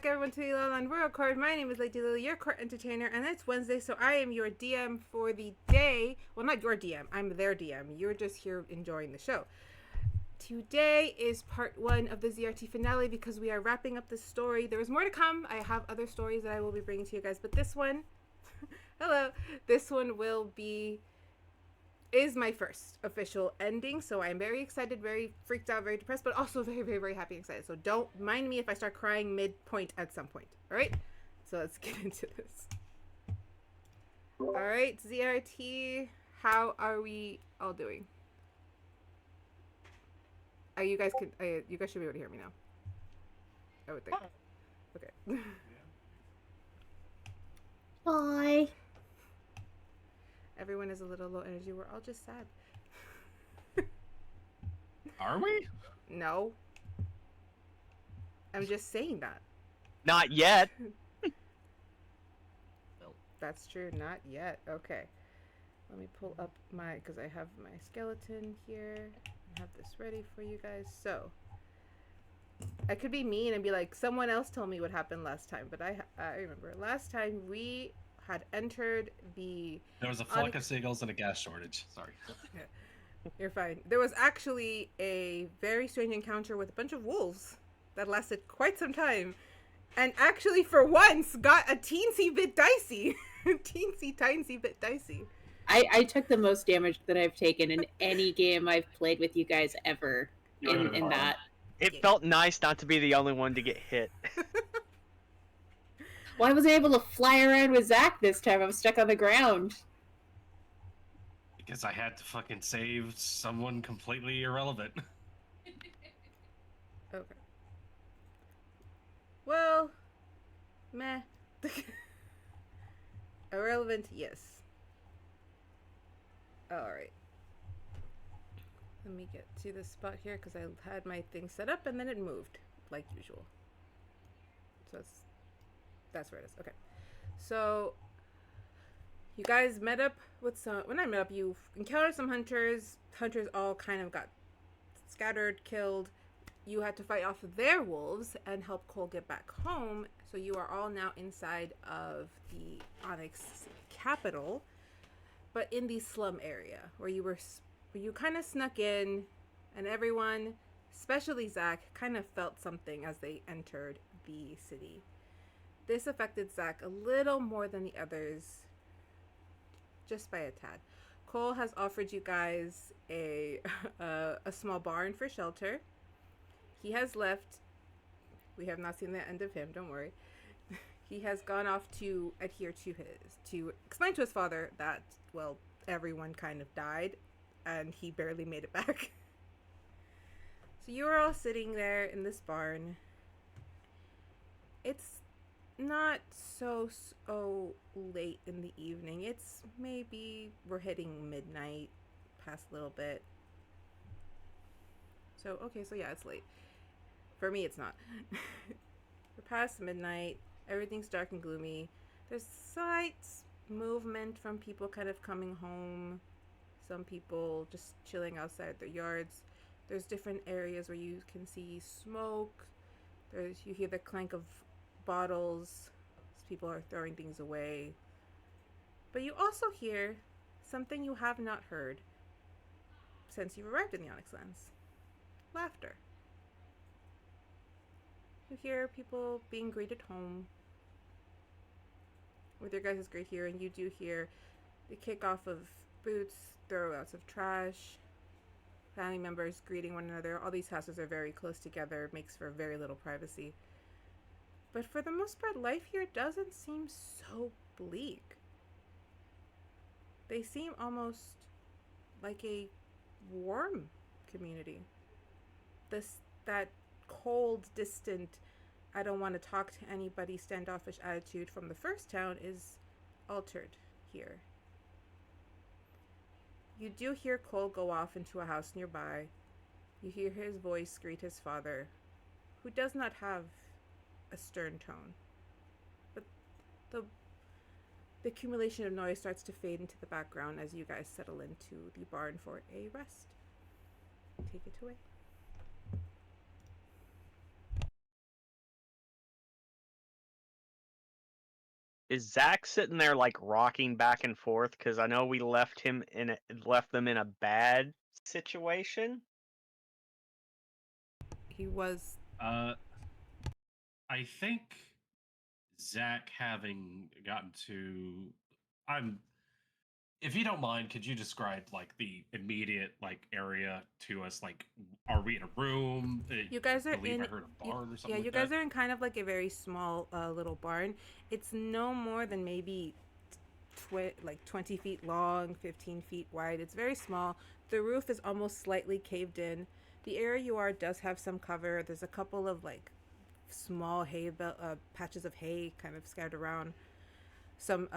back, everyone, to the Lala Land Royal Court. My name is Lady Lily, your court entertainer, and it's Wednesday, so I am your DM for the day. Well, not your DM, I'm their DM. You're just here enjoying the show. Today is part 1 of the ZRT finale because we are wrapping up the story. There is more to come. I have other stories that I will be bringing to you guys, but this one, hello, this one is my first official ending, so I'm very excited, very freaked out, very depressed, but also very, very, very happy and excited. So don't mind me if I start crying mid-point at some point. All right? So let's get into this. All right, ZRT, how are we all doing? You guys should be able to hear me now. I would think. Okay. Bye. Everyone is a little low energy. We're all just sad. Are we? No. I'm just saying that. Not yet. That's true. Not yet. Okay. Let me pull up because I have my skeleton here. I have this ready for you guys. So, I could be mean and be like, someone else told me what happened last time, but I remember last time we had entered the... There was a flock of seagulls and a gas shortage. Sorry. Yeah, you're fine. There was actually a very strange encounter with a bunch of wolves that lasted quite some time. And actually, for once, got a teensy bit dicey. Teensy bit dicey. I took the most damage that I've taken in any game I've played with you guys ever in that. It felt nice not to be the only one to get hit. Well, I wasn't able to fly around with Zach this time. I was stuck on the ground. Because I had to fucking save someone completely irrelevant. Okay. Well, meh. Irrelevant, yes. Alright. Let me get to this spot here because I had my thing set up and then it moved, like usual. So that's where it is. Okay. So, you guys met up with some... When I met up, you encountered some hunters. Hunters all kind of got scattered, killed. You had to fight off their wolves and help Cole get back home. So you are all now inside of the Onyx capital, but in the slum area where you kind of snuck in, and everyone, especially Zach, kind of felt something as they entered the city. This affected Zach a little more than the others, just by a tad. Cole has offered you guys a small barn for shelter. He has left. We have not seen the end of him, don't worry. He has gone off to to explain to his father that, well, everyone kind of died and he barely made it back. So you are all sitting there in this barn. It's not so late in the evening. It's maybe we're hitting midnight, past a little bit. So, okay, so yeah, it's late. For me, it's not. We're past midnight. Everything's dark and gloomy. There's slight movement from people kind of coming home. Some people just chilling outside their yards. There's different areas where you can see smoke. You hear the clank of bottles. People are throwing things away. But you also hear something you have not heard since you've arrived in the Onyx Lands. Laughter. You hear people being greeted home with your guys' great here, and you do hear the kickoff of boots, throwouts of trash, family members greeting one another. All these houses are very close together, makes for very little privacy. But for the most part, life here doesn't seem so bleak. They seem almost like a warm community. That cold, distant, I don't want to talk to anybody standoffish attitude from the first town is altered here. You do hear Cole go off into a house nearby. You hear his voice greet his father, who does not have a stern tone. But the accumulation of noise starts to fade into the background as you guys settle into the barn for a rest. Take it away. Is Zach sitting there like rocking back and forth? Because I know we left them in a bad situation. He was. I think Zach having gotten to, if you don't mind, could you describe like the immediate like area to us? Like, are we in a room? You guys are I believe in. I heard a barn or something. Yeah, like you guys that. are in kind of like a very small little barn. It's no more than maybe like 20 feet long, 15 feet wide. It's very small. The roof is almost slightly caved in. The area you are does have some cover. There's a couple of like small patches of hay kind of scattered around. Some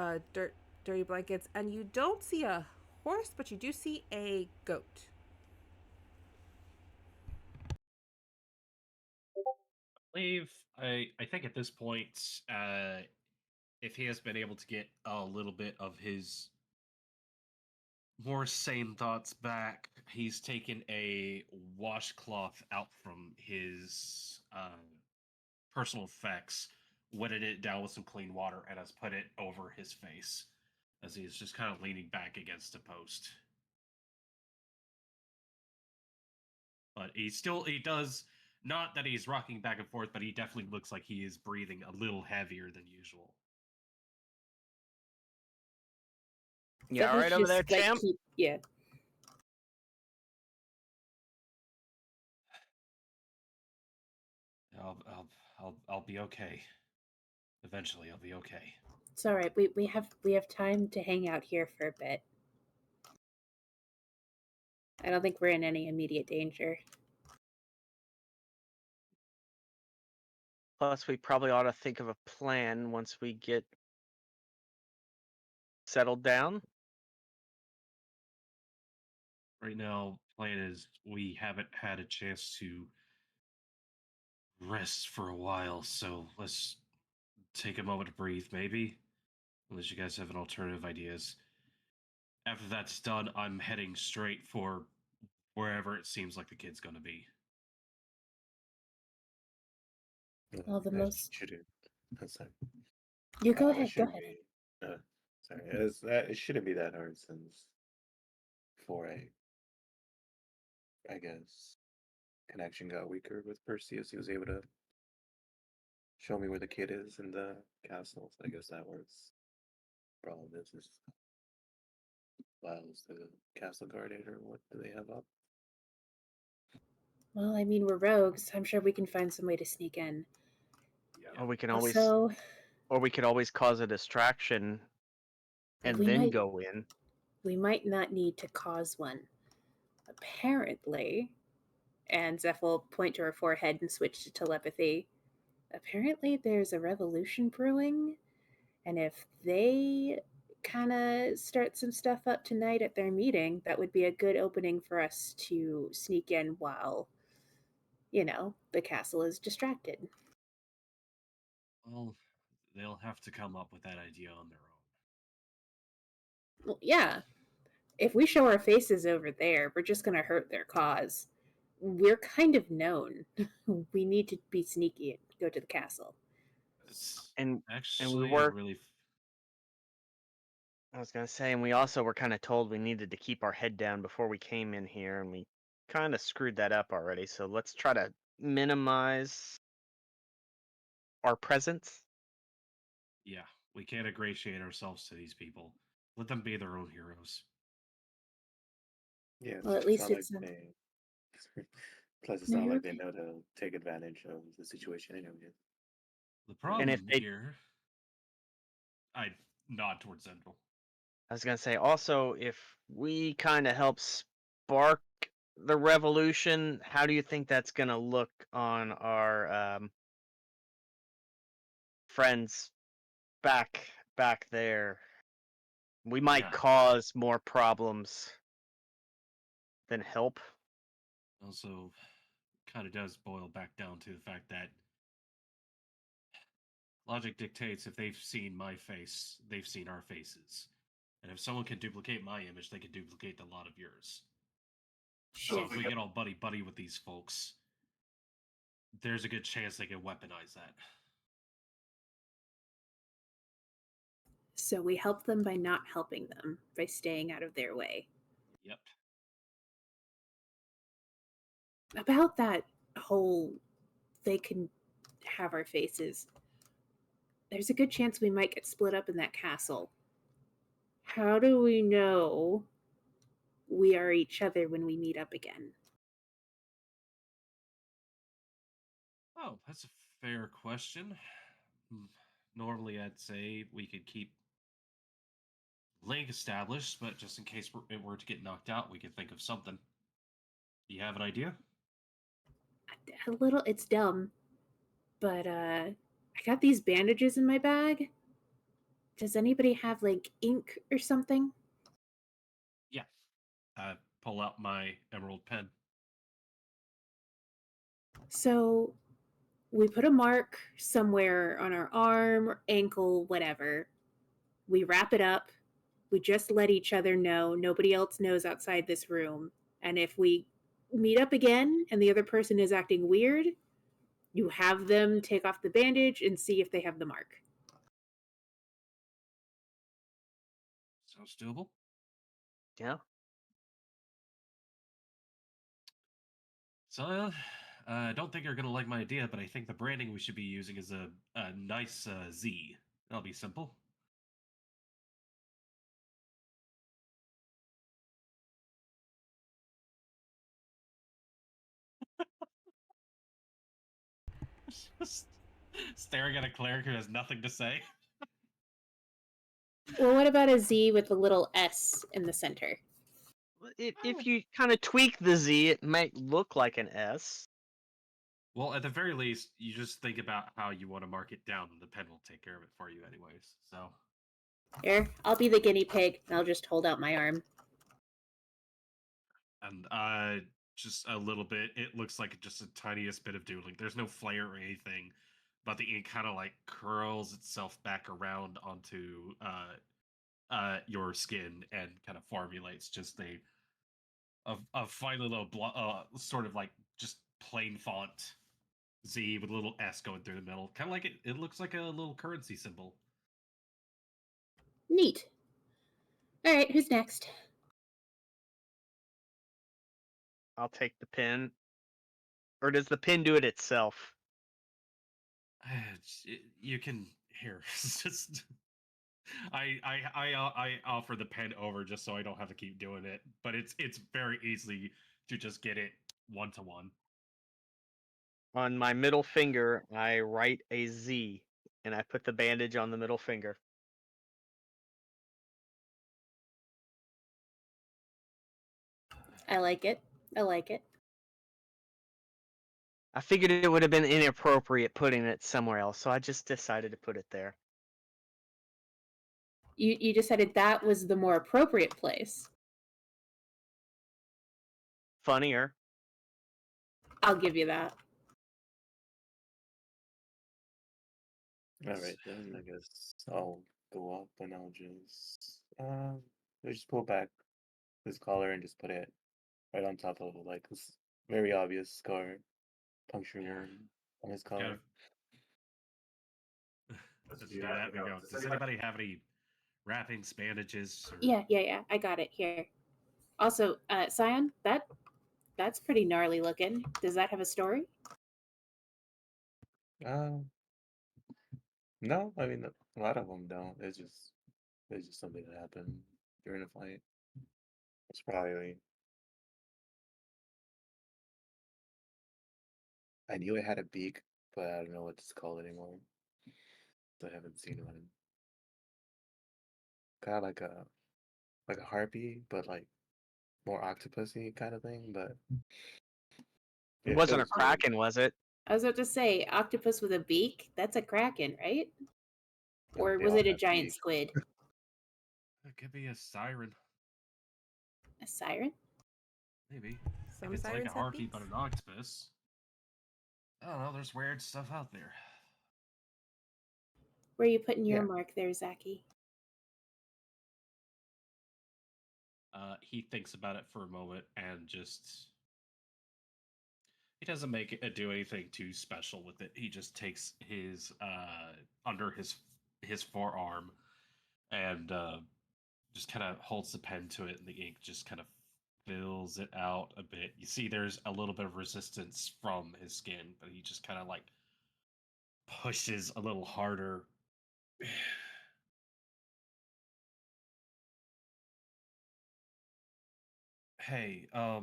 dirty blankets, and you don't see a horse, but you do see a goat. I think at this point, if he has been able to get a little bit of his more sane thoughts back, he's taken a washcloth out from his personal effects, wetted it down with some clean water, and has put it over his face as he's just kind of leaning back against a post. But he does, not that he's rocking back and forth, but he definitely looks like he is breathing a little heavier than usual. Yeah, So right he's over there, just, like, champ. Yeah. I'll be okay. Eventually, I'll be okay. It's all right. We have time to hang out here for a bit. I don't think we're in any immediate danger. Plus, we probably ought to think of a plan once we get settled down. Right now, plan is we haven't had a chance to rest for a while, so let's take a moment to breathe, maybe. Unless you guys have an alternative ideas. After that's done, I'm heading straight for wherever it seems like the kid's gonna be. Well, the That most. shouldn't. Sorry. You go That ahead. Go shouldn't ahead. be. Sorry. It shouldn't be that hard since for I guess, connection got weaker with Perseus. He was able to show me where the kid is in the castle. So I guess that works. Problem is Lyle's the castle guardian, or what do they have up? Well, I mean, we're rogues. I'm sure we can find some way to sneak in. Yeah. Or we can Also, always cause a distraction and we then might go in. we might not need to cause one. Apparently, and Zeph will point to her forehead and switch to telepathy. Apparently, there's a revolution brewing, and if they kind of start some stuff up tonight at their meeting, that would be a good opening for us to sneak in while, the castle is distracted. Well, they'll have to come up with that idea on their own. Well, yeah. If we show our faces over there, we're just going to hurt their cause. We're kind of known. We need to be sneaky and go to the castle. It's And actually were- a really I was gonna say, and we also were kind of told we needed to keep our head down before we came in here, and we kind of screwed that up already. So let's try to minimize our presence. yeah. We can't ingratiate ourselves to these people. Let them be their own heroes. Yeah. Well, at least not it's like they. Plus, it's No, not you're like they okay. know to take advantage of the situation anyway. The problem if they- here, I nod towards Zendryil. I was gonna say also, if we kind of help spark the revolution, how do you think that's gonna look on our friends back there? We might Yeah. cause more problems than help. Also, kind of does boil back down to the fact that logic dictates if they've seen my face, they've seen our faces. And if someone can duplicate my image, they can duplicate a lot of yours. So if we get all buddy-buddy with these folks, there's a good chance they can weaponize that. So we help them by not helping them, by staying out of their way. Yep. About that whole they can have our faces, there's a good chance we might get split up in that castle. How do we know we are each other when we meet up again? Oh, that's a fair question. Normally, I'd say we could keep link established, but just in case it were to get knocked out, we could think of something. Do you have an idea? A little, it's dumb, but I got these bandages in my bag. Does anybody have like ink or something? Yeah. I pull out my emerald pen. So we put a mark somewhere on our arm, or ankle, whatever. We wrap it up. We just let each other know. Nobody else knows outside this room. And if we meet up again and the other person is acting weird, you have them take off the bandage and see if they have the mark. Sounds doable. Yeah. So, I don't think you're going to like my idea, but I think the branding we should be using is a nice Z. That'll be simple. Just staring at a cleric who has nothing to say. Well, what about a Z with a little S in the center? If you kind of tweak the Z, it might look like an S. Well, at the very least, you just think about how you want to mark it down, and the pen will take care of it for you, anyways. So, Here, I'll be the guinea pig, and I'll just hold out my arm. and just a little bit. It looks like just a tiniest bit of doodling. There's no flare or anything, but the ink kind of like curls itself back around onto your skin and kind of formulates just a fine little sort of like just plain font Z with a little S going through the middle. Kind of like it looks like a little currency symbol. Neat. All right, who's next? I'll take the pen. Or does the pen do it itself? You can here. Just I offer the pen over just so I don't have to keep doing it. But it's very easy to just get it 1-to-1. On my middle finger, I write a Z, and I put the bandage on the middle finger. I like it. I like it. I figured it would have been inappropriate putting it somewhere else, so I just decided to put it there. You decided that was the more appropriate place. Funnier. I'll give you that. All right, then I guess I'll go up and I'll just pull back his collar and just put it right on top of like this very obvious scar, puncture wound on his collar. Kind of. Let's do that. We go. Does anybody have any wrappings, bandages? Or... Yeah. I got it here. Also, Syon, that's pretty gnarly looking. Does that have a story? No, I mean a lot of them don't. It's just something that happened during a fight. It's probably I knew it had a beak, but I don't know what to call it anymore. So I haven't seen one. Kind of like a harpy, but like more octopusy kind of thing. But It it wasn't a was really kraken, was it? I was about to say, octopus with a beak? That's a kraken, right? I mean, Or they was all it a have giant beaks. squid? It could be a siren, A siren? maybe. Some If it's like sirens a have harpy beaks. but an octopus. I don't know. There's weird stuff out there. Where are you putting your Yeah. mark there, Zachy? He thinks about it for a moment and just he doesn't make it do anything too special with it. He just takes his under his forearm and just kind of holds the pen to it, and the ink just kind of fills it out a bit. You see, there's a little bit of resistance from his skin, but he just kind of like pushes a little harder. Hey, I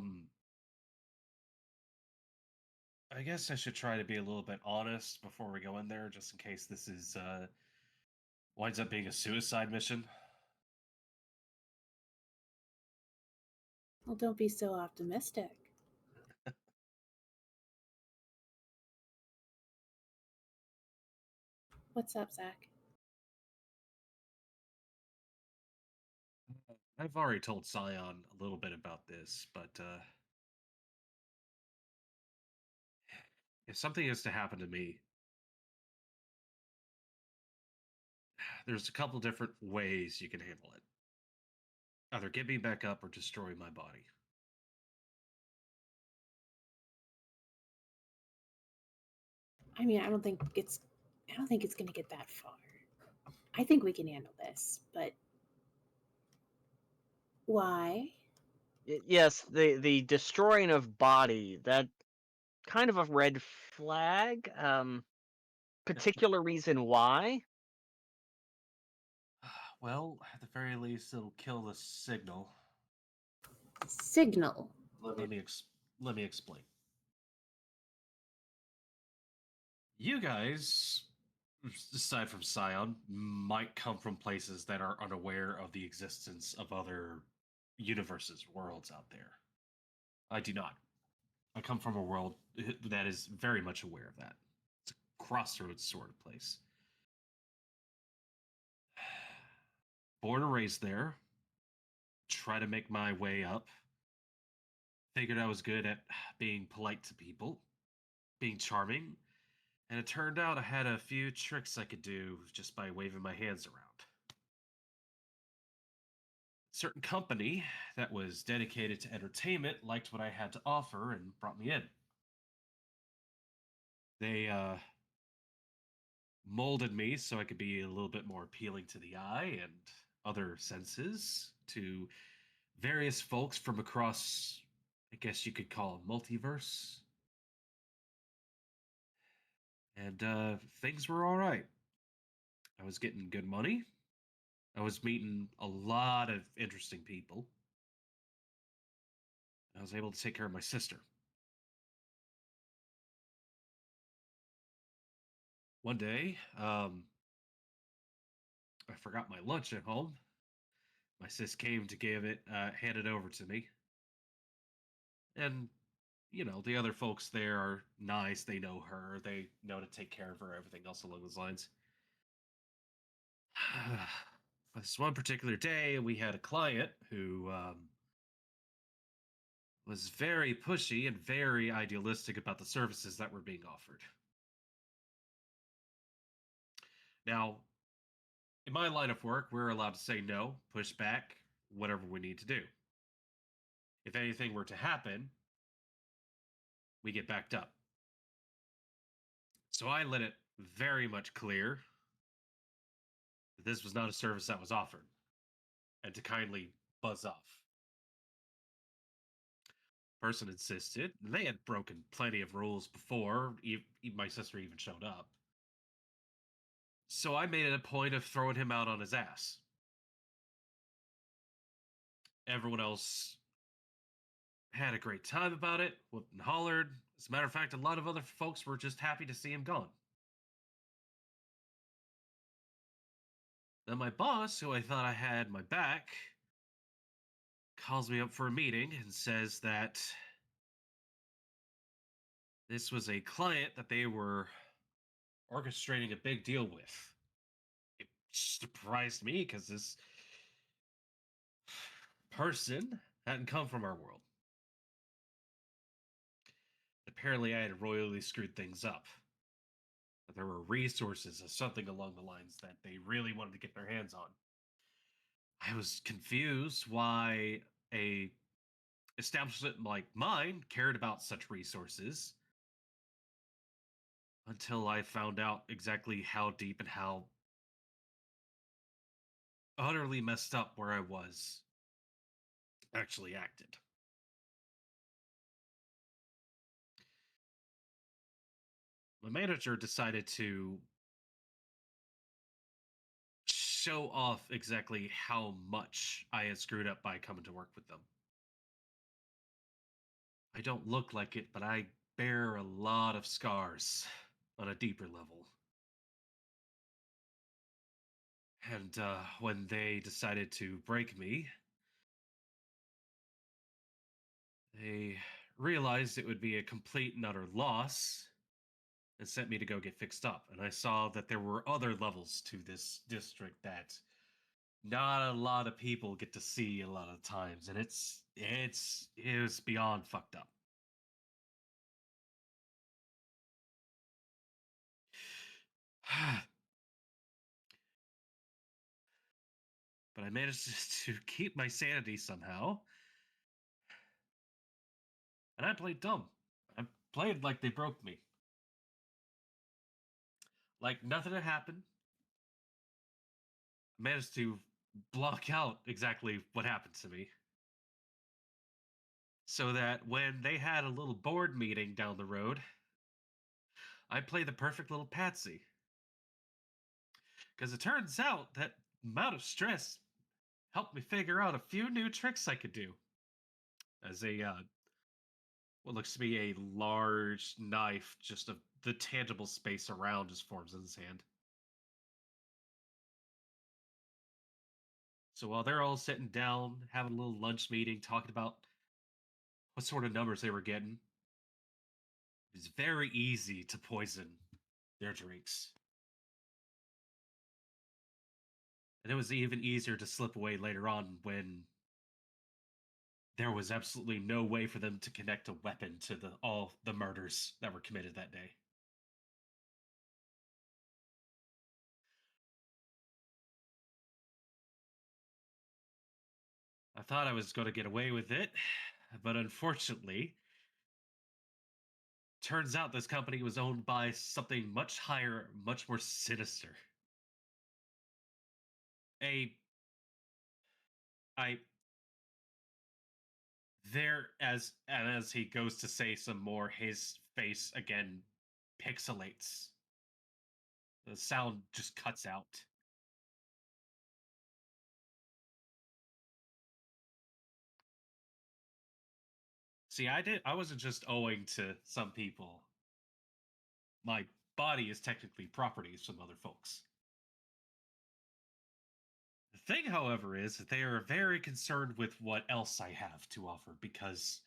guess I should try to be a little bit honest before we go in there, just in case this is winds up being a suicide mission. Well, don't be so optimistic. What's up, Zach? I've already told Syon a little bit about this, but if something is to happen to me, there's a couple different ways you can handle it. Either get me back up or destroy my body. I mean, I don't think it's going to get that far. I think we can handle this, but why? Yes, the destroying of body, that kind of a red flag. Particular reason why? Well, at the very least, it'll kill the signal. Signal. Let me explain. You guys, aside from Scion, might come from places that are unaware of the existence of other universes, worlds out there. I do not. I come from a world that is very much aware of that. It's a crossroads sort of place. Born and raised there. Try to make my way up. Figured I was good at being polite to people, being charming, and it turned out I had a few tricks I could do just by waving my hands around. Certain company that was dedicated to entertainment liked what I had to offer and brought me in. They molded me so I could be a little bit more appealing to the eye and other senses to various folks from across, I guess you could call a multiverse. And things were all right. I was getting good money. I was meeting a lot of interesting people. I was able to take care of my sister. One day, I forgot my lunch at home. My sis came to give it, hand it over to me. And, you know, the other folks there are nice. They know her. They know to take care of her, everything else along those lines. This one particular day, we had a client who was very pushy and very idealistic about the services that were being offered. Now, in my line of work, we're allowed to say no, push back, whatever we need to do. If anything were to happen, we get backed up. So I let it very much clear that this was not a service that was offered and to kindly buzz off. Person insisted. They had broken plenty of rules before my sister even showed up. So I made it a point of throwing him out on his ass. Everyone else had a great time about it, whooped and hollered. As a matter of fact, a lot of other folks were just happy to see him gone. Then my boss, who I thought I had my back, calls me up for a meeting and says that this was a client that they were orchestrating a big deal with. It surprised me because this person hadn't come from our world. Apparently, I had royally screwed things up. That there were resources or something along the lines that they really wanted to get their hands on. I was confused why a establishment like mine cared about such resources until I found out exactly how deep and how utterly messed up where I was actually acted. My manager decided to show off exactly how much I had screwed up by coming to work with them. I don't look like it, but I bear a lot of scars on a deeper level. And when they decided to break me, they realized it would be a complete and utter loss and sent me to go get fixed up. And I saw that there were other levels to this district that not a lot of people get to see a lot of times, and it was beyond fucked up. But I managed to keep my sanity somehow, and I played dumb. I played like they broke me. Like nothing had happened. I managed to block out exactly what happened to me. So that when they had a little board meeting down the road, I played the perfect little patsy. Because it turns out that amount of stress helped me figure out a few new tricks I could do. As what looks to be a large knife, just of the tangible space around just forms in his hand. So while they're all sitting down, having a little lunch meeting, talking about what sort of numbers they were getting, it's very easy to poison their drinks. And it was even easier to slip away later on when there was absolutely no way for them to connect a weapon to all the murders that were committed that day. I thought I was going to get away with it, but unfortunately, turns out this company was owned by something much higher, much more sinister. A I there as he goes to say some more, his face again pixelates. The sound just cuts out. See, I wasn't just owing to some people. My body is technically property of some other folks. The thing, however, is that they are very concerned with what else I have to offer because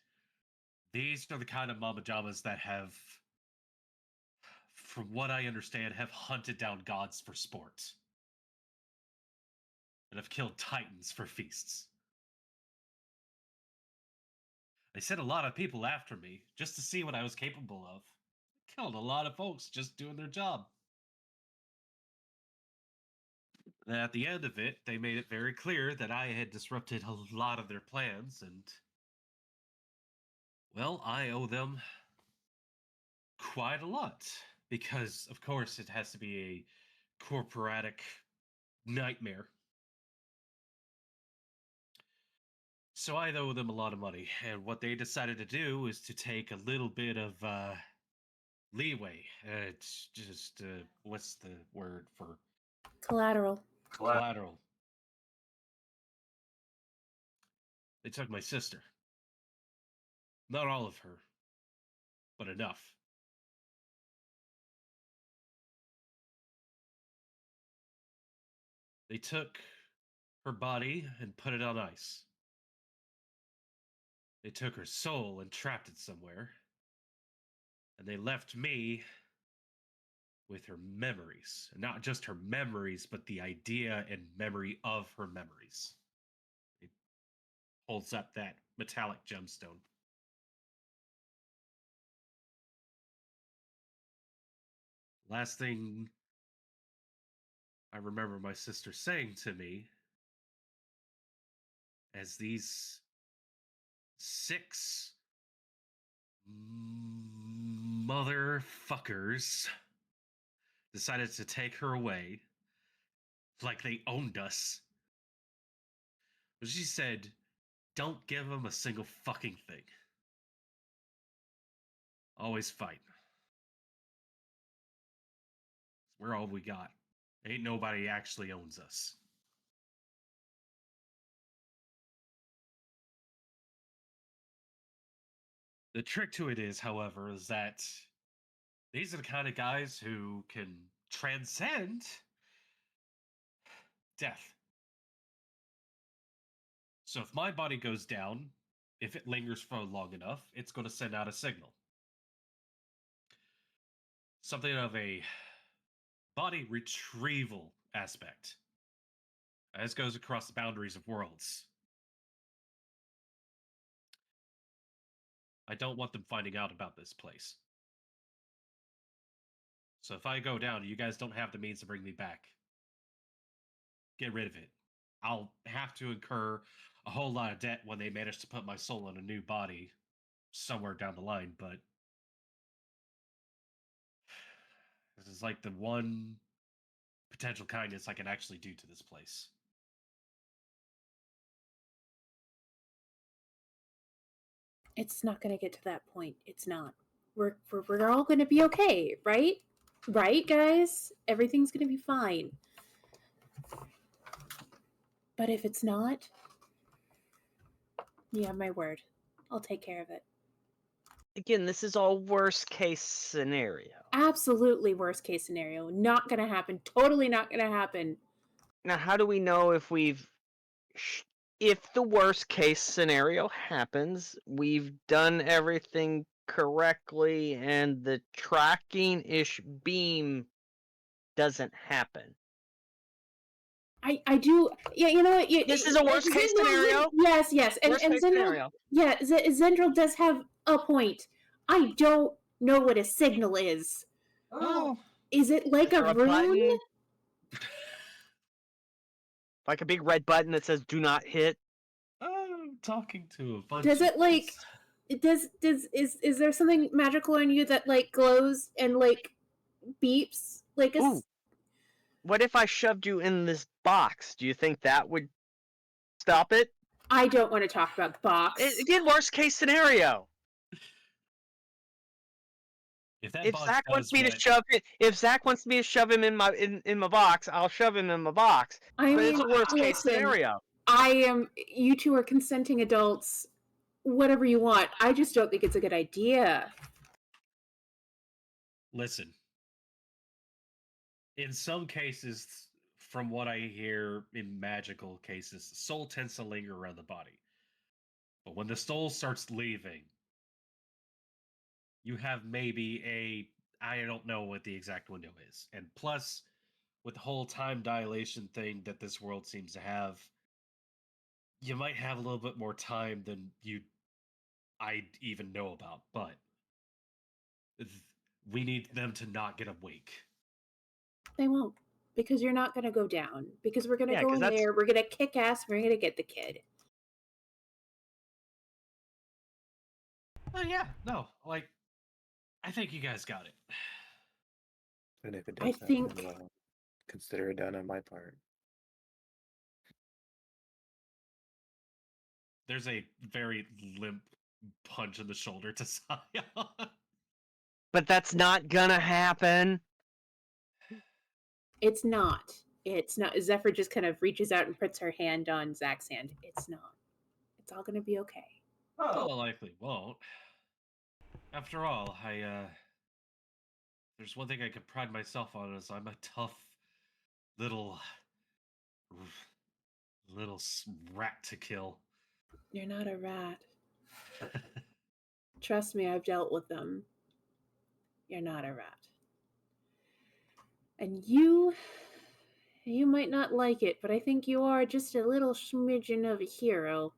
these are the kind of mama jamas that have, from what I understand, have hunted down gods for sport and have killed titans for feasts. They sent a lot of people after me just to see what I was capable of. Killed a lot of folks just doing their job. And at the end of it, they made it very clear that I had disrupted a lot of their plans, and well, I owe them quite a lot because, of course, it has to be a corporatic nightmare. So I owe them a lot of money, and what they decided to do is to take a little bit of leeway. It's just what's the word for Collateral. collateral? They took my sister. Not all of her, but enough. They took her body and put it on ice. They took her soul and trapped it somewhere. And they left me with her memories. And not just her memories, but the idea and memory of her memories. He holds up that metallic gemstone. Last thing I remember my sister saying to me as these 6 motherfuckers decided to take her away like they owned us But she said, don't give him a single fucking thing. Always fight. We're all we got. Ain't nobody actually owns us. The trick to it is, however, is that these are the kind of guys who can transcend death. So if my body goes down, if it lingers for long enough, it's going to send out a signal. Something of a body retrieval aspect. This goes across the boundaries of worlds. I don't want them finding out about this place. So if I go down, you guys don't have the means to bring me back. Get rid of it. I'll have to incur a whole lot of debt when they manage to put my soul in a new body somewhere down the line, but this is like the one potential kindness I can actually do to this place. It's not going to get to that point. It's not. We're all going to be okay, right? Right, guys? Everything's going to be fine. But if it's not, you have my word. I'll take care of it. Again, this is all worst case scenario. Absolutely worst case scenario. Not going to happen. Totally not going to happen. Now, how do we know if if the worst case scenario happens, we've done everything correctly and the tracking-ish beam doesn't happen? I do. Yeah, you know what? This is a worst case scenario? Yes. And Worst case Zendryil, scenario. yeah, Zendryil does have a point. I don't know what a signal is. Oh. Is it like Is a there a rune? button? Like a big red button that says "Do not hit"? I'm talking to a bunch Does of it like is there something magical in you that like glows and like beeps like a Ooh. What if I shoved you in this box? Do you think that would stop it? I don't want to talk about the box. Again, worst case scenario. If Zach wants me to shove him in my box, I'll shove him in my box. But it's a worst case scenario. You two are consenting adults. Whatever you want. I just don't think it's a good idea. Listen. In some cases, from what I hear in magical cases, the soul tends to linger around the body. But when the soul starts leaving, you have maybe I don't know what the exact window is. And plus, with the whole time dilation thing that this world seems to have, you might have a little bit more time than I'd even know about. But we need them to not get awake. They won't. Because you're not going to go down. Because we're going to go in that's... there. We're going to kick ass. We're going to get the kid. Oh, yeah. No. Like, I think you guys got it. And if it does happen, well, consider it done on my part. There's a very limp punch in the shoulder to Syon. But that's not gonna happen. It's not. It's not. Zeffer just kind of reaches out and puts her hand on Zach's hand. It's not. It's all going to be okay. Well, likely won't. After all, there's one thing I could pride myself on is I'm a tough little rat to kill. You're not a rat. Trust me, I've dealt with them. You're not a rat. And you might not like it, but I think you are just a little smidgen of a hero.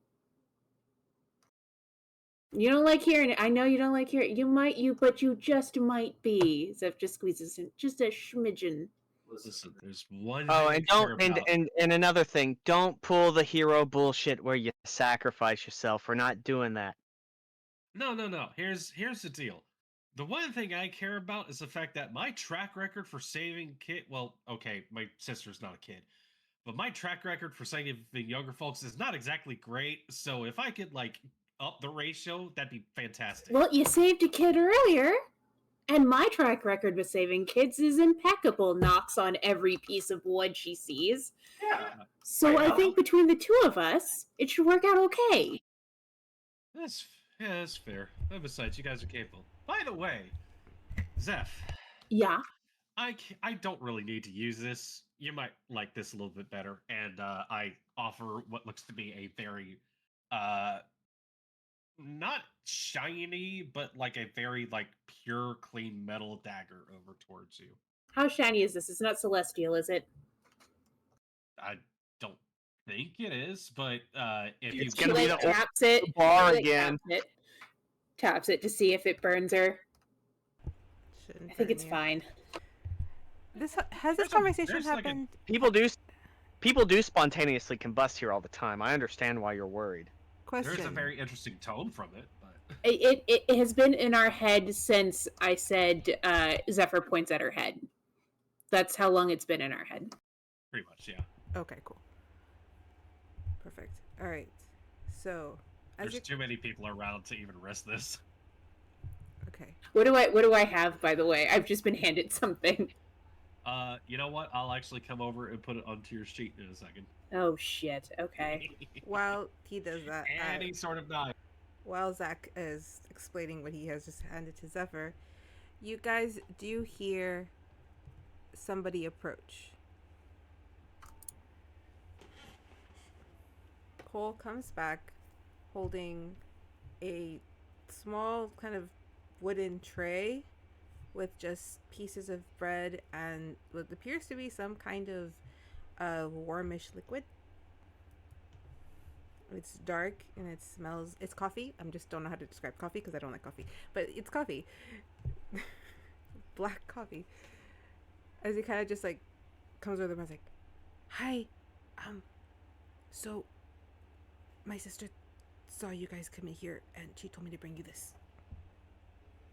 You don't like hearing it. I know you don't like hearing it. But you just might be. Zeph just squeezes in just a smidgen. Listen, there's one. Oh, and another thing, don't pull the hero bullshit where you sacrifice yourself. We're not doing that. No. Here's the deal. The one thing I care about is the fact that my track record for saving kid. Well, okay, my sister's not a kid, but my track record for saving younger folks is not exactly great. So if I could like up the ratio, that'd be fantastic. Well, you saved a kid earlier, and my track record with saving kids is impeccable. Knocks on every piece of wood she sees. Yeah, So I think between the two of us, it should work out okay. that's fair. And besides, you guys are capable. By the way, Zeph, Yeah. I don't really need to use this. You might like this a little bit better, and I offer what looks to be a very, not shiny, but like a very like pure, clean metal dagger over towards you. How shiny is this? It's not celestial, is it? I don't think it is, but if It's you gonna She be like the taps it. bar She, like, again. Taps it to see if it burns her. Shouldn't I think burn it's you. fine. Has this conversation there's like a- happened? People do spontaneously combust here all the time. I understand why you're worried. Question. There's a very interesting tone from it, but It has been in our head since I said Zephyr points at her head. That's how long it's been in our head. pretty much, yeah. Okay, cool. Perfect. All right. So, as There's you too many people around to even risk this. okay, What do I have, by the way? I've just been handed something. You know what? I'll actually come over and put it onto your sheet in a second. Oh shit. Okay. while he does that, Any sort of knife. while Zach is explaining what he has just handed to Zephyr, you guys do hear somebody approach. Cole comes back holding a small kind of wooden tray with just pieces of bread and what appears to be some kind of warmish liquid. It's dark and it smells. It's coffee. I just don't know how to describe coffee because I don't like coffee, but it's coffee. Black coffee. As he kind of just like comes over the mouth, like, "Hi, so my sister saw you guys come in here and she told me to bring you this."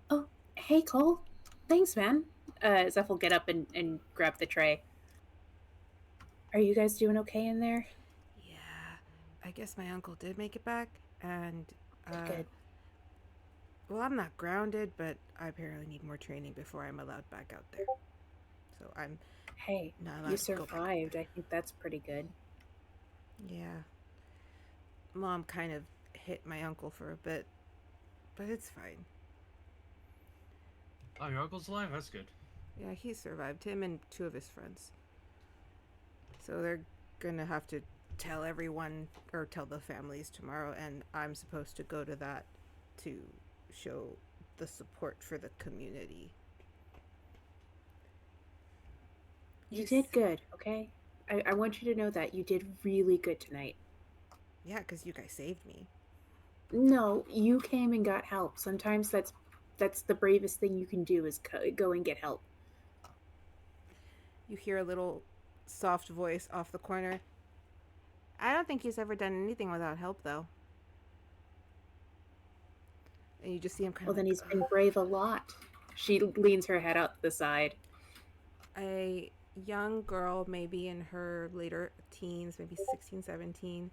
Oh, hey Cole. Thanks, man. Zeph will get up and grab the tray. Are you guys doing okay in there? Yeah, I guess my uncle did make it back, and Good. well, I'm not grounded, but I apparently need more training before I'm allowed back out there. So I'm Hey, not allowed you to go back. survived. I think that's pretty good. Yeah. Mom kind of hit my uncle for a bit, but it's fine. Oh, your uncle's alive? That's good. Yeah, he survived, him and two of his friends. So they're gonna have to tell everyone or tell the families tomorrow, and I'm supposed to go to that to show the support for the community. You did good, okay? I want you to know that you did really good tonight. Yeah, because you guys saved me. No, you came and got help. Sometimes that's the bravest thing you can do is go and get help. You hear a little soft voice off the corner. I don't think he's ever done anything without help, though. And you just see him kind Well, of then he's been brave a lot. She leans her head out to the side. a young girl, maybe in her later teens, maybe 16, 17,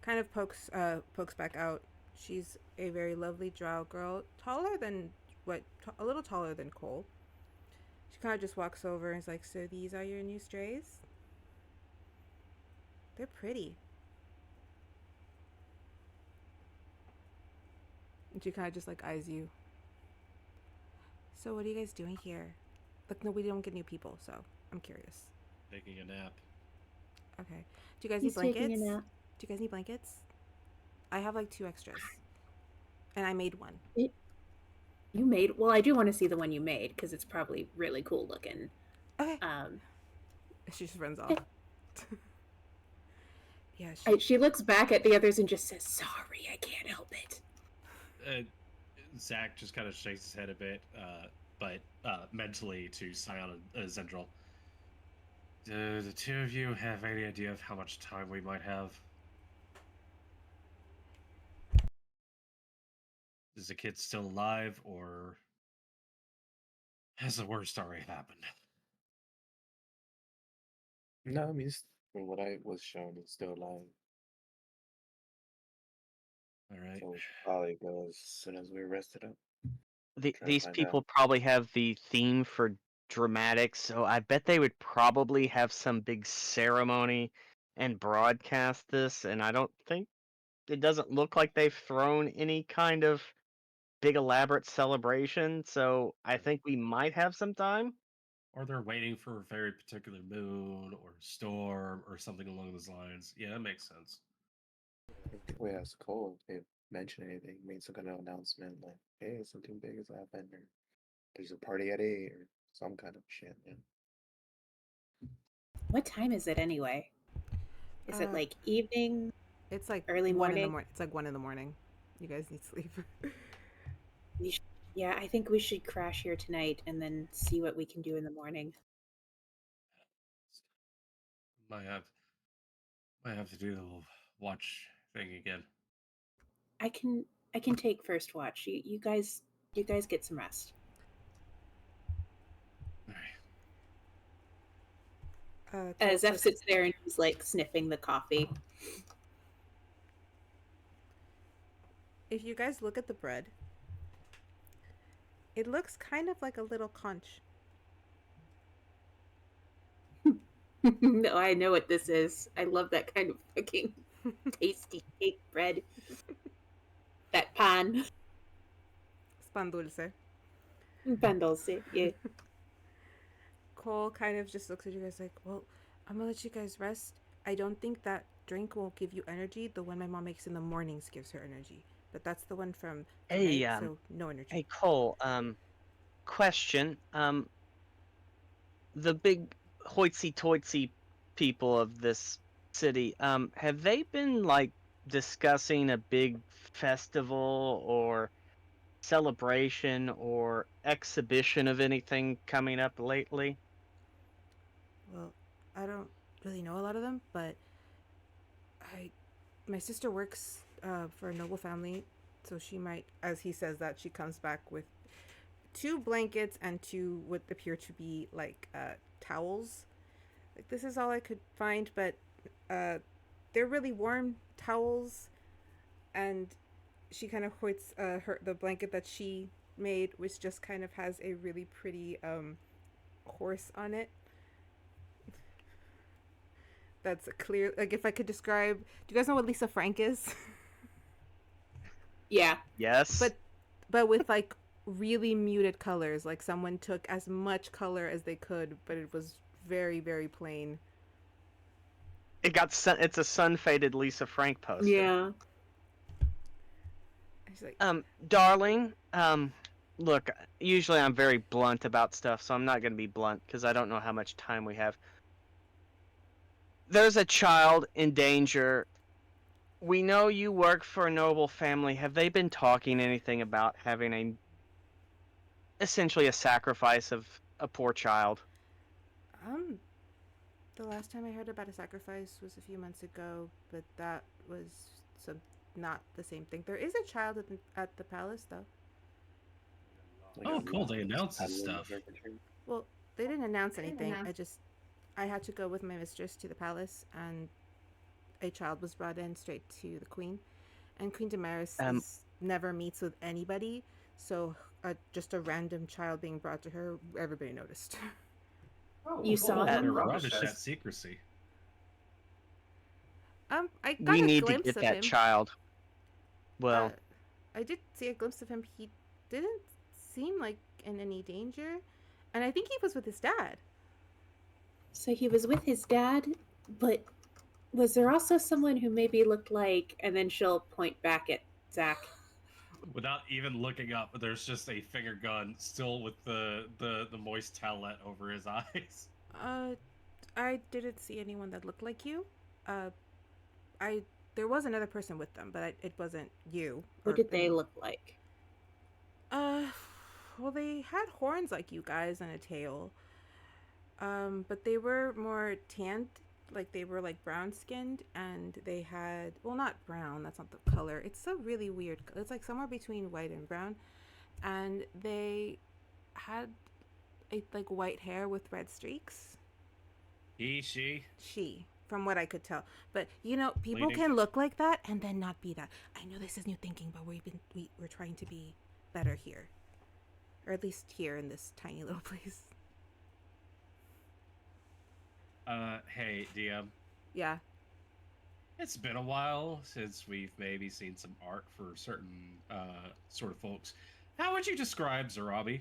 kind of pokes back out. She's a very lovely drow girl, a little taller than Cole. She kind of just walks over and is like, "So these are your new strays? They're pretty." And she kind of just like eyes you. "So what are you guys doing here?" Like, no, we don't get new people, so I'm curious. Taking a nap. Okay. Do you guys He's need taking blankets? a nap. Do you guys need blankets? I have like 2 extras. And I made one. You made? Well, I do want to see the one you made because it's probably really cool looking. Okay. Um, She just runs off. Yeah. she looks back at the others and just says, "Sorry, I can't help it." Zach just kind of shakes his head a bit, but mentally to Syon and Zendryil. Do the two of you have any idea of how much time we might have? Is the kid still alive, or has the worst already happened? No, I mean, he's mean, what I was shown is still lying. All right. So we should probably go as soon as we're rested up. Try to These find people out. probably have the theme for dramatics, so I bet they would probably have some big ceremony and broadcast this, and I don't think it doesn't look like they've thrown any kind of big elaborate celebration, so I think we might have some time. Or they're waiting for a very particular moon or storm or something along those lines. Yeah, that makes sense. I think we asked Cole if they mentioned anything, made some kind of announcement like, hey, something big has happened, or there's a party at 8, or some kind of shit, man. What time is it anyway? Is it like evening? It's like Early 1 in the morning? morning. It's like 1 in the morning. You guys need sleep. Yeah, I think we should crash here tonight and then see what we can do in the morning. Might have to do the watch thing again. I can take first watch. You guys get some rest. All right. Zeph sits there and he's like sniffing the coffee. If you guys look at the bread, it looks kind of like a little conch. No, I know what this is. I love that kind of fucking tasty cake bread. That pan. Pan dulce. Pan dulce, yeah. Cole kind of just looks at you guys like, well, I'm gonna let you guys rest. I don't think that drink will give you energy. The one my mom makes in the mornings gives her energy. But that's the one from Hey, tonight, so no energy. Hey Cole, question. The big hoitsy-toitsy people of this city, have they been like discussing a big festival or celebration or exhibition of anything coming up lately? Well, I don't really know a lot of them, but my sister works for a noble family, so she might, as he says that, she comes back with 2 blankets and 2 what appear to be like towels. Like, this is all I could find, but they're really warm towels, and she kind of hoits the blanket that she made, which just kind of has a really pretty horse on it. That's a clear, like, if I could describe, do you guys know what Lisa Frank is? Yeah. Yes. But with like really muted colors, like someone took as much color as they could, but it was very, very plain. It's a sun-faded Lisa Frank poster. Yeah. She's like, Darling, look, usually I'm very blunt about stuff, so I'm not going to be blunt because I don't know how much time we have. There's a child in danger. We know you work for a noble family. Have they been talking anything about having essentially a sacrifice of a poor child? the last time I heard about a sacrifice was a few months ago, but that was not the same thing. There is a child at the palace, though. Like Oh, a cool! They announced this paddling stuff. circuitry. Well, they didn't announce anything. I had to go with my mistress to the palace, and a child was brought in straight to the queen. And Queen Damaris never meets with anybody, so just a random child being brought to her, everybody noticed. You saw They him? rubbish that secrecy. I got We a need to glimpse get of that him. child. Well, I did see a glimpse of him. He didn't seem like in any danger, and I think he was with his dad. So he was with his dad, but was there also someone who maybe looked like, and then she'll point back at Zach. Without even looking up, there's just a finger gun still with the moist towelette over his eyes. I didn't see anyone that looked like you. There was another person with them, but it wasn't you. What did they look like? Well, they had horns like you guys and a tail. But they were more tanned, like they were like brown skinned, and they had, well, not brown, that's not the color. It's a really weird, it's like somewhere between white and brown, and they had like white hair with red streaks. She. She, from what I could tell. But people Bleeding. can look like that and then not be that. I know this is new thinking, but we're trying to be better here, or at least here in this tiny little place. Hey, DM. Yeah. It's been a while since we've maybe seen some art for certain sort of folks. How would you describe Zarabi?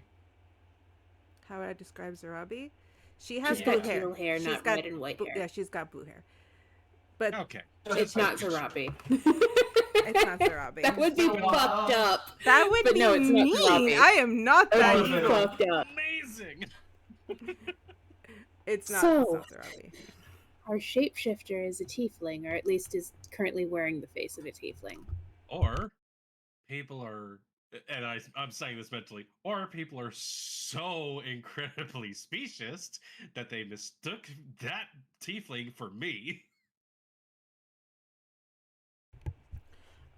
How would I describe Zarabi? She has She's blue got hair. teal hair, She's not got red and white hair. Yeah, she's got blue hair. But Okay. It's not Zarabi. it's not Zarabi. That would be Wow. fucked up. That would But be no, it's not mean. Zarabi. I am not that That would be evil. fucked up. Amazing. It's not So- Zarabi. Our shapeshifter is a tiefling, or at least is currently wearing the face of a tiefling. Or people are, and I'm saying this mentally, or people are so incredibly specious that they mistook that tiefling for me.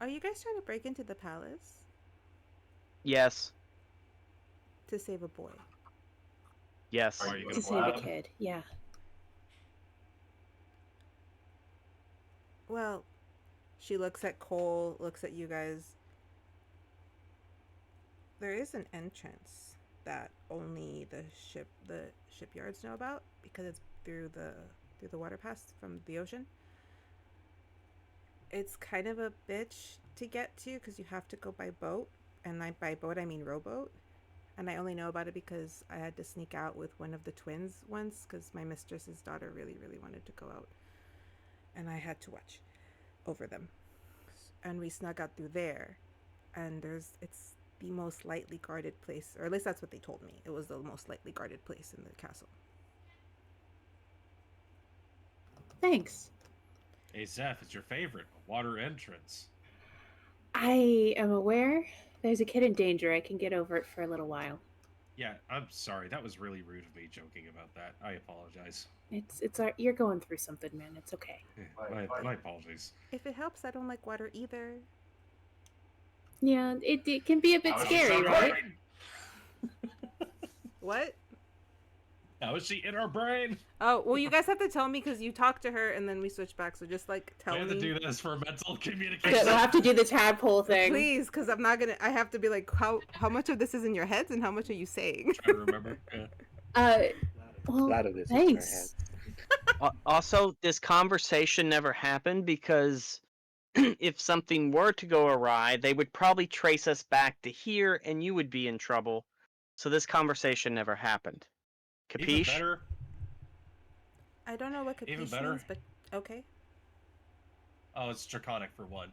Are you guys trying to break into the palace Yes. to save a boy? Yes. Are you To gonna save a blab? kid, yeah. Well, she looks at Cole, looks at you guys. There is an entrance that only the shipyards know about because it's through the water pass from the ocean. It's kind of a bitch to get to because you have to go by boat, and by boat I mean rowboat. And I only know about it because I had to sneak out with one of the twins once because my mistress's daughter really, really wanted to go out, and I had to watch over them. And we snuck out through there, and it's the most lightly guarded place, or at least that's what they told me. It was the most lightly guarded place in the castle. Thanks. Hey, Zeph, it's your favorite, a water entrance. I am aware there's a kid in danger. I can get over it for a little while. Yeah, I'm sorry. That was really rude of me joking about that. I apologize. You're going through something, man. It's okay. My apologies. If it helps, I don't like water either. Yeah, it can be a bit How is scary, she right? What? How is she in our brain? Oh, well, you guys have to tell me because you talked to her and then we switched back. So just tell We have to me, do this for mental We'll communication. have to do the tadpole thing. please, because I'm not gonna. I have to be like, how much of this is in your heads and how much are you saying? Trying to remember. Yeah. A Well, lot of this is in our thanks. heads. Also, this conversation never happened because if something were to go awry, they would probably trace us back to here and you would be in trouble. So this conversation never happened. Even Capiche? better. I don't know what Even capiche better. means, but okay. Oh, it's draconic for one.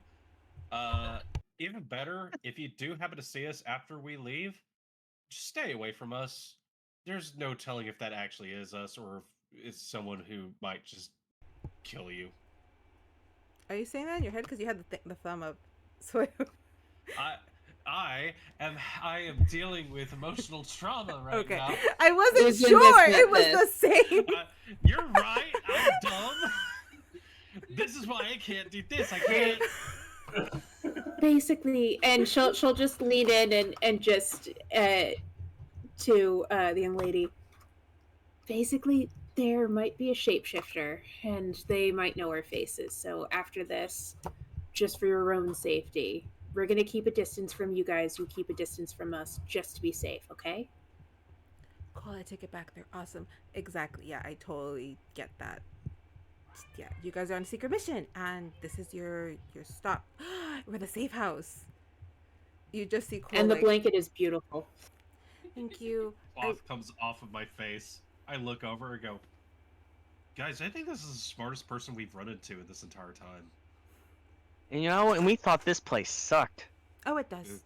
Even better, if you do happen to see us after we leave, just stay away from us. There's no telling if that actually is us or if it's someone who might just kill you. Are you saying that in your head because you had the thumb up? So I am dealing with emotional trauma right okay, now. I wasn't There's been sure this, it was this. the same. You're right. I'm dumb. This is why I can't do this. I can't. Basically, and she'll just lean in and just to the young lady. Basically, there might be a shapeshifter, and they might know our faces. So after this, just for your own safety, we're gonna keep a distance from you guys. You keep a distance from us, just to be safe. Okay? Cool, I take it back. They're awesome. Exactly. Yeah, I totally get that. Yeah, you guys are on a secret mission, and this is your stop. We're the safe house. You just see Cole. And the like, blanket is beautiful. Thank you. Cloth comes off of my face. I look over and go, guys, I think this is the smartest person we've run into in this entire time. And we thought this place sucked. Oh, it does.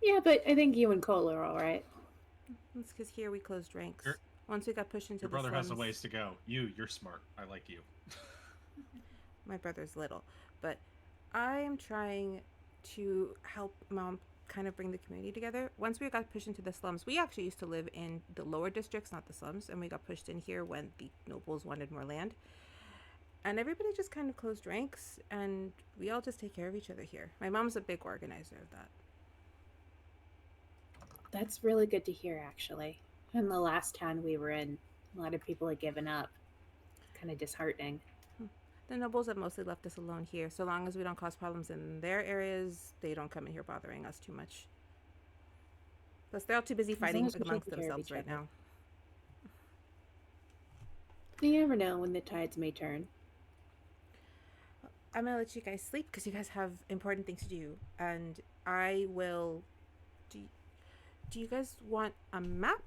Yeah, but I think you and Cole are all right. It's because here we closed ranks. Your- Once we got pushed into Your the brother has a slums, ways to go. You're smart. I like you. my brother's little, but I am trying to help Mom kind of bring the community together. Once we got pushed into the slums, we actually used to live in the lower districts, not the slums, and we got pushed in here when the nobles wanted more land. And everybody just kind of closed ranks, and we all just take care of each other here. My mom's a big organizer of that. That's really good to hear, actually. In the last town we were in, a lot of people had given up kind of disheartening. The nobles have mostly left us alone here. So long as we don't cause problems in their areas, they don't come in here bothering us too much. Plus, they're all too busy long fighting as we're amongst taking care of themselves each right other. now. You never know when the tides may turn. I'm gonna let you guys sleep because you guys have important things to do, and I will. Do you guys want a map?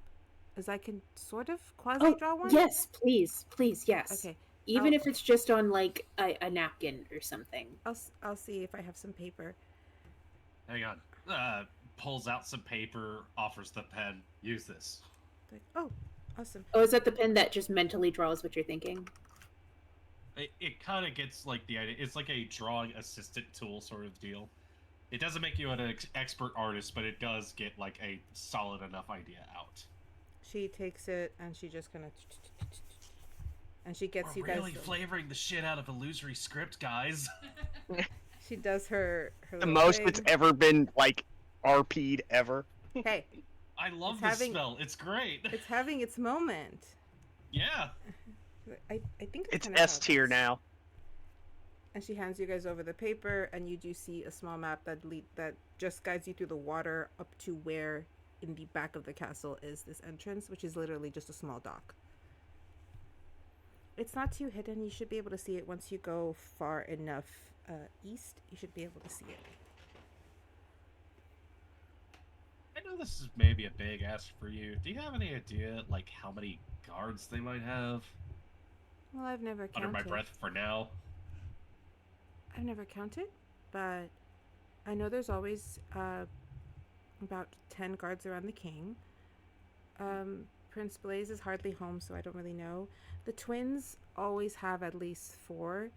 As I can sort of quasi draw one. Yes, please, yes. Okay. Even if it's just on like a napkin or something. I'll see if I have some paper. Hang on. Pulls out some paper, offers the pen. Use this. Like, oh, awesome. Oh, is that the pen that just mentally draws what you're thinking? It kind of gets like the idea. It's like a drawing assistant tool sort of deal. It doesn't make you an expert artist, but it does get like a solid enough idea out. She takes it and she just kind of, and she gets We're you guys. really flavoring the shit out of illusory script, guys. She does her The little most thing. it's ever been like RP'd ever. Hey, I love It's this spell. It's great. it's having its moment. Yeah. I think It's kinda how S tier it is. now. And she hands you guys over the paper, and you do see a small map that just guides you through the water up to where in the back of the castle is this entrance, which is literally just a small dock. It's not too hidden. You should be able to see it once you go far enough east. You should be able to see it. I know this is maybe a big ask for you. Do you have any idea, like, how many guards they might have? Well, I've never counted. Under my breath for now. I've never counted, but I know there's always about 10 guards around the king. Prince Blaze is hardly home, so I don't really know. The twins always have at least 4,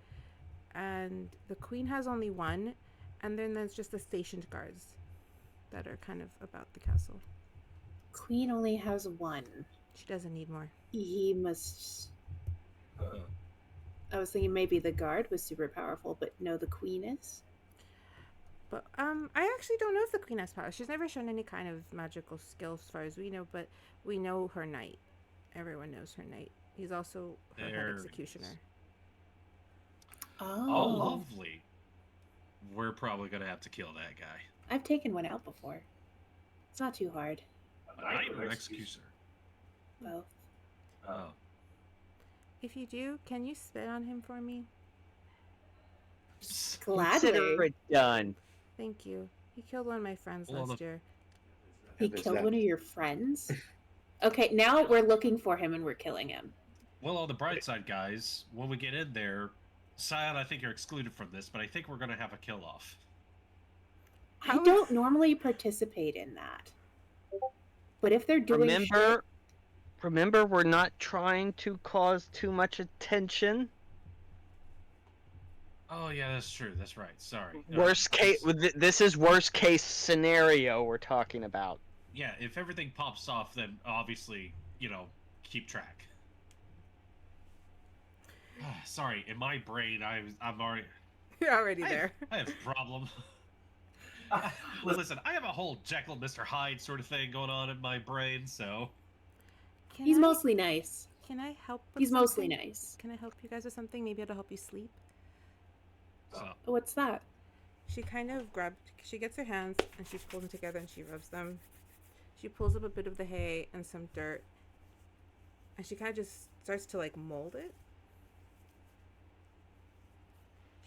and the queen has only 1, and then there's just the stationed guards that are kind of about the castle. Queen only has 1. She doesn't need more. He must... I was thinking maybe the guard was super powerful, but no, the queen is? But I actually don't know if the queen has power. She's never shown any kind of magical skill as far as we know, but we know her knight. Everyone knows her knight. He's also her head There it executioner. is. Oh. Oh, lovely. We're probably gonna have to kill that guy. I've taken one out before. It's not too hard. A knight or executioner? Both. Oh. If you do, can you spit on him for me? Gladly. Consider it done. Thank you. He killed one of my friends Well, last year. He And there's killed that. one of your friends? Okay, now we're looking for him and we're killing him. Well, on the bright side, guys, when we get in there, Syon, I think you're excluded from this, but I think we're gonna have a kill-off. I don't normally participate in that. But if they're doing Remember, we're not trying to cause too much attention. Oh, yeah, that's true. That's right. Sorry. Worst case, this is worst case scenario we're talking about. Yeah, if everything pops off, then obviously, keep track. Sorry, in my brain, I'm already... You're already there. I have a problem. Listen, I have a whole Jekyll and Mr. Hyde sort of thing going on in my brain, so... He's mostly nice. Can I help with He's mostly something? nice. Can I help you guys with something? Maybe it'll help you sleep? So, What's that? She kind of she gets her hands and she pulls them together and she rubs them. She pulls up a bit of the hay and some dirt. And she kind of just starts to like mold it.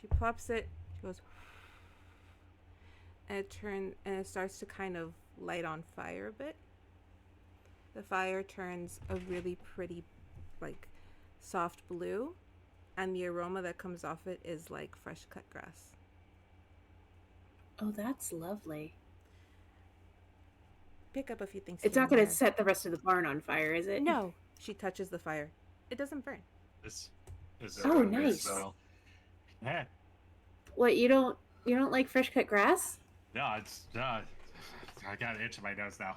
She plops it. She goes, and it starts to kind of light on fire a bit. The fire turns a really pretty, like, soft blue, and the aroma that comes off it is like fresh cut grass. Oh, that's lovely. Pick up a few things. It's here not and going to there. set the rest of the barn on fire, is it? No, she touches the fire. It doesn't burn. this is Oh, a good nice. smell. Yeah. What, you don't like fresh cut grass? No, it's... I got an itch in my nose now.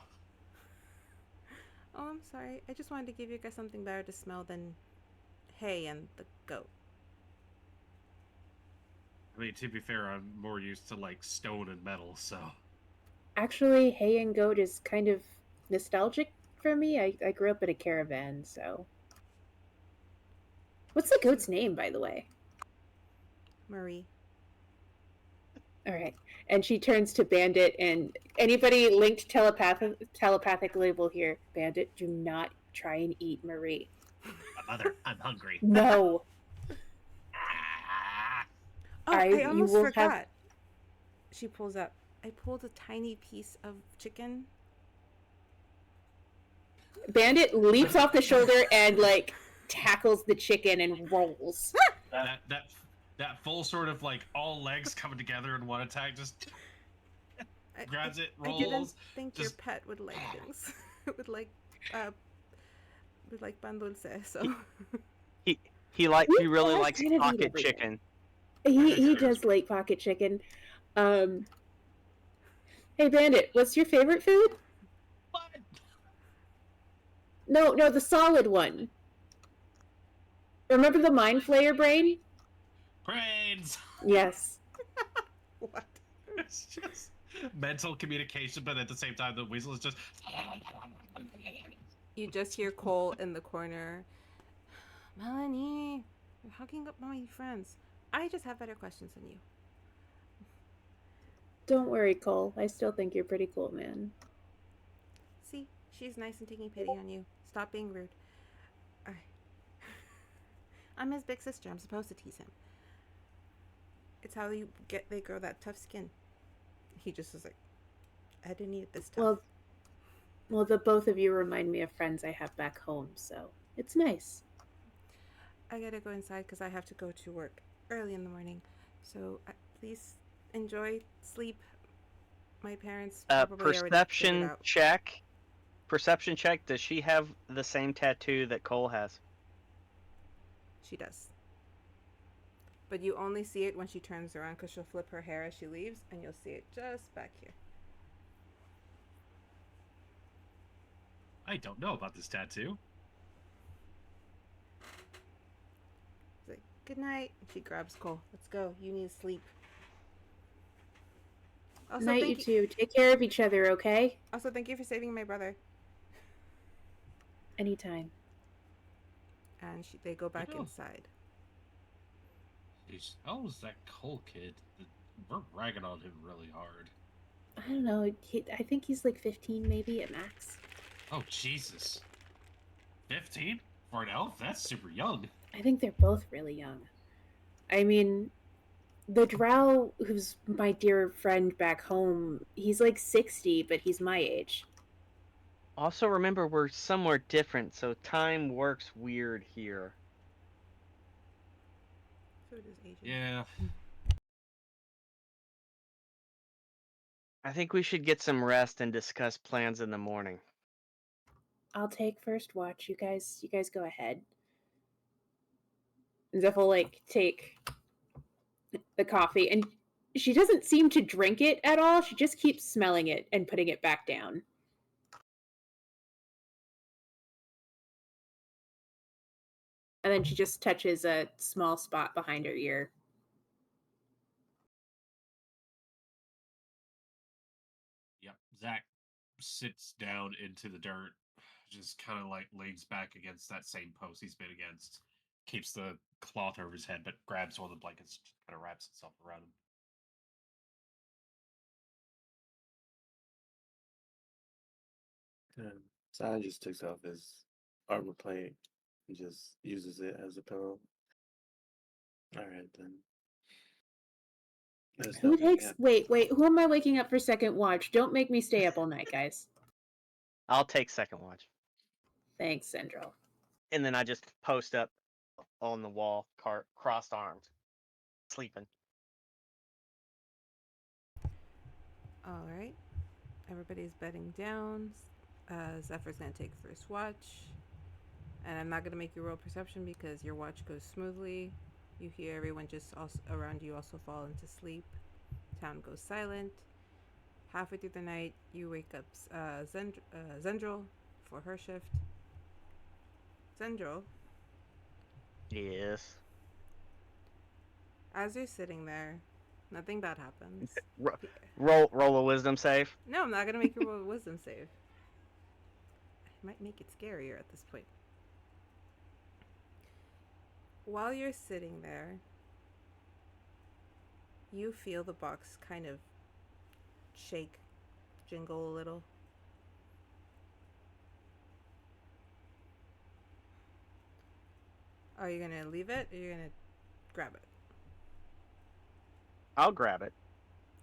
Oh, I'm sorry. I just wanted to give you guys something better to smell than hay and the goat. I mean, to be fair, I'm more used to, like, stone and metal, so... Actually, hay and goat is kind of nostalgic for me. I grew up in a caravan, so... What's the goat's name, by the way? Marie. All right. And she turns to Bandit, and anybody linked telepathically will hear, Bandit, do not try and eat Marie. Mother, I'm hungry. No. Ah. Oh, I you almost will forgot. have- She pulls up. I pulled a tiny piece of chicken. Bandit leaps off the shoulder and, like, tackles the chicken and rolls. That full sort of like all legs coming together in one attack just grabs it, rolls. I didn't think your just- pet would like things. would like pan dulce, so He really Yeah, likes kind of eat pocket everything. chicken. He does like pocket chicken. Hey, Bandit, what's your favorite food? What? No, the solid one. Remember the Mind Flayer brain? Brains! Yes. what? It's just mental communication, but at the same time, the weasel is just. You just hear Cole in the corner. Melanie, you're hugging up my friends. I just have better questions than you. Don't worry, Cole. I still think you're pretty cool, man. See, she's nice and taking pity on you. Stop being rude. I'm his big sister. I'm supposed to tease him. It's how they grow that tough skin. He just was like, I didn't need it this tough. Well, the both of you remind me of friends I have back home, so it's nice. I gotta go inside because I have to go to work early in the morning. So please enjoy sleep. My parents probably already figured Perception out. check. Perception check. Does she have the same tattoo that Cole has? She does. But you only see it when she turns around because she'll flip her hair as she leaves, and you'll see it just back here. I don't know about this tattoo. She's like, good night. She grabs Cole. Let's go. You need sleep. Also, Night, you two. Take care of each other, okay? Also, thank you for saving my brother. Anytime. And they go back Oh. inside. Jeez, how was that Cole kid? We're ragging on him really hard. I don't know. I think he's like 15 maybe at max. Oh, Jesus. 15? For an elf? That's super young. I think they're both really young. I mean, the drow, who's my dear friend back home, he's like 60, but he's my age. Also, remember we're somewhere different, so time works weird here. So does Agent. Yeah. I think we should get some rest and discuss plans in the morning. I'll take first watch. You guys go ahead. And Zeph will like take the coffee, and she doesn't seem to drink it at all. She just keeps smelling it and putting it back down. And then she just touches a small spot behind her ear. Yep. Zach sits down into the dirt, just kind of like leans back against that same post he's been against. Keeps the cloth over his head, but grabs one of the blankets, just kind of wraps itself around him. Sai just takes off his armor plate and just uses it as a pillow. Alright then. There's Who nothing takes... yet. Wait, who am I waking up for second watch? Don't make me stay up all night, guys. I'll take second watch. Thanks, Zendryil. And then I just post up on the wall, crossed arms, sleeping. All right. Everybody's bedding down. Zephyr's going to take first watch. And I'm not going to make you roll perception because your watch goes smoothly. You hear everyone just also around you also fall into sleep. Town goes silent. Halfway through the night, you wake up Zendryil for her shift. Zendryil, Yes. as you're sitting there, nothing bad happens. Roll a wisdom save. No, I'm not going to make you roll a wisdom save. I might make it scarier at this point. while you're sitting there, you feel the box kind of shake, jingle a little. Are you gonna leave it or are you gonna grab it? I'll grab it.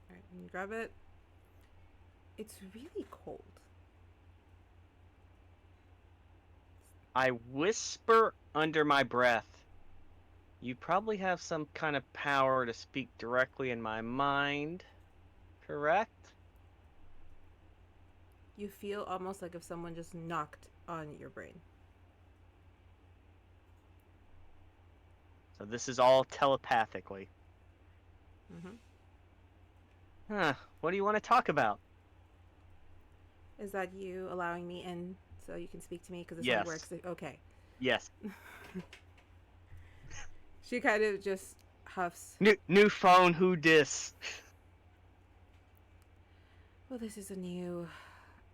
Alright, when you grab it, it's really cold. I whisper under my breath. You probably have some kind of power to speak directly in my mind, correct? You feel almost like if someone just knocked on your brain. So this is all telepathically. Mm-hmm. Huh. What do you want to talk about? Is that you allowing me in so you can speak to me? Because this Yes. only works. Okay. Yes. She kind of just huffs. New phone, who dis? Well, this is a new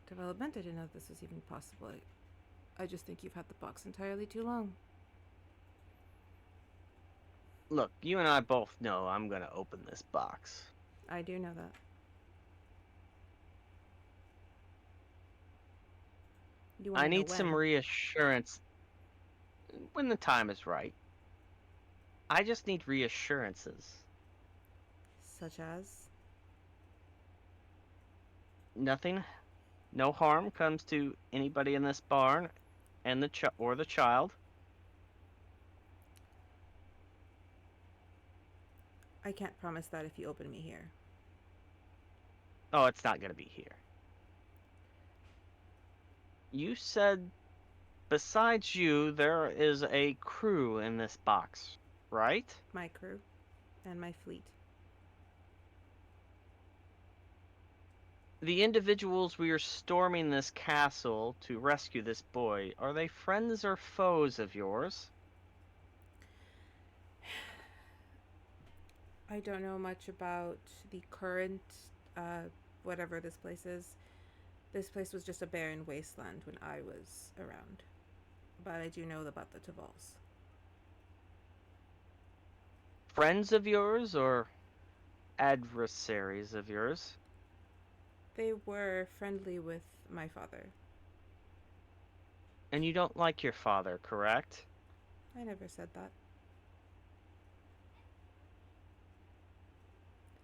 development. I didn't know this was even possible. I just think you've had the box entirely too long. Look, you and I both know I'm gonna open this box. I do know that. You want I to know need some when? reassurance when the time is right. I just need reassurances. Such as? Nothing, no harm comes to anybody in this barn, and the child. I can't promise that if you open me here. Oh, it's not gonna be here. You said, besides you, there is a crew in this box, right? My crew and my fleet. The individuals we are storming this castle to rescue this boy, are they friends or foes of yours? I don't know much about the current, whatever this place is. This place was just a barren wasteland when I was around. But I do know about the Tavals. Friends of yours or adversaries of yours? They were friendly with my father. And you don't like your father, correct? I never said that.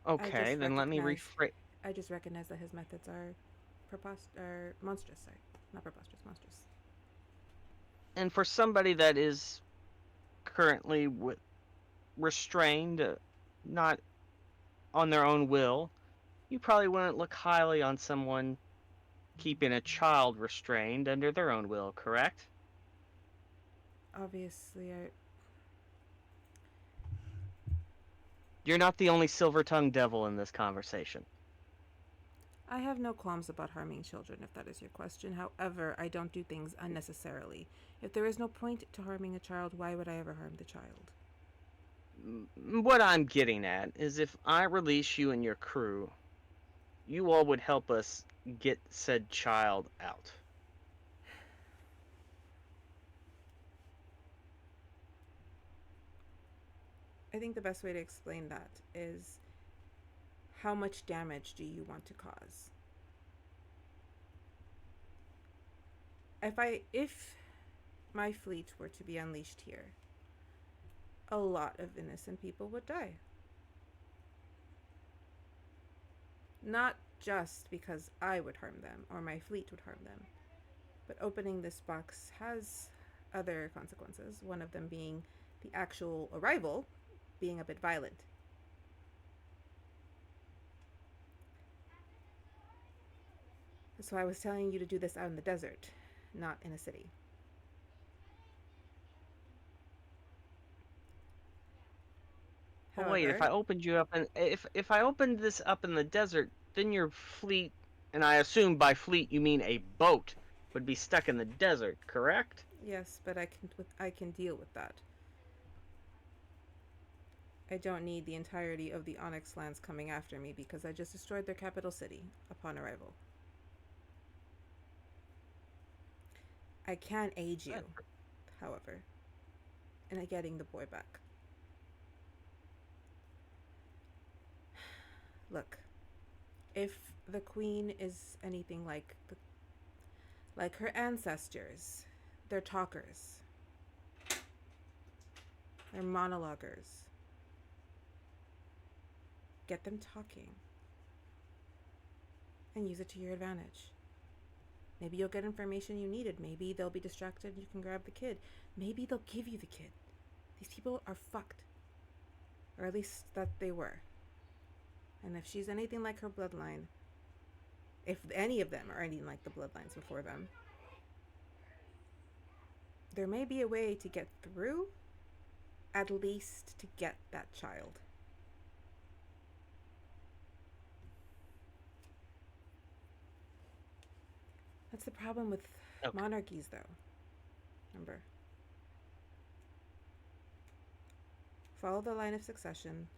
Okay, then let me rephrase. I just recognize that his methods are monstrous. Sorry, not preposterous, monstrous. And for somebody that is currently restrained, not on their own will, you probably wouldn't look highly on someone keeping a child restrained under their own will, correct? Obviously, You're not the only silver-tongued devil in this conversation. I have no qualms about harming children, if that is your question. However, I don't do things unnecessarily. If there is no point to harming a child, why would I ever harm the child? What I'm getting at is if I release you and your crew, you all would help us get said child out. I think the best way to explain that is how much damage do you want to cause? If my fleet were to be unleashed here, a lot of innocent people would die. Not just because I would harm them or my fleet would harm them, but opening this box has other consequences, one of them being the actual arrival being a bit violent. So I was telling you to do this out in the desert, not in a city. But wait, if I opened you up and if I opened this up in the desert, then your fleet, and I assume by fleet you mean a boat, would be stuck in the desert, correct? Yes, but I can deal with that. I don't need the entirety of the Onyx lands coming after me because I just destroyed their capital city upon arrival. I can aid you, however, in getting the boy back. Look, if the queen is anything like her ancestors, they're talkers. They're monologuers. Get them talking. And use it to your advantage. Maybe you'll get information you needed. Maybe they'll be distracted and you can grab the kid. Maybe they'll give you the kid. These people are fucked. Or at least that they were. And if she's anything like her bloodline, if any of them are anything like the bloodlines before them, there may be a way to get through, at least to get that child. That's the problem with monarchies, though. Remember. Follow the line of succession,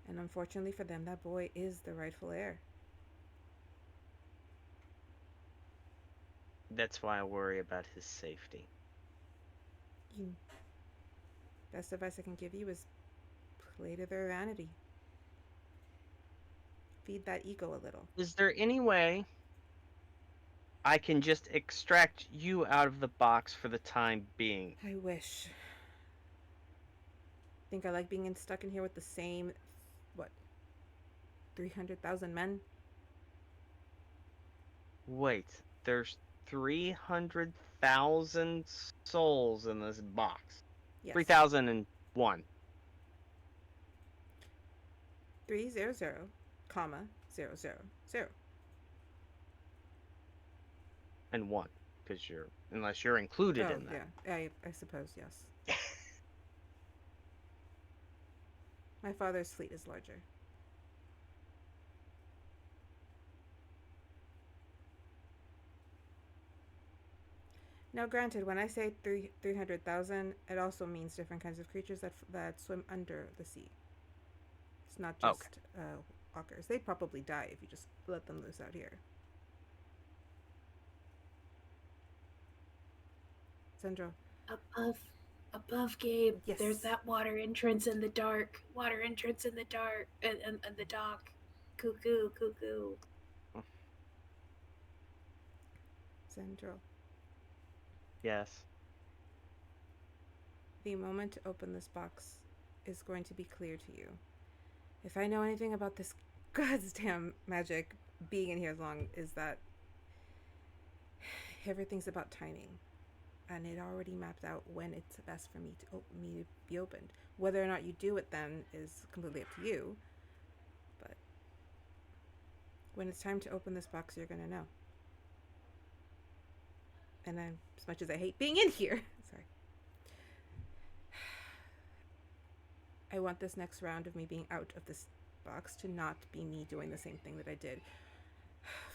and unfortunately for them, that boy is the rightful heir. That's why I worry about his safety. Best advice I can give you is play to their vanity. Feed that ego a little. Is there any way I can just extract you out of the box for the time being? I wish. Think I like being stuck in here with the same, 300,000 men? Wait, there's 300,000 souls in this box. Yes. 3,001. 300, comma, 000. And 1, because unless you're included in that. Yeah, I suppose, yes. My father's fleet is larger. Now, granted, when I say 300,000, it also means different kinds of creatures that swim under the sea. It's not just walkers. They'd probably die if you just let them loose out here. Zendryil. Above, Gabe. Yes. There's that water entrance in the dark. Water entrance in the dark. And the dock. Cuckoo. Zendryil. Yes. The moment to open this box is going to be clear to you. If I know anything about this goddamn magic being in here as long as that, everything's about timing. And it already mapped out when it's best for me to be opened. Whether or not you do it then is completely up to you. But when it's time to open this box, you're gonna know. And as much as I hate being in here, sorry. I want this next round of me being out of this box to not be me doing the same thing that I did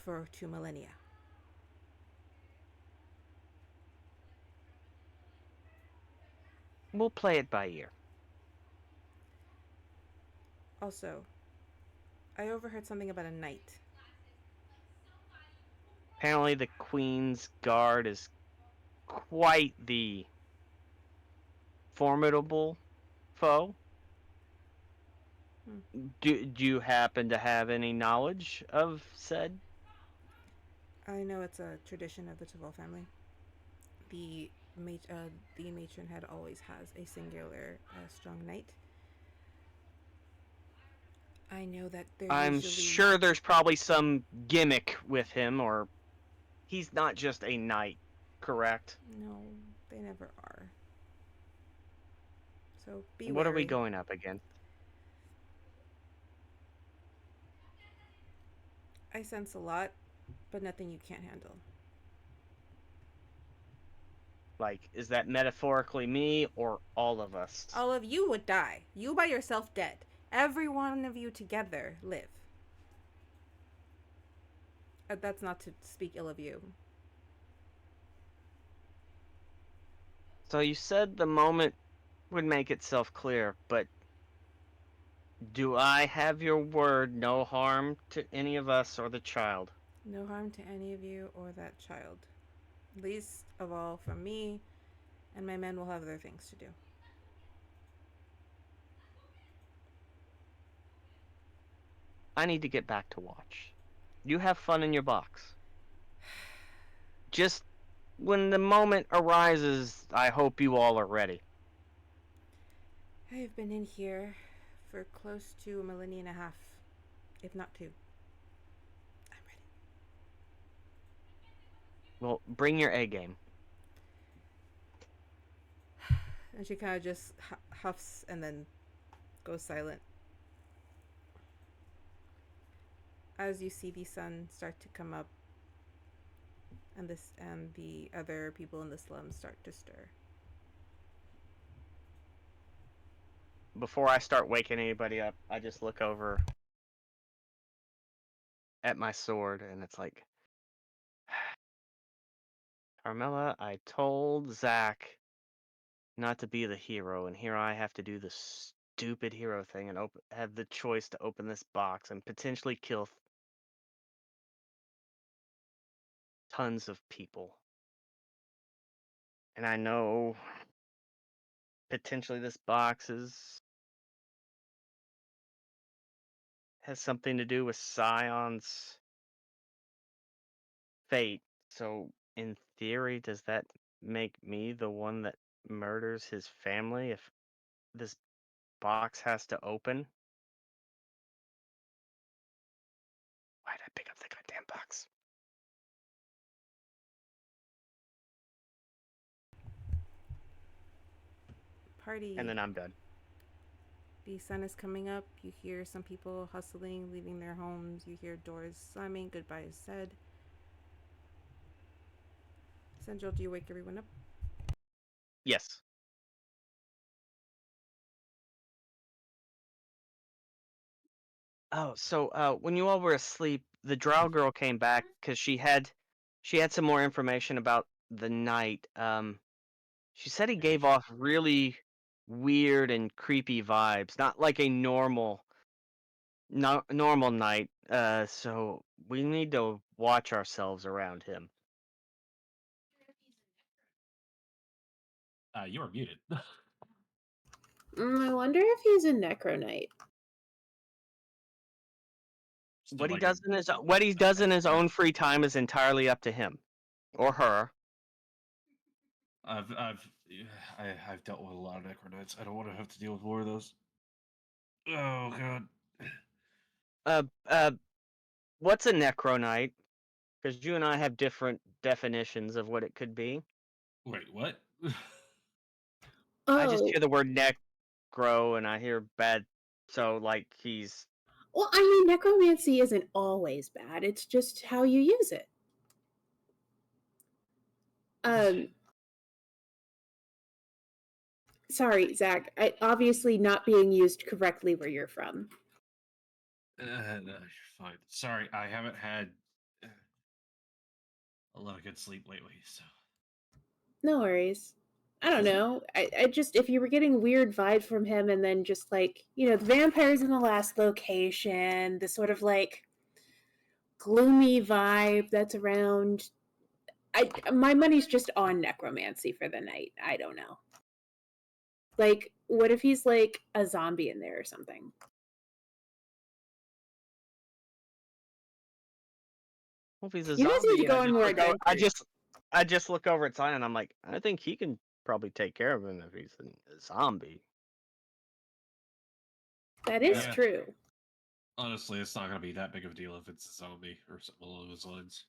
for 2 millennia. We'll play it by ear. Also, I overheard something about a knight. Apparently the Queen's Guard is quite the formidable foe. Do you happen to have any knowledge of said? I know it's a tradition of the Tavol family. The matron head always has a singular strong knight. I know that I'm sure there's probably some gimmick with him, or he's not just a knight, correct? No, they never are. So be What wary. are we going up against? I sense a lot, but nothing you can't handle. Like, is that metaphorically me or all of us? All of you would die. You by yourself dead. Every one of you together live. That's not to speak ill of you. So you said the moment would make itself clear, but do I have your word, no harm to any of us or the child? No harm to any of you or that child. Least of all from me, and my men will have other things to do. I need to get back to watch. You have fun in your box. Just when the moment arises, I hope you all are ready. I have been in here for close to a millennia and a half, if not two. I'm ready. Well, bring your A game. And she kind of just huffs and then goes silent. As you see the sun start to come up, and the other people in the slums start to stir. Before I start waking anybody up, I just look over at my sword, and it's like, Carmela, I told Zach not to be the hero, and here I have to do the stupid hero thing and have the choice to open this box and potentially kill tons of people. And I know potentially this box has something to do with Syon's fate. So, in theory, does that make me the one that murders his family if this box has to open? Why did I pick up the goddamn box? Party. And then I'm done. The sun is coming up. You hear some people hustling, leaving their homes. You hear doors slamming. Goodbye is said. Zendryil, do you wake everyone up? Yes. Oh, so when you all were asleep, the drow girl came back because she had some more information about the knight. She said he gave off really weird and creepy vibes, not like a normal knight. So we need to watch ourselves around him. You are muted. I wonder if he's a Necro Knight. Still What he like does in his own free time is entirely up to him or her. I've dealt with a lot of necronites. I don't want to have to deal with more of those. Oh god. What's a necro knight? Because you and I have different definitions of what it could be. Wait, what? I just Oh, hear the word necro and I hear bad, so like he's. well, I mean, necromancy isn't always bad. It's just how you use it. Sorry, Zach. Obviously not being used correctly where you're from. No, you're fine. Sorry, I haven't had a lot of good sleep lately, so. No worries. I don't know. I just, if you were getting weird vibes from him and then just like, the vampires in the last location, the sort of like gloomy vibe that's around. My money's just on necromancy for the night. I don't know. Like, what if he's like a zombie in there or something? Well, if he's a You guys need to zombie, go on more adventures. I just look over at Zion and I'm like, I think he can probably take care of him if he's a zombie. That is Yeah. true. Honestly, it's not going to be that big of a deal if it's a zombie or something along those lines.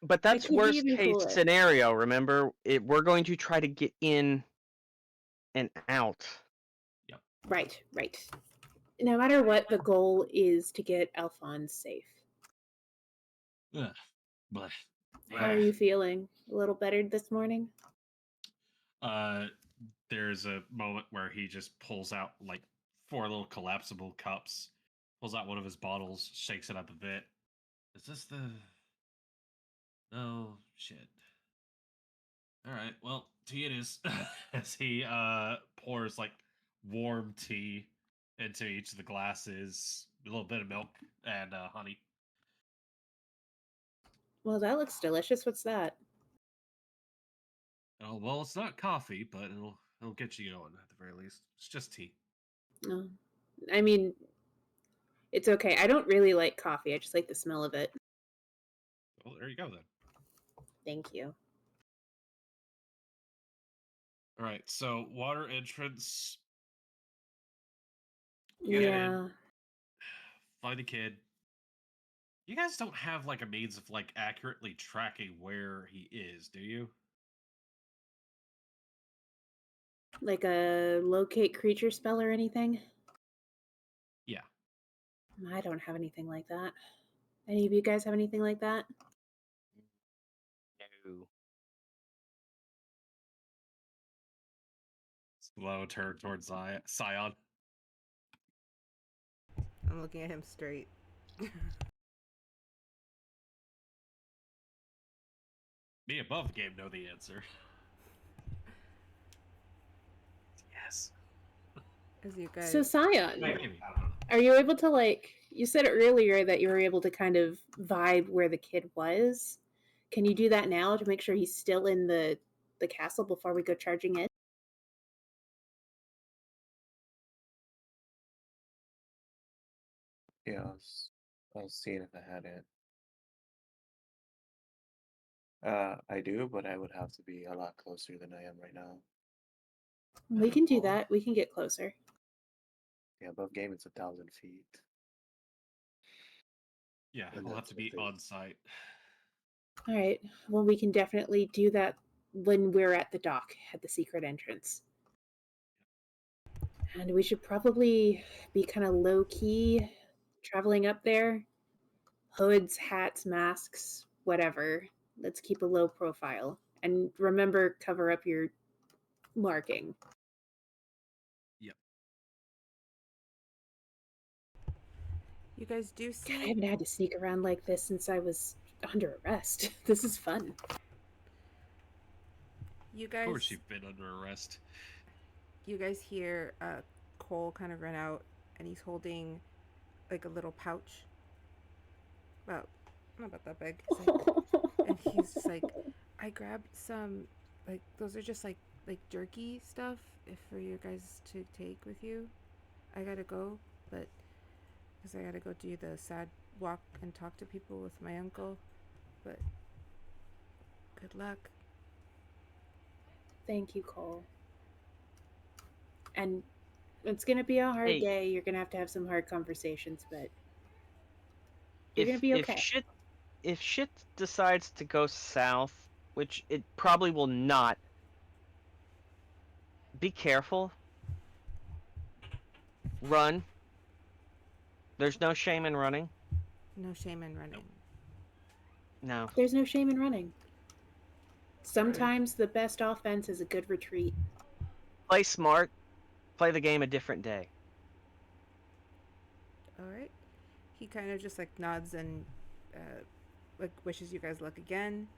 But that's could be worst even case cooler. scenario. Remember, we're going to try to get in and out. Right. No matter what, the goal is to get Alphonse safe. Ugh. But How are you feeling? A little better this morning? There's a moment where he just pulls out like 4 little collapsible cups, pulls out one of his bottles, shakes it up a bit. Is this the? Oh shit! All right, well, tea it is. As he pours like warm tea into each of the glasses, a little bit of milk and honey. Well, that looks delicious. What's that? Oh well, it's not coffee, but it'll get you going at the very least. It's just tea. Oh. I mean, It's okay. I don't really like coffee. I just like the smell of it. Well, there you go then. Thank you. All right, so water entrance. Get Yeah. in, find a kid. You guys don't have like a means of like accurately tracking where he is, do you? Like a locate creature spell or anything? Yeah. I don't have anything like that. Any of you guys have anything like that? No. Slow turn towards Syon. I'm looking at him straight. Me above the game know the answer. Yes. As you guys. So Syon, Maybe. I don't know. are you able to like? You said earlier that you were able to kind of vibe where the kid was. Can you do that now to make sure he's still in the castle before we go charging in? Yeah, I was seeing if I had it. I do, but I would have to be a lot closer than I am right now. We can do that. We can get closer. Yeah, above game it's 1,000 feet. Yeah, And we'll have that's to be with it. on site. All right. Well, we can definitely do that when we're at the dock at the secret entrance. And we should probably be kind of low key traveling up there. Hoods, hats, masks, whatever. Let's keep a low profile. And remember, cover up your marking. Yep. You guys do God, I see. haven't had to sneak around like this since I was under arrest. This is fun. You Of guys. course you've been under arrest. You guys hear Cole kind of run out, and he's holding like a little pouch. About not about that big. He's like, and he's just like, I grabbed some, like those are just like jerky stuff if for you guys to take with you. I gotta go, but because I gotta go do the sad walk and talk to people with my uncle. But good luck. Thank you, Cole. And it's gonna be a hard Hey. day. You're gonna have some hard conversations, but you're gonna be okay. If shit decides to go south, which it probably will not, be careful. Run. There's no shame in running. No shame in running. No. There's no shame in running. Sometimes the best offense is a good retreat. Play smart. Play the game a different day. All right. He kind of just like nods and like wishes you guys luck again.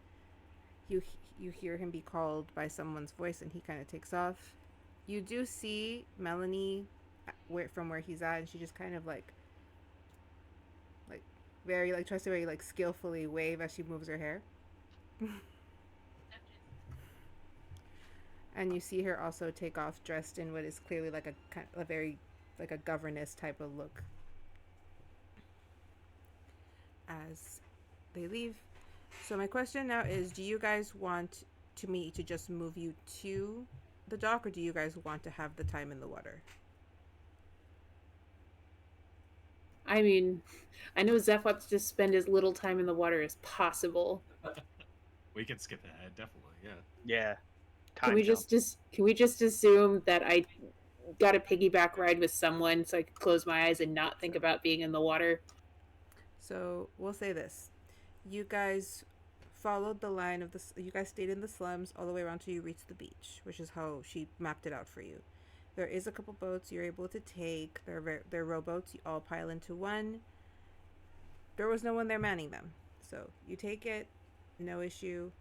You hear him be called by someone's voice, and he kind of takes off. You do see Melanie from where he's at, and she just kind of like very like tries to very like skillfully wave as she moves her hair. And you see her also take off dressed in what is clearly like a very like a governess type of look. As they leave. So my question now is, do you guys want me to just move you to the dock, or do you guys want to have the time in the water? I mean, I know Zeph wants to spend as little time in the water as possible. We can skip ahead, definitely, yeah. Yeah. Can we just assume that I got a piggyback ride with someone so I could close my eyes and not think about being in the water? So we'll say this: you guys followed the line of you guys stayed in the slums all the way around till you reached the beach, which is how she mapped it out for you. There is a couple boats you're able to take. They're rowboats. You all pile into one. There was no one there manning them, so you take it, no issue.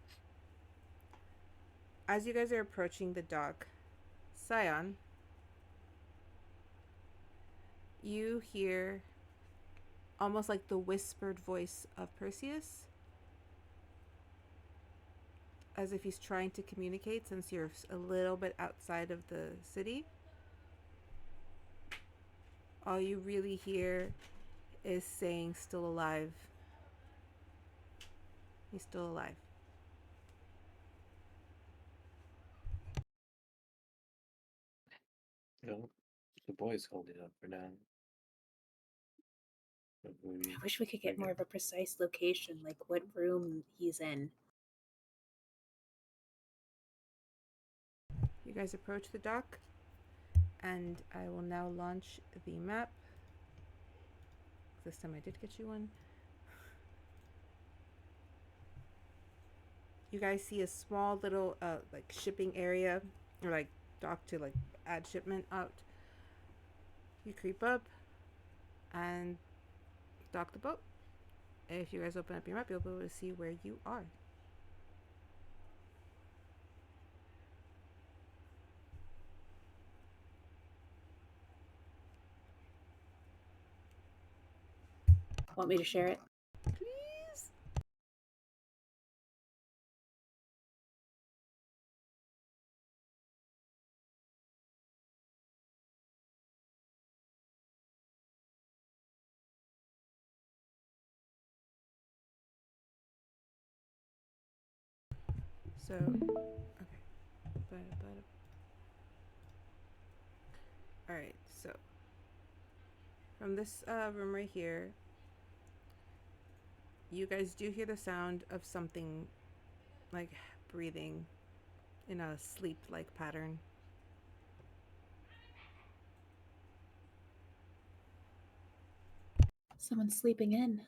As you guys are approaching the dock, Syon, you hear almost like the whispered voice of Perseus, as if he's trying to communicate since you're a little bit outside of the city. All you really hear is saying still alive. He's still alive. No, the boy's holding up for now. But maybe I wish we could get later. more of a precise location, like what room he's in. You guys approach the dock, and I will now launch the map. This time I did get you one. You guys see a small little like shipping area, or like dock to like add shipment out. You creep up and dock the boat. If you guys open up your map, you'll be able to see where you are. Want me to share it? Please. So, okay. Alright, so from this room right here, you guys do hear the sound of something like breathing in a sleep-like pattern. Someone's sleeping in.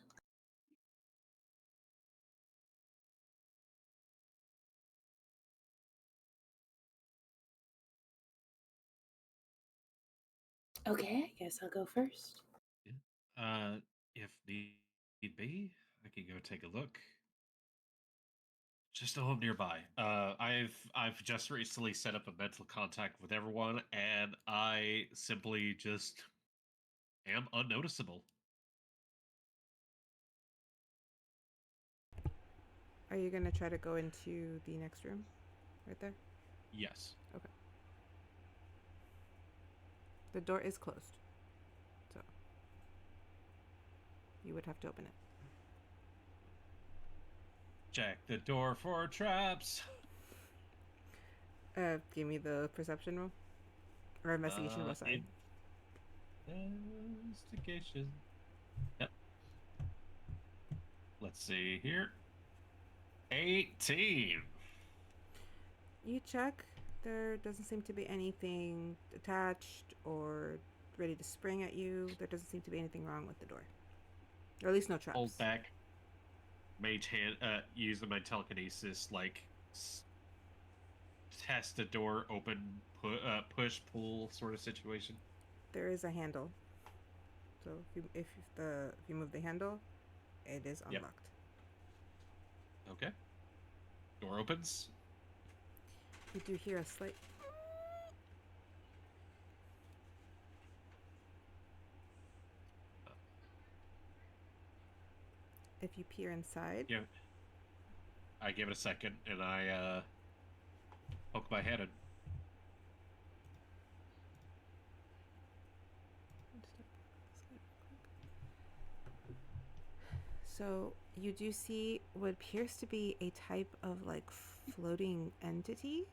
Okay, I guess I'll go first. If need be, I can go take a look. Just a home nearby. I've just recently set up a mental contact with everyone, and I simply just am unnoticeable. Are you gonna try to go into the next room? Right there? Yes. Okay. The door is closed. So you would have to open it. Check the door for traps. Give me the perception roll. Or investigation roll, sorry. Investigation. Yep. Let's see here. 18. You check. There doesn't seem to be anything attached or ready to spring at you. There doesn't seem to be anything wrong with the door. Or at least no traps. Hold back. Mage hand, using my telekinesis, like, test the door open, push, pull sort of situation. There is a handle. So if you move the handle, it is unlocked. Yep. Okay. Door opens. You do hear a slight. If you peer inside. Yeah. I give it a second, and I poke my head in. So you do see what appears to be a type of like floating entity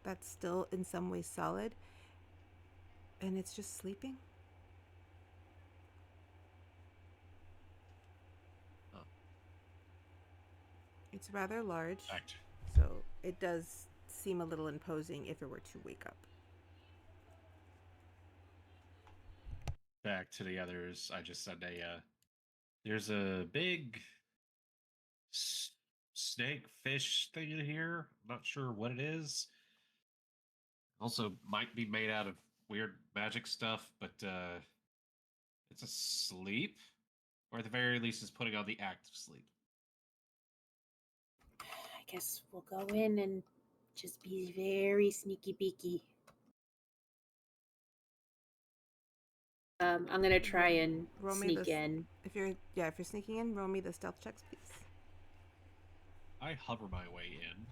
that's still in some way solid, and it's just sleeping. Oh. It's rather large, Fact. so it does seem a little imposing if it were to wake up. Back to the others, I just said there's a big snake fish thing in here. I'm not sure what it is. Also, might be made out of weird magic stuff, but it's asleep, or at the very least, is putting on the act of sleep. I guess we'll go in and just be very sneaky beaky. I'm gonna try and Roll me sneak this- in. If you're sneaking in, roll me the stealth checks, please. I hover my way in.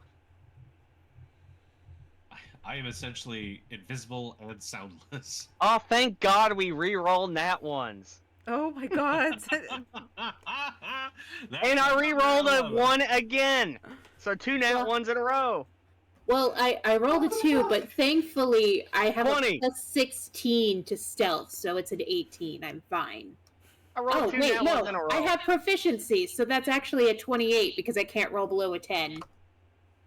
I am essentially invisible and soundless. Oh, thank God we re-roll nat ones. Oh my god. And I re-rolled a 11. 1 again. So 2 nat Well- 1s in a row. Well, I rolled a 2, but thankfully I have 20. a plus 16 to stealth, so it's an 18. I'm fine. I rolled Oh, 2 wait, nat no. 1s in a row. I have proficiency, so that's actually a 28 because I can't roll below a 10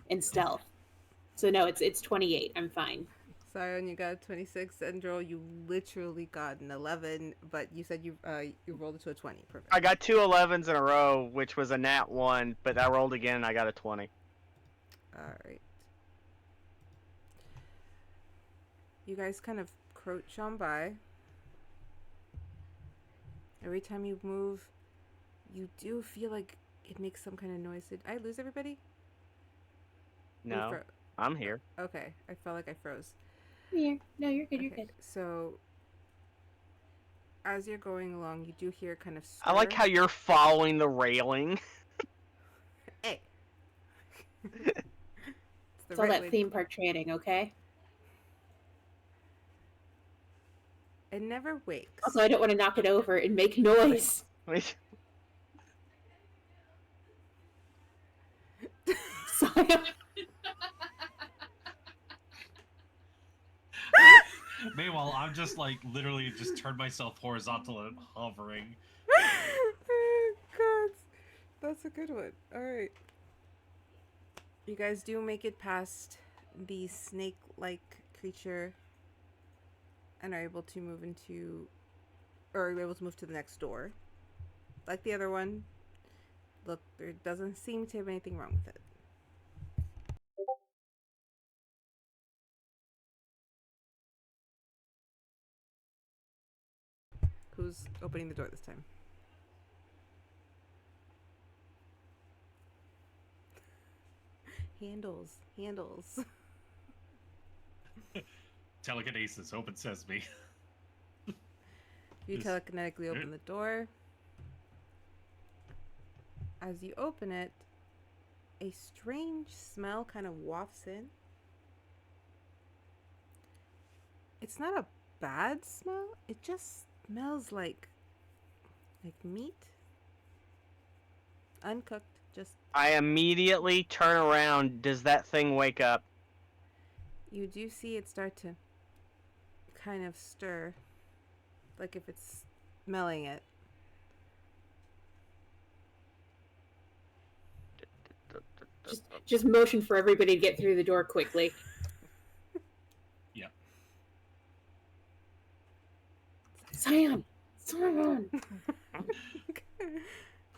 in stealth. So no, it's 28. I'm fine. Syon, you got a 26. Zendryil, you literally got an 11, but you said you rolled it to a 20. Perfect. I got 2 11s in a row, which was a nat 1, but I rolled again and I got a 20. Alright. You guys kind of crouch on by. Every time you move, you do feel like it makes some kind of noise. Did I lose everybody? We No, I'm here. Okay, I felt like I froze. Here. No, you're good. You're Okay, good. so as you're going along, you do hear kind of stir. I like how you're following the railing. Hey! It's all that theme park training, okay? It never wakes. Also, I don't want to knock it over and make noise. Wait, Syon. Meanwhile, I'm just like literally just turned myself horizontal and hovering. God, that's a good one. All right, you guys do make it past the snake-like creature and are able to move into, or are able to move to the next door, like the other one. Look, there doesn't seem to have anything wrong with it. Who's opening the door this time? Handles. Telekinesis, open sesame. You Just- telekinetically open the door. As you open it, a strange smell kind of wafts in. It's not a bad smell. It just smells like meat. Uncooked. Just I immediately turn around. Does that thing wake up? you do see it start to kind of stir. Like if it's smelling it. Just motion for everybody to get through the door quickly. Yeah. Syon!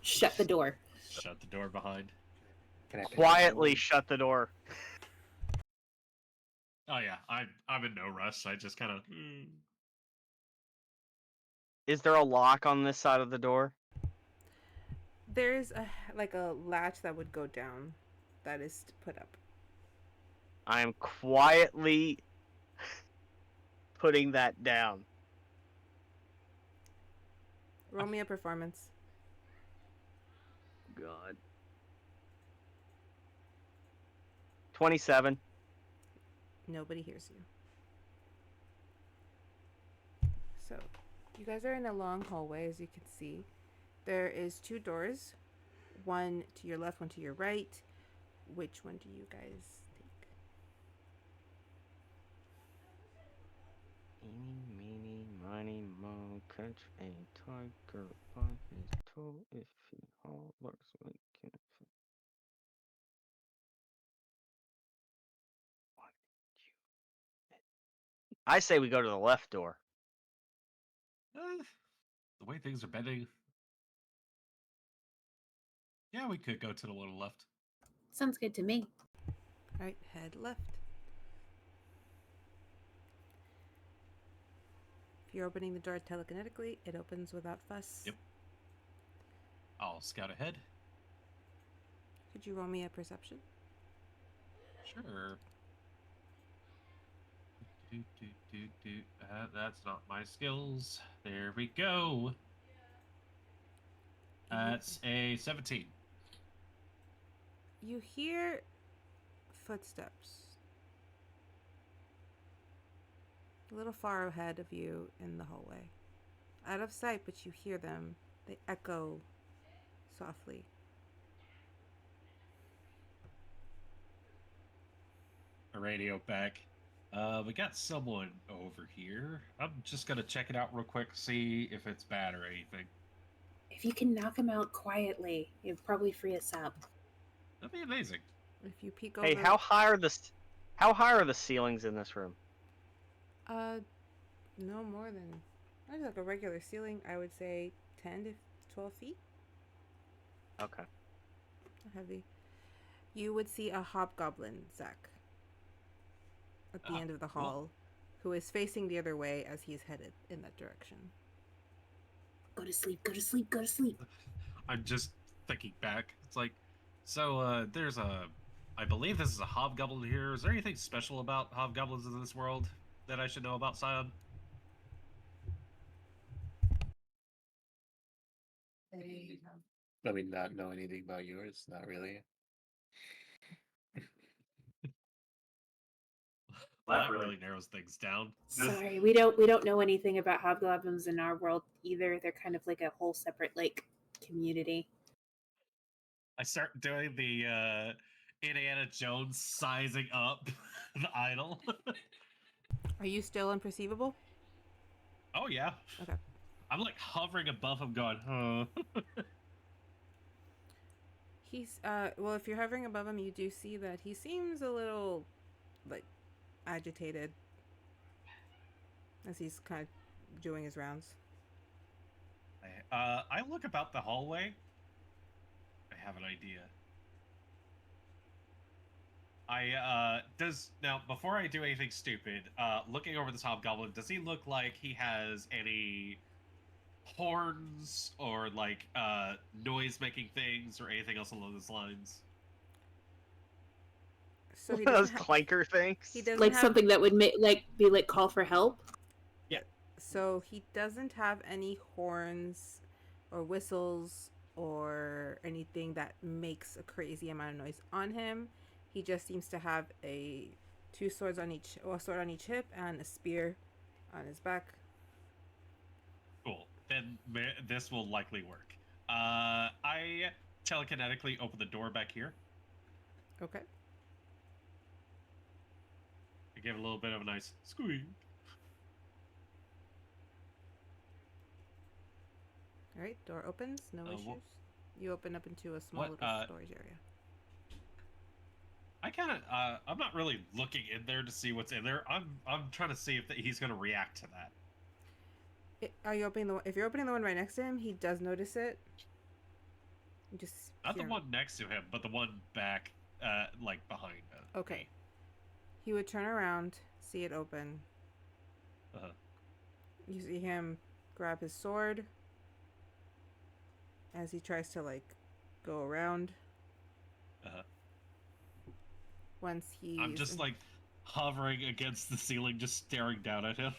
Shut the door. Shut the door behind. Can I pick up Quietly one? shut the door. Oh yeah, I'm in no rush. I just kind of. Is there a lock on this side of the door? There's a latch that would go down that is put up. I am quietly putting that down. Roll me a performance. God. 27. Nobody hears you. So, you guys are in a long hallway, as you can see. There is 2 doors, one to your left, one to your right. Which one do you guys take? Eeny, meeny, miny, moe, catch a tiger by his toe if he hollers we can. What you? I say we go to the left door. The way things are bending. Yeah, we could go to the little left. Sounds good to me. Alright, head left. If you're opening the door telekinetically, it opens without fuss. Yep. I'll scout ahead. Could you roll me a perception? Sure. That's not my skills. There we go. That's a 17. You hear footsteps a little far ahead of you in the hallway. out of sight, but you hear them. They echo softly. A radio back. We got someone over here. I'm just gonna check it out real quick, see if it's bad or anything. If you can knock him out quietly, it'd probably free us up. That'd be amazing. If you peek over... Hey, how high are the ceilings in this room? No more than... There's like a regular ceiling, I would say 10 to 12 feet. Okay. Not heavy. You would see a hobgoblin, Zach, at the end of the hall, who is facing the other way as he's headed in that direction. Go to sleep, go to sleep, go to sleep. I'm just thinking back. It's like, so there's I believe this is a hobgoblin here. Is there anything special about hobgoblins in this world that I should know about, Syon? I mean, not know anything about yours, not really. Well, that really narrows things down. Sorry, we don't know anything about hobgoblins in our world either. They're kind of like a whole separate like community. I start doing the Indiana Jones sizing up the idol. Are you still unperceivable? Oh yeah. Okay. I'm like hovering above him, going, huh? He's well, if you're hovering above him, you do see that he seems a little like agitated as he's kind of doing his rounds. I look about the hallway. I have an idea. Now before I do anything stupid, looking over this hobgoblin, does he look like he has any horns or like noise making things or anything else along those lines? So he Those doesn't clanker things. he doesn't Like have, something that would be like call for help. So he doesn't have any horns or whistles or anything that makes a crazy amount of noise on him. He just seems to have a sword on each hip and a spear on his back. Cool. Then this will likely work. I telekinetically open the door back here. Okay. I give a little bit of a nice squeak. All right, door opens, no issues. You open up into a small What, little storage area. I kind of, I'm not really looking in there to see what's in there. I'm trying to see if he's going to react to that. Are you opening if you're opening the one right next to him, he does notice it. You just Not the hear him. one next to him, but the one back, like behind him. Okay. He would turn around, see it open. Uh-huh. You see him grab his sword as he tries to like go around. Uh-huh. Once he I'm just like hovering against the ceiling, just staring down at him.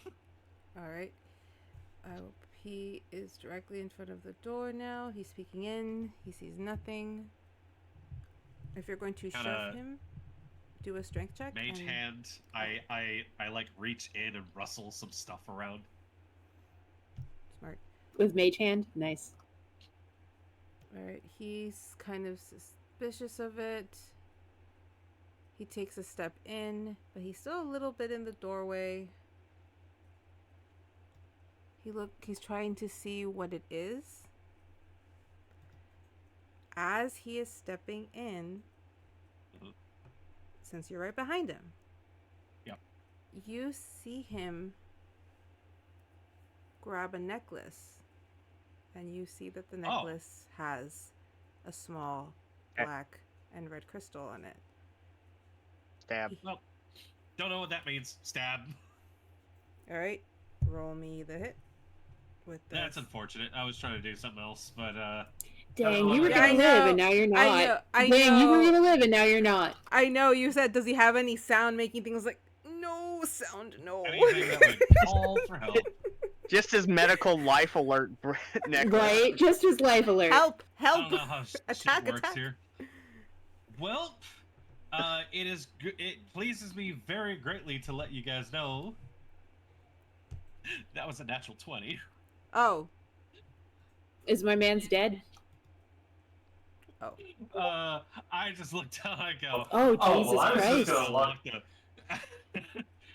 All right. He is directly in front of the door now. He's peeking in. He sees nothing. If you're going to shove him, do a strength check. Mage hand. I like reach in and rustle some stuff around. Smart. With mage hand, nice. All right. He's kind of suspicious of it. He takes a step in, but he's still a little bit in the doorway. He's trying to see what it is. As he is stepping in, since you're right behind him, yep, you see him grab a necklace, and you see that the necklace has a small black and red crystal on it. Stab. Well, don't know what that means. Stab. All right, roll me the hit. With this. That's unfortunate. I was trying to do something else, but Dang, you were gonna live and now you're not. I Dang, know. you were gonna live and now you're not. I know. You said, does he have any sound making things? Like, no sound, no. anything that would call for help. Just his medical life alert necklace. Right? Just his life alert. Help! I Help! don't know how Attack! shit works Attack! here. Well, it pleases me very greatly to let you guys know that was a natural 20. Oh. Is my man's dead? Oh. I just looked down. I go. Oh, Oh, Jesus well, I was just Christ. gonna look.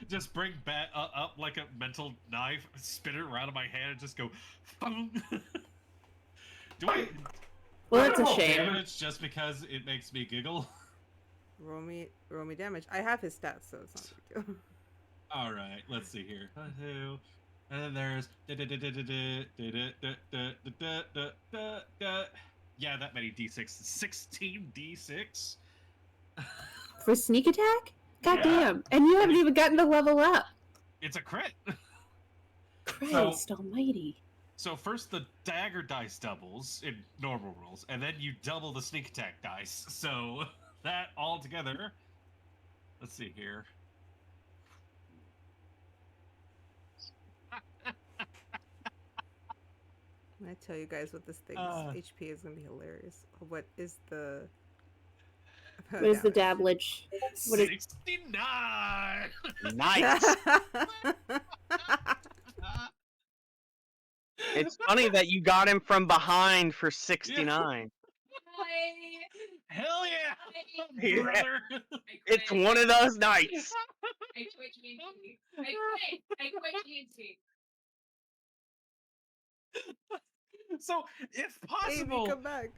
Just bring bat up like a mental knife, spin it around in my hand, and just go. Boom. Do I? Well, that's a Oh, shame. Damage just because it makes me giggle. Roll me damage. I have his stats, so it's not a big deal. All right, let's see here. And then there's yeah, that many d6. 16 d6. For sneak attack? God Yeah. damn. And you haven't even gotten to level up. It's a crit. Christ almighty. So first the dagger dice doubles in normal rolls, and then you double the sneak attack dice. So that all together. Let's see here. I tell you guys what this thing's HP is gonna be hilarious. What is the What is the damage? dablage? What is 69. Nice. It's funny that you got him from behind for 69. Hell yeah, Yeah. brother. It's one of those nights. I quit GNT. I quit GNT. So, if Amy, possible, come back.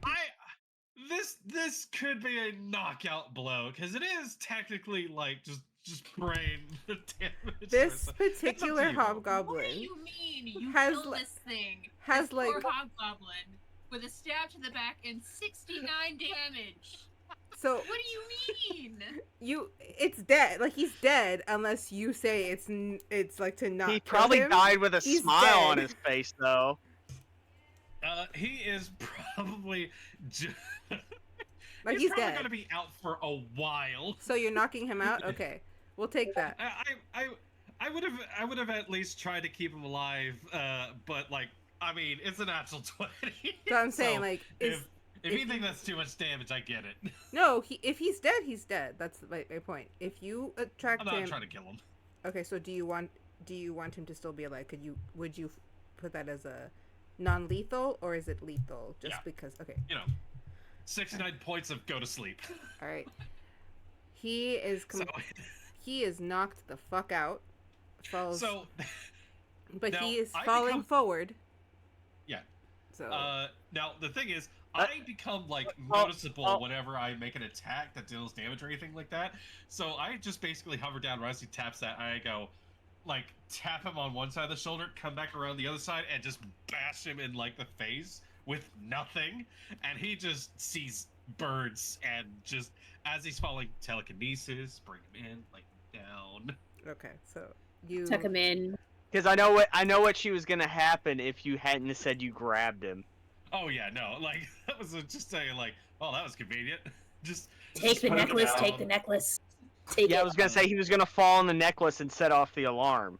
this could be a knockout blow because it is technically like just brain damage. This It's up to particular you. What do hobgoblin you mean? You Has killed li- this thing. has This like poor hobgoblin with a stab to the back and 69 damage. so What do you mean? it's dead. Like he's dead unless you say it's like to not He kill probably him. died with a He's smile on dead. his face, though. He is probably Like he's he's probably dead. gonna be out for a while. So you're knocking him out? Okay. We'll take that. I would have at least tried to keep him alive, but like I mean it's a natural 20. So I'm saying like if if you think that's too much damage, I get it. no, if he's dead, he's dead. That's my point. If you attract I'm not him trying to kill him. Okay, so do you want him to still be alive? Would you put that as a non-lethal or is it lethal? Just Yeah. because okay. 69 points of go to sleep. All right. He is he is knocked the fuck out. Falls, So but now, he is I falling become- forward. Yeah. So Now the thing is, I become like noticeable whenever I make an attack that deals damage or anything like that. So I just basically hover down right as he taps that, and I go, like, tap him on one side of the shoulder, come back around the other side, and just bash him in like the face with nothing, and he just sees birds, and just as he's falling, telekinesis, bring him in, like down. okay, so you tuck him in? Because I know what she was gonna happen if you hadn't said you grabbed him. Oh yeah, no, like that was just saying, like, oh, that was convenient. Just Take the put him necklace, down. take the necklace. Take Yeah, I it. was gonna say he was gonna fall on the necklace and set off the alarm.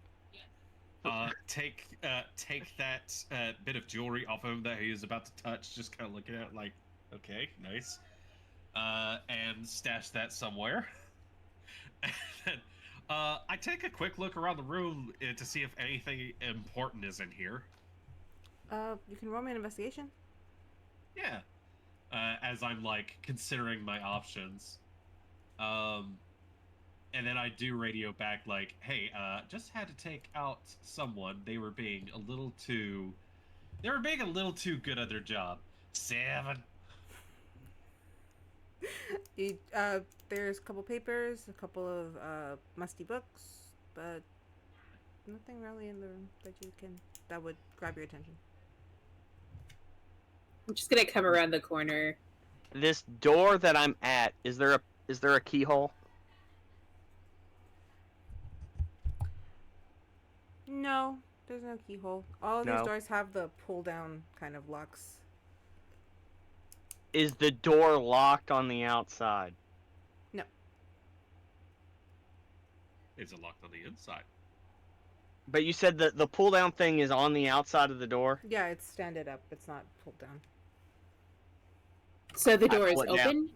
take that bit of jewelry off of him that he is about to touch. Just kind of looking at it like, okay, nice, and stash that somewhere. And then, I take a quick look around the room to see if anything important is in here. you can roll me an investigation. Yeah, as I'm like considering my options. And then I do radio back like, hey, just had to take out someone. They were being a little too good at their job. 7. You, there's a couple papers, a couple of musty books, but nothing really in the room that would grab your attention. I'm just gonna come around the corner. This door that I'm at, is there a keyhole? No, there's no keyhole. All of these No. doors have the pull down kind of locks. Is the door locked on the outside? Is it locked on the inside? But you said that the pull down thing is on the outside of the door? Yeah, it's standed up. It's not pulled down. So the door is pull it down. open.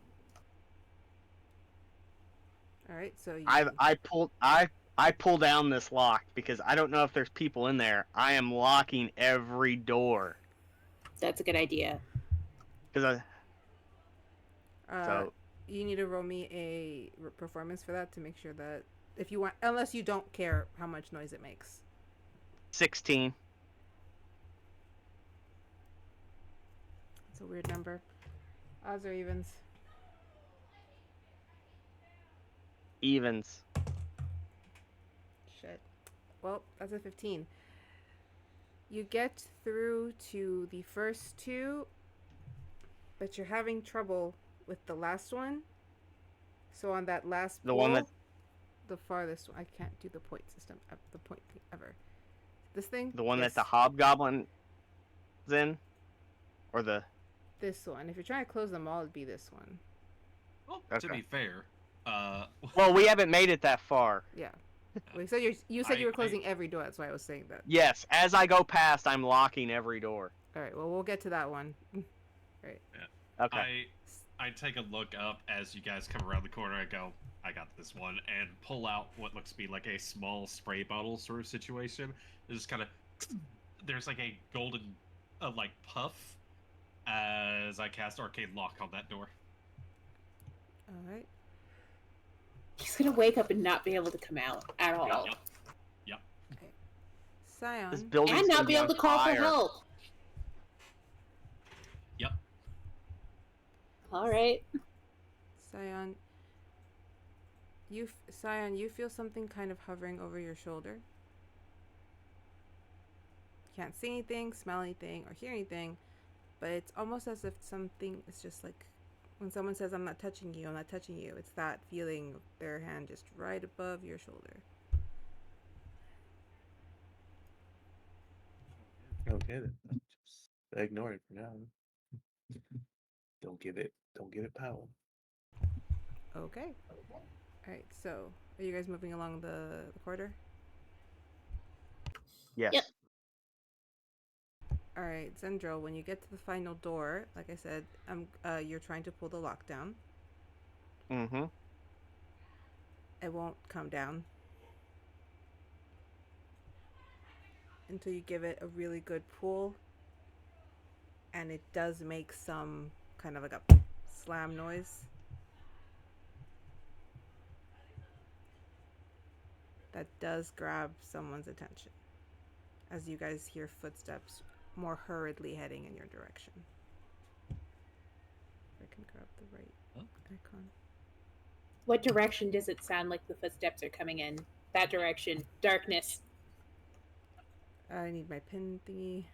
All right, so you I I pull down this lock because I don't know if there's people in there. I am locking every door. That's a good idea. Because So you need to roll me a performance for that to make sure that if you want, unless you don't care how much noise it makes. 16. It's a weird number. Odds or evens? Evens. Shit. Well, that's a 15. You get through to the first two, but you're having trouble with the last one. So on that last The pull, one that... the farthest one, I can't do the point system, the point thing ever. This thing? The one Yes. that the hobgoblin is in? Or the... This one. If you're trying to close them all, it'd be this one. Well, Okay. to be fair, Well, we haven't made it that far. Yeah. Well, you said you were closing every door. That's why I was saying that. Yes, as I go past, I'm locking every door. All right. Well, we'll get to that one. Right. yeah. Okay. I take a look up as you guys come around the corner. I go, I got this one, and pull out what looks to be like a small spray bottle sort of situation. It's just kind of there's like a golden like puff as I cast Arcane Lock on that door. All right. He's gonna wake up and not be able to come out at all. Yep. Syon. This building's And gonna not be able on to call for fire. help. Yep. Alright. Syon, you feel something kind of hovering over your shoulder. Can't see anything, smell anything, or hear anything, but it's almost as if something is just like when someone says, I'm not touching you, it's that feeling of their hand just right above your shoulder. Okay, then. Just ignore it for now. Don't give it power. Okay. Alright, so are you guys moving along the corridor? Yes. Yep. Alright, Zendryil, when you get to the final door, like I said, you're trying to pull the lock down. Mm-hmm. It won't come down until you give it a really good pull, and it does make some kind of like a slam noise. That does grab someone's attention as you guys hear footsteps more hurriedly heading in your direction. If I can grab the right icon. What direction does it sound like the footsteps are coming in? That direction. Darkness. I need my pin thingy,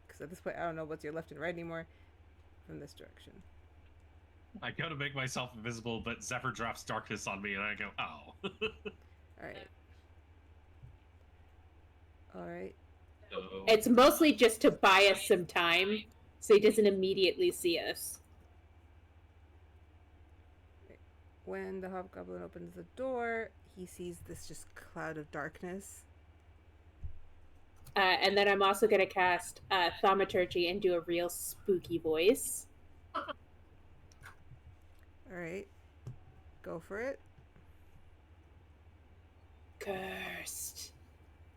because at this point I don't know what's your left and right anymore. From this direction. I go to make myself invisible, but Zephyr drops darkness on me, and I go, oh. Alright. Alright. So, It's mostly just to buy us some time so he doesn't immediately see us. When the hobgoblin opens the door, he sees this just cloud of darkness. And then I'm also going to cast Thaumaturgy and do a real spooky voice. Alright. Go for it. Cursed.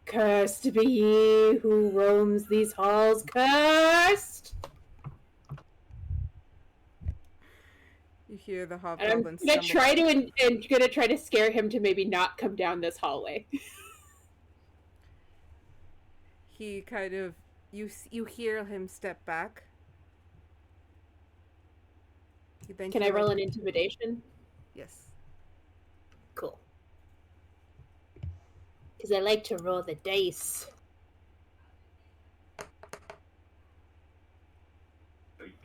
Cursed be ye who roams these halls. Cursed! You hear the And hobgoblin I'm gonna stumble. try to and gonna try to scare him to maybe not come down this hallway. He kind of you hear him step back. Can I roll an intimidation? Yes. Cool. Because I like to roll the dice.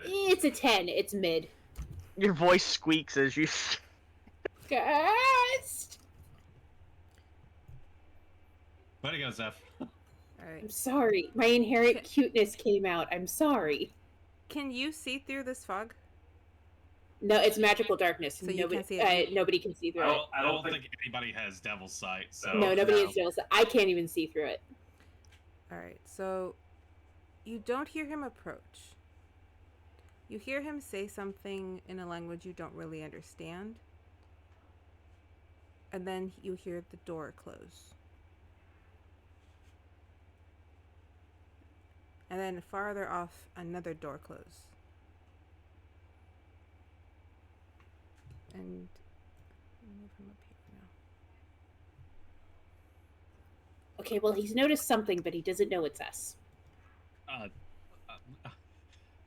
It's a 10. It's mid. Your voice squeaks as you... Cursed! way to go, Zeph. Alright. I'm sorry. My inherent cuteness came out. I'm sorry. Can you see through this fog? No, it's magical darkness. So you nobody, can't see it? nobody can see through it. I don't think anybody has Devil's Sight, so... No, nobody is jealous. I can't even see through it. Alright, so you don't hear him approach. You hear him say something in a language you don't really understand. And then you hear the door close. And then farther off, another door closed. And move him up here for now. Okay, well, he's noticed something, but he doesn't know it's us.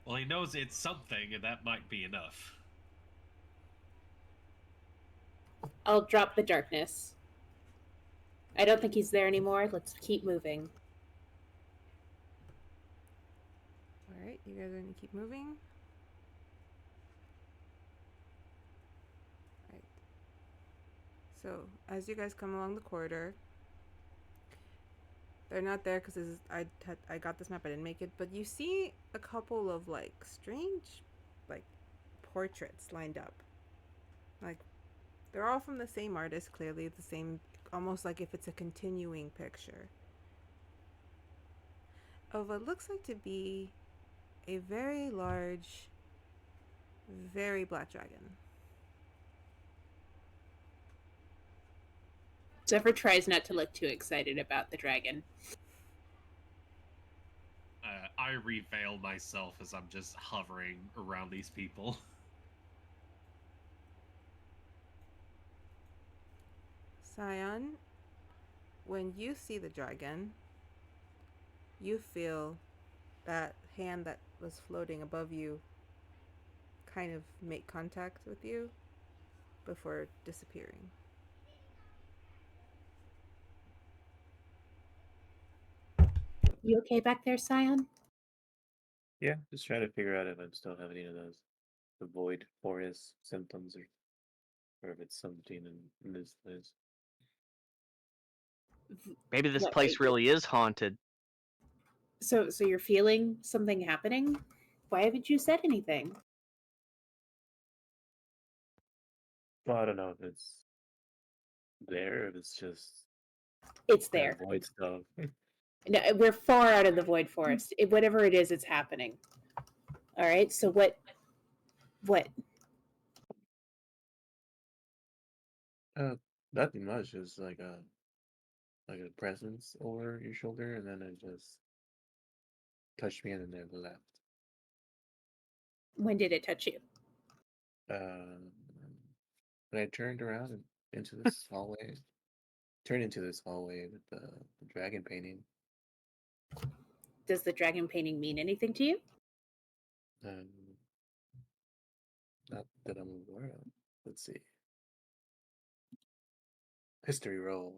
Well, he knows it's something, and that might be enough. I'll drop the darkness. I don't think he's there anymore. Let's keep moving. All right, you guys are gonna keep moving. Right. So as you guys come along the corridor, they're not there because I got this map. I didn't make it, but you see a couple of like strange, like portraits lined up. Like they're all from the same artist. Clearly, the same, almost like if it's a continuing picture of what looks like to be a very large, very black dragon. Zeffer tries not to look too excited about the dragon. I reveal myself as I'm just hovering around these people. Syon, when you see the dragon, you feel that hand that was floating above you kind of make contact with you before disappearing. You okay back there, Syon? Yeah, just trying to figure out if I'm still having any of those the void forest symptoms or if it's something in this place. Maybe this What, place really is haunted. So you're feeling something happening? Why haven't you said anything? Well, I don't know if it's there, if it's just It's that there. void stuff. No, we're far out of the void forest. Whatever it is, it's happening. All right. So what? Nothing much. Just like a presence over your shoulder, and then it just touched me and then never left. When did it touch you? When I turned around and into this hallway, turned into this hallway with the dragon painting. Does the dragon painting mean anything to you? Not that I'm aware of. Let's see. History roll.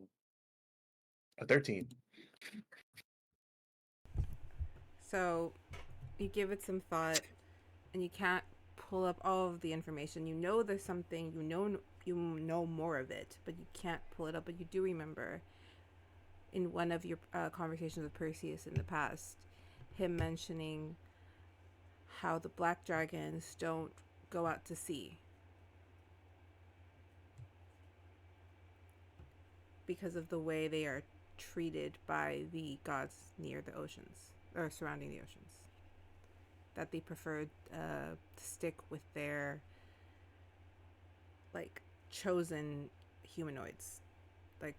A 13. So you give it some thought, and you can't pull up all of the information. You know there's something. You know more of it, but you can't pull it up. But you do remember in one of your conversations with Perseus in the past, him mentioning how the black dragons don't go out to sea because of the way they are treated by the gods near the oceans or surrounding the oceans. That they prefer to stick with their like chosen humanoids, like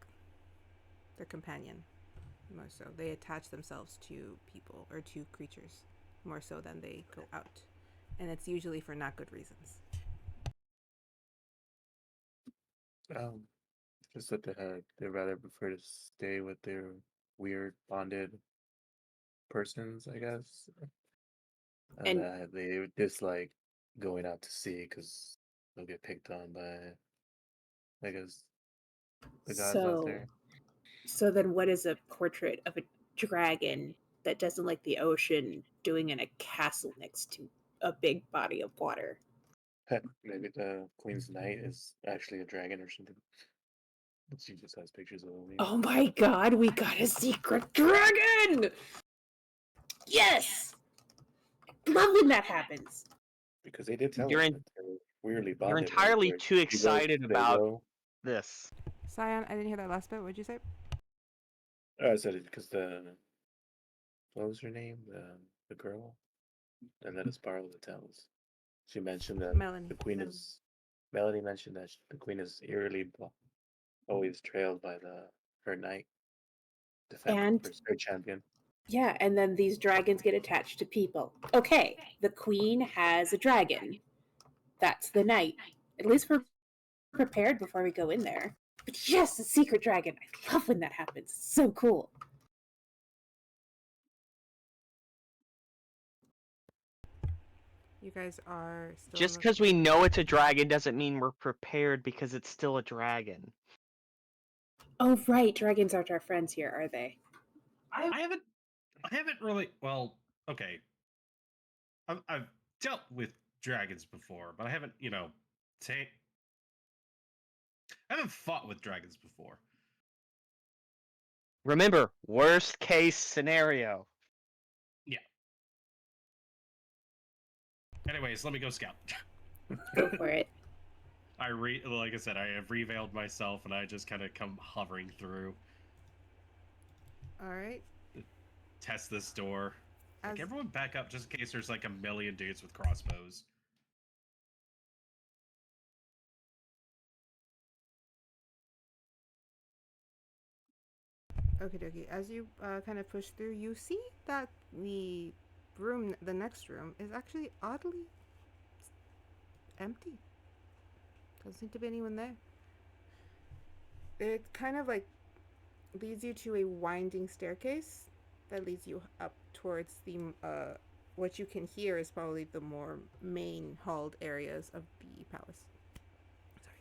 their companion, more so. They attach themselves to people or to creatures more so than they go out, and it's usually for not good reasons. Just that they rather prefer to stay with their weird bonded persons, I guess. And And they dislike going out to sea because they'll get picked on by, I guess, the gods out there. So then what is a portrait of a dragon that doesn't like the ocean doing in a castle next to a big body of water? Maybe the Queen's Knight is actually a dragon or something. She just has pictures of a Oh my god, we got a secret dragon! Yes! Love when that happens. Because they did tell You're us in- that they're weirdly You're bonded. entirely right? too excited about this. Syon, I didn't hear that last bit. What'd you say? I said it because what was her name? The girl that let us borrow the towels. She mentioned that Melanie. the queen is. Melanie mentioned that the queen is eerily always trailed by her knight, defending And- her champion. Yeah, and then these dragons get attached to people. Okay, the queen has a dragon. That's the knight. At least we're prepared before we go in there. But yes, a secret dragon. I love when that happens. It's so cool. You guys are still Just because we know it's a dragon doesn't mean we're prepared because it's still a dragon. Oh, right. Dragons aren't our friends here, are they? I haven't really. Well, okay. I've dealt with dragons before, but I haven't, I haven't fought with dragons before. Remember, worst case scenario. Yeah. Anyways, let me go scout. Go for it. Like I said, I have revealed myself, and I just kind of come hovering through. All right. Test this door. Like, As- everyone back up just in case there's like a million dudes with crossbows. Okay, dokie. As you kind of push through, you see that the next room, is actually oddly empty. Doesn't seem to be anyone there. It kind of like leads you to a winding staircase that leads you up towards the what you can hear is probably the more main halled areas of the palace. Sorry.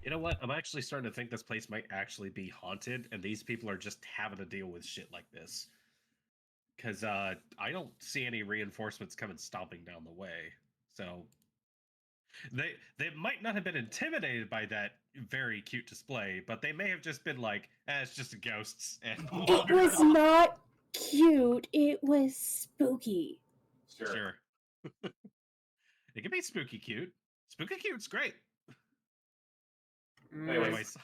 You know what? I'm actually starting to think this place might actually be haunted, and these people are just having to deal with shit like this. Because I don't see any reinforcements coming stomping down the way. So they might not have been intimidated by that very cute display, but they may have just been like, it's just ghosts. And It was not cute. It was spooky. Sure. It can be spooky cute. Spooky cute's great. Anyways,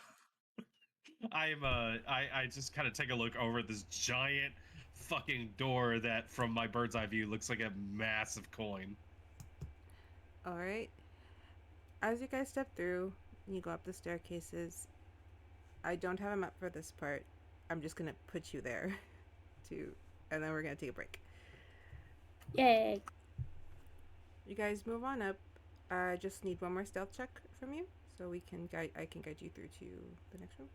I just kind of take a look over at this giant fucking door that, from my bird's eye view, looks like a massive coin. All right. As you guys step through, you go up the staircases. I don't have a map for this part. I'm just gonna put you there, and then we're gonna take a break. Yay. You guys move on up. I just need one more stealth check from you, so I can guide you through to the next room.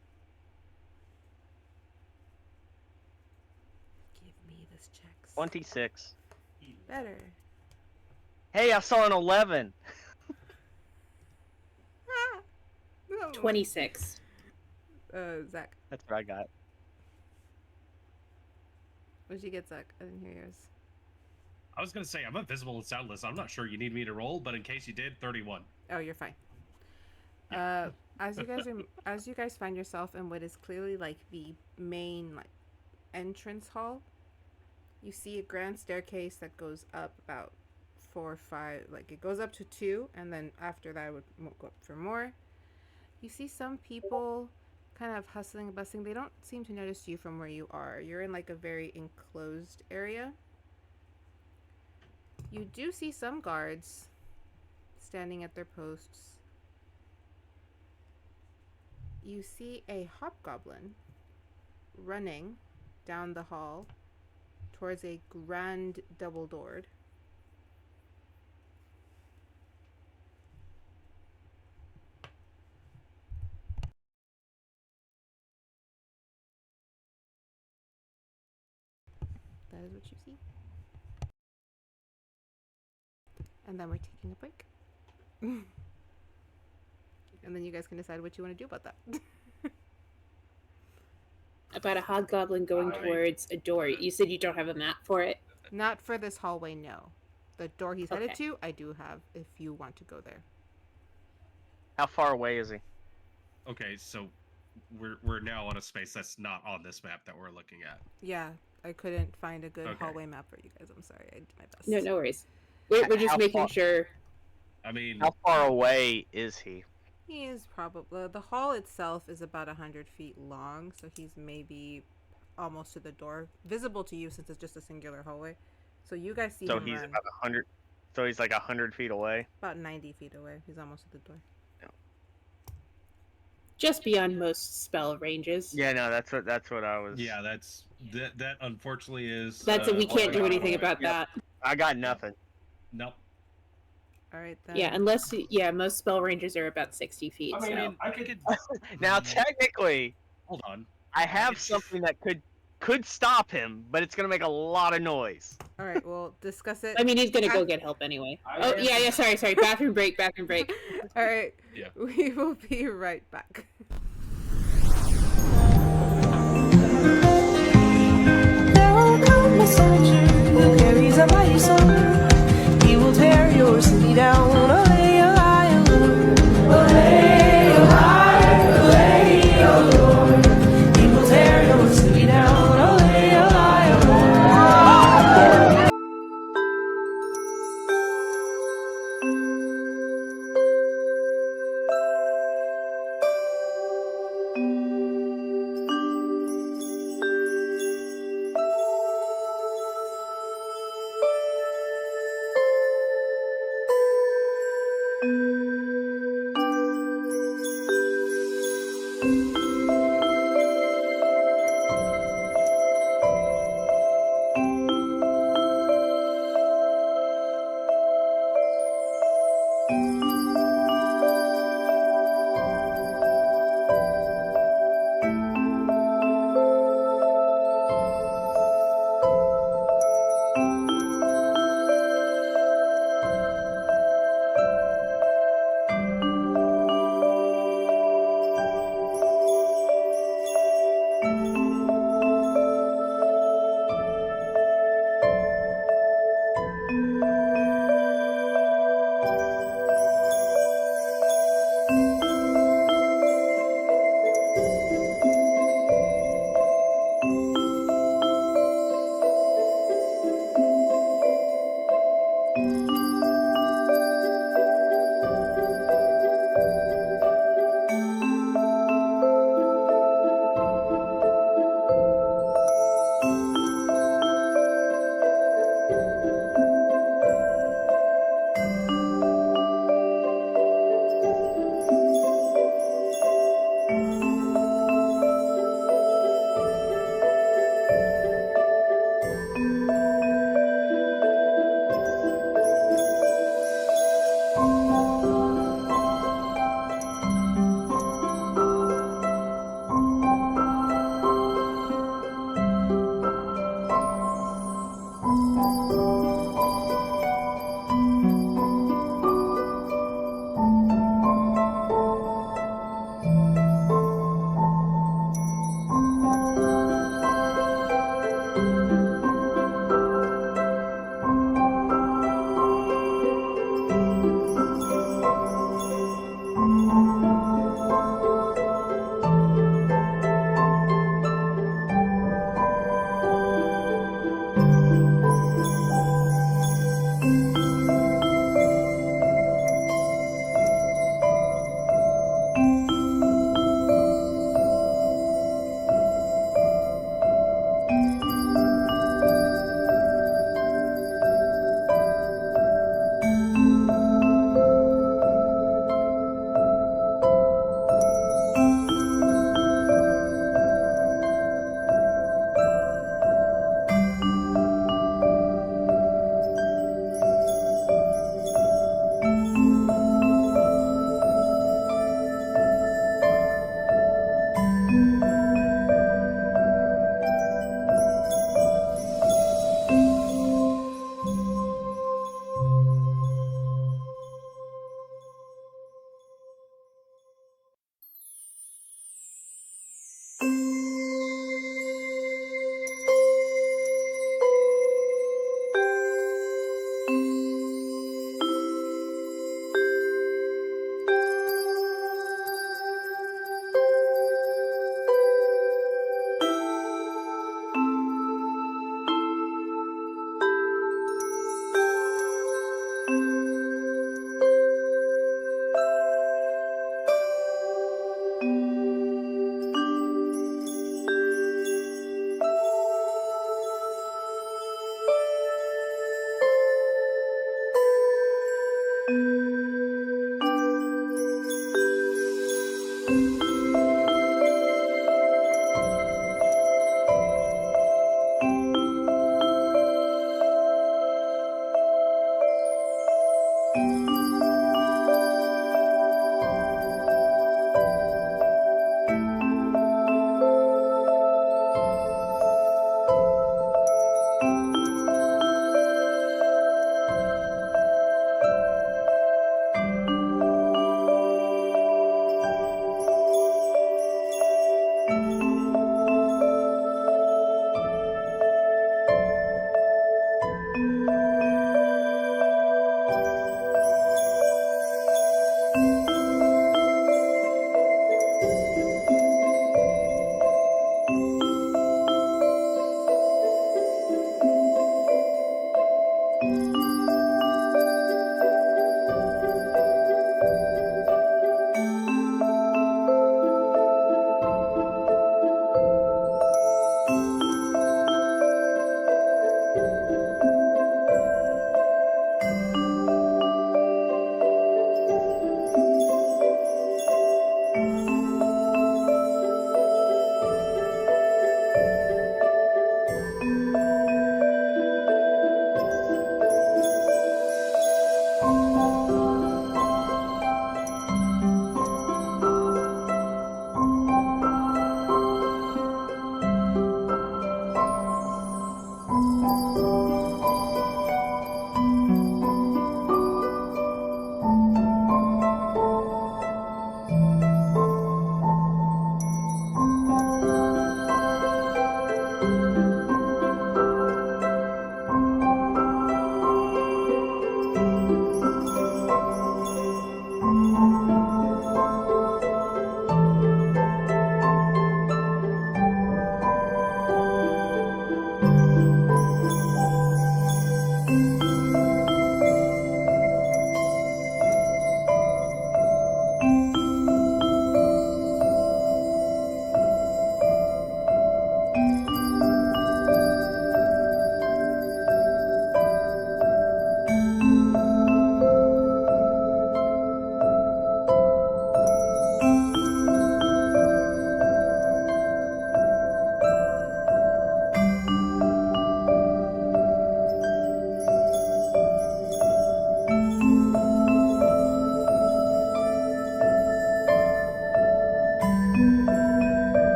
Give me this checks. 26. Better. Hey, I saw an 11. Ah! No. 26. Zach. That's what I got. What did you get, Zach? I didn't hear yours. I was gonna say I'm invisible and soundless. I'm not sure you need me to roll, but in case you did, 31. Oh, you're fine. Yeah. As you guys find yourself in what is clearly like the main entrance hall, you see a grand staircase that goes up about 4 or 5. Like it goes up to 2, and then after that it would go up for more. You see some people kind of hustling and bustling. They don't seem to notice you from where you are. You're in like a very enclosed area. You do see some guards standing at their posts. You see a hobgoblin running down the hall towards a grand double-doored. That is what you see. And then we're taking a break. And then you guys can decide what you want to do about that. About a hobgoblin going towards a door. You said you don't have a map for it? Not for this hallway, no. The door he's headed Okay. to, I do have, if you want to go there. How far away is he? Okay, so we're now on a space that's not on this map that we're looking at. Yeah, I couldn't find a good Okay. hallway map for you guys. I'm sorry, I did my best. No, no worries. We're just How making far- sure. I mean, How far away is he? He is probably, the hall itself is about 100 feet long, so he's maybe almost to the door. Visible to you since it's just a singular hallway. So you guys see So him he's run about 100. So he's like 100 feet away. about 90 feet away. He's almost at the door. Just beyond most spell ranges. Yeah, no, that's what I was. yeah, that's That unfortunately is. That's we can't do not anything right. about that. I got nothing. Nope. All right then. Yeah, unless most spell ranges are about 60 feet. I mean, I could. Now, technically, Hold on. I have something that could stop him, but it's gonna make a lot of noise. All right, we'll discuss it. I mean, he's gonna go get help anyway. Oh yeah. Sorry. Bathroom break. All right. Yeah. We will be right back. There will come a soldier who carries a mighty sword. He will tear your city down. Olay, olay, olay, olay, olay, olay. He will tear your city down. Olay, olay, olay.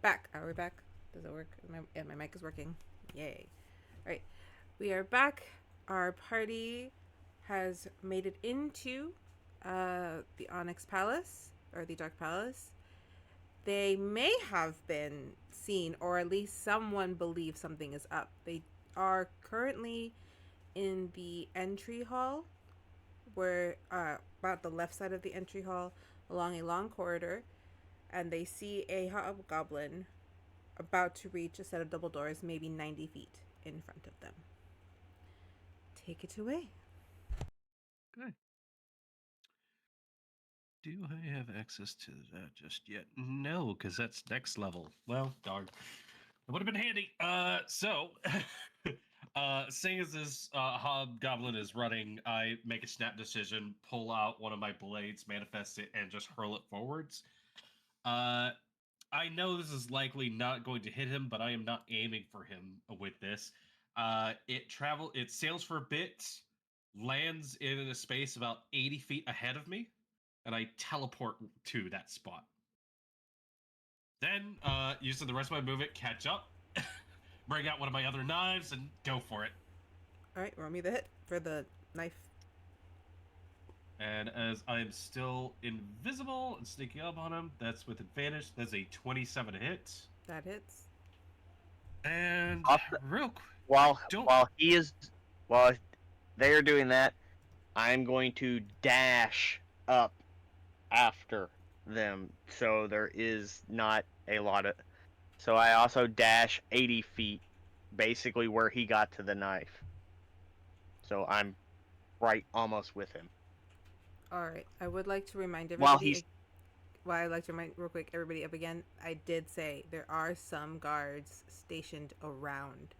back. Are we back? Does it work? My mic is working. Yay. All right. We are back. Our party has made it into the Onyx Palace, or the Dark Palace. They may have been seen, or at least someone believes something is up. They are currently in the entry hall, where about the left side of the entry hall, along a long corridor, and they see a hobgoblin about to reach a set of double doors, maybe 90 feet in front of them. Take it away. Okay. Do I have access to that just yet? No, because that's next level. Well, darn. It would have been handy. Seeing as this hobgoblin is running, I make a snap decision, pull out one of my blades, manifest it, and just hurl it forwards. I know this is likely not going to hit him, but I am not aiming for him with this. It sails for a bit, lands in a space about 80 feet ahead of me, and I teleport to that spot. Then, using the rest of my movement, catch up, bring out one of my other knives, and go for it. All right, roll me the hit for the knife. And as I'm still invisible and sneaking up on him, that's with advantage. That's a 27 hit. That hits. And real quick, while they are doing that, I'm going to dash up after them. So there is not a lot of. So I also dash 80 feet, basically where he got to the knife. So I'm right almost with him. All right. I would like to remind everybody. While I'd like to remind real quick everybody up again. I did say there are some guards stationed around.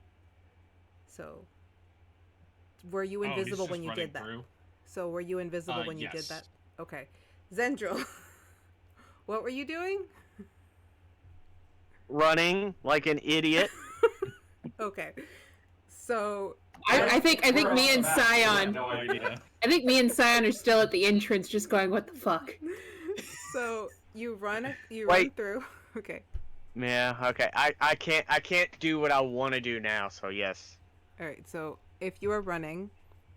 So, were you invisible when you did that? So were you invisible when you did that? Okay. Zendryil, what were you doing? Running like an idiot. Okay. So I think me and Syon. No idea. I think me and Syon are still at the entrance, just going, "What the fuck?" so you run Wait. through. Okay. Yeah. Okay. I can't do what I want to do now. So yes. All right. So if you are running,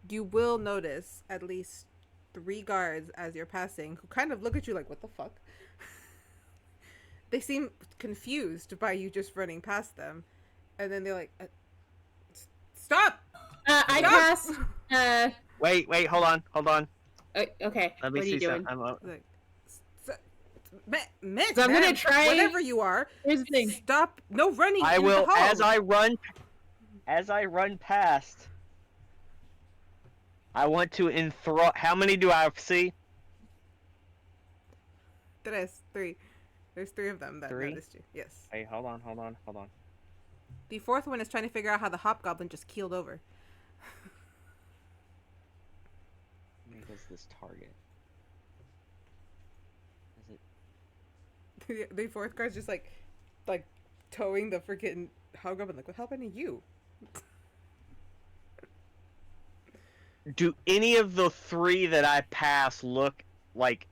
you will notice at least 3 guards as you're passing who kind of look at you like, "What the fuck?" They seem confused by you just running past them, and then they're like, "Stop!" I pass. Wait. Hold on. Okay. Let me what are see you doing? something. Like, Miss, So I'm gonna ma'am, try- whatever you are. Here's the thing. Stop! No running. I in will the hall. as I run past. I want to enthrall. How many do I see? There's 3. There's 3 of them that 3? noticed you. Yes. Hey, hold on. The 4th one is trying to figure out how the hobgoblin just keeled over. Where's this target? Is it? The 4th guy's just like towing the freaking hobgoblin. Like, what happened to you? Do any of the 3 that I pass look like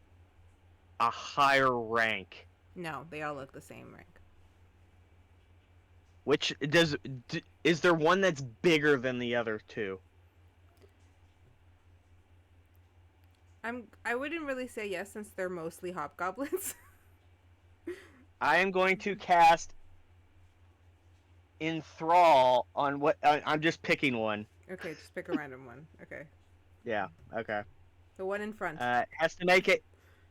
a higher rank? No, they all look the same rank. Which is there one that's bigger than the other 2? I wouldn't really say yes since they're mostly hobgoblins. I am going to cast Enthrall on what I'm just picking one. Okay, just pick a random one. Okay. Yeah. Okay. The one in front. Has to make it.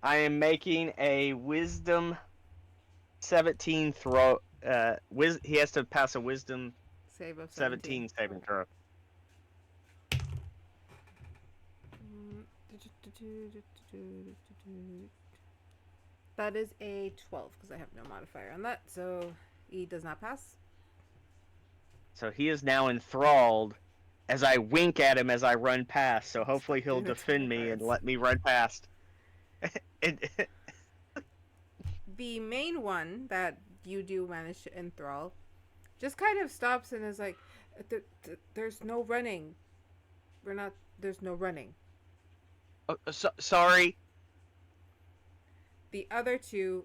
I am making a Wisdom 17 throw. He has to pass a Wisdom Save of 17 saving throw. That is a 12 because I have no modifier on that, so he does not pass. So he is now enthralled as I wink at him as I run past. So hopefully he'll Dude, that's defend me and let me run past. The main one that you do manage to enthrall just kind of stops and is like, there's no running. There's no running. Sorry. The other 2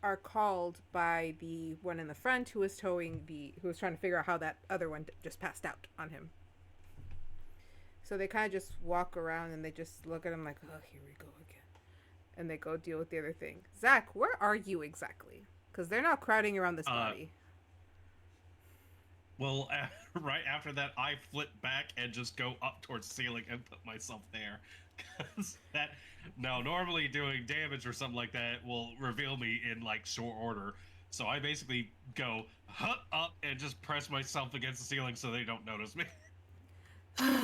are called by the one in the front who was trying to figure out how that other one just passed out on him. So they kind of just walk around and they just look at him like, oh, here we go again. And they go deal with the other thing. Zach, where are you exactly? Because they're not crowding around this body. Well, right after that, I flip back and just go up towards the ceiling and put myself there. Because normally doing damage or something like that will reveal me in like short order. So I basically go up and just press myself against the ceiling so they don't notice me.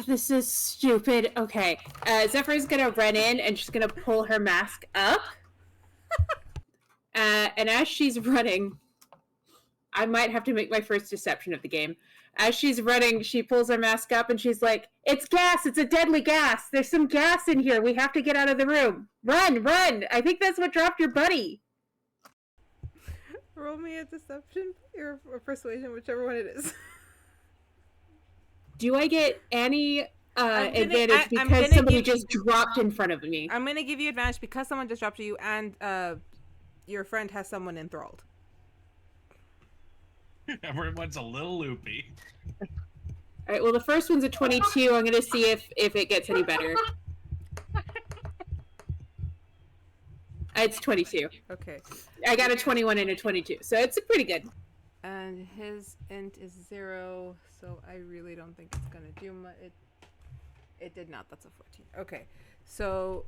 This is stupid. Okay. Zeffer's gonna run in and she's gonna pull her mask up. And as she's running, I might have to make my first deception of the game. As she's running, she pulls her mask up and she's like, "It's gas! It's a deadly gas! There's some gas in here! We have to get out of the room! Run! I think that's what dropped your buddy!" Roll me a deception or a persuasion, whichever one it is. Do I get any advantage I'm because gonna somebody give just dropped in front of me? I'm going to give you advantage because someone just dropped you and your friend has someone enthralled. Everyone's a little loopy. All right, well, the first one's a 22. I'm going to see if it gets any better. It's 22. Okay. I got a 21 and a 22, so it's pretty good. And his int is 0, so I really don't think it's going to do much. It did not. That's a 14. Okay. So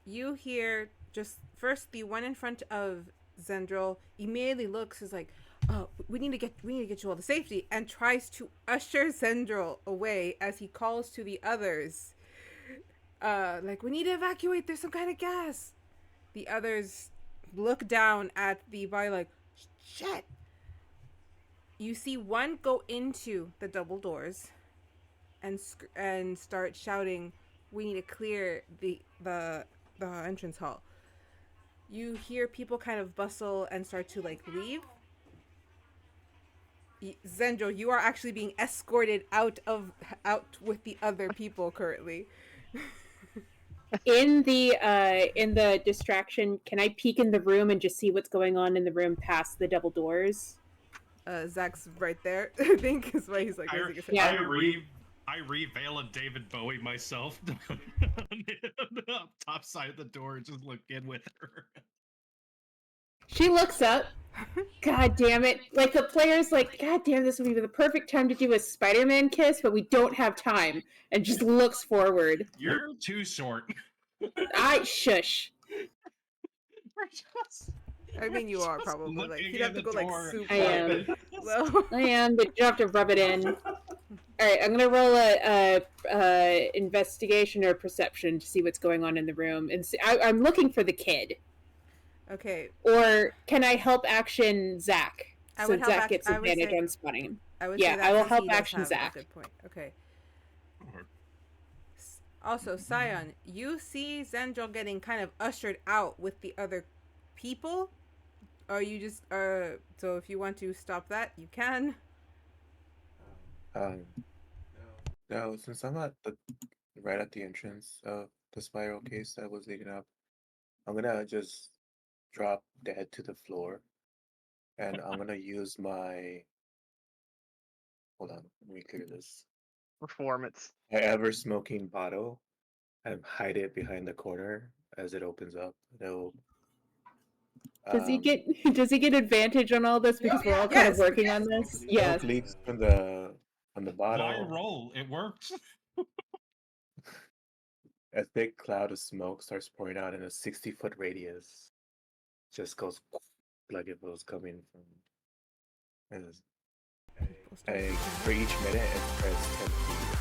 you hear just first the one in front of Zendryil immediately looks is like, "Oh, we need to get you all to safety," and tries to usher Zendryil away as he calls to the others. Like, "We need to evacuate. There's some kind of gas." The others look down at the body like, "Shit." You see one go into the double doors and start shouting, "We need to clear the entrance hall." You hear people kind of bustle and start to like leave. Zendryil, you are actually being escorted out with the other people currently. In the distraction, can I peek in the room and just see what's going on in the room past the double doors? Zach's right there. I think is why he's like raising his hand. I reveal a David Bowie myself on the top side of the door and just look in with her. She looks up. God damn it. Like, the player's like, God damn, this would be the perfect time to do a Spider-Man kiss, but we don't have time. And just looks forward. You're too short. Shush. I mean, you are probably like you'd have to go like super. I am. Well, I am, but you have to rub it in. Alright, I'm gonna roll a investigation or perception to see what's going on in the room. And see, I'm looking for the kid. Okay. Or can I help action Zach? So Zach gets I would advantage say- on spotting. I would Yeah, say that I will since help he does action have a Zach. Good point. Okay. Also, Syon, you see Zendryil getting kind of ushered out with the other people. Or you just so if you want to stop that, you can. No, since I'm right at the entrance of the spiral case that was digging up, I'm gonna just drop dead to the floor, and I'm gonna use my. Hold on, let me clear this. Performance. My ever smoking bottle, and hide it behind the corner as it opens up. It'll. Does he get advantage on all this because we're all kind of working on this? Yes. Smoke leaks from the bottle. Why roll? It works. A thick cloud of smoke starts pouring out in a 60-foot radius. Just goes like it was coming from. And for each minute, it spreads 10 feet.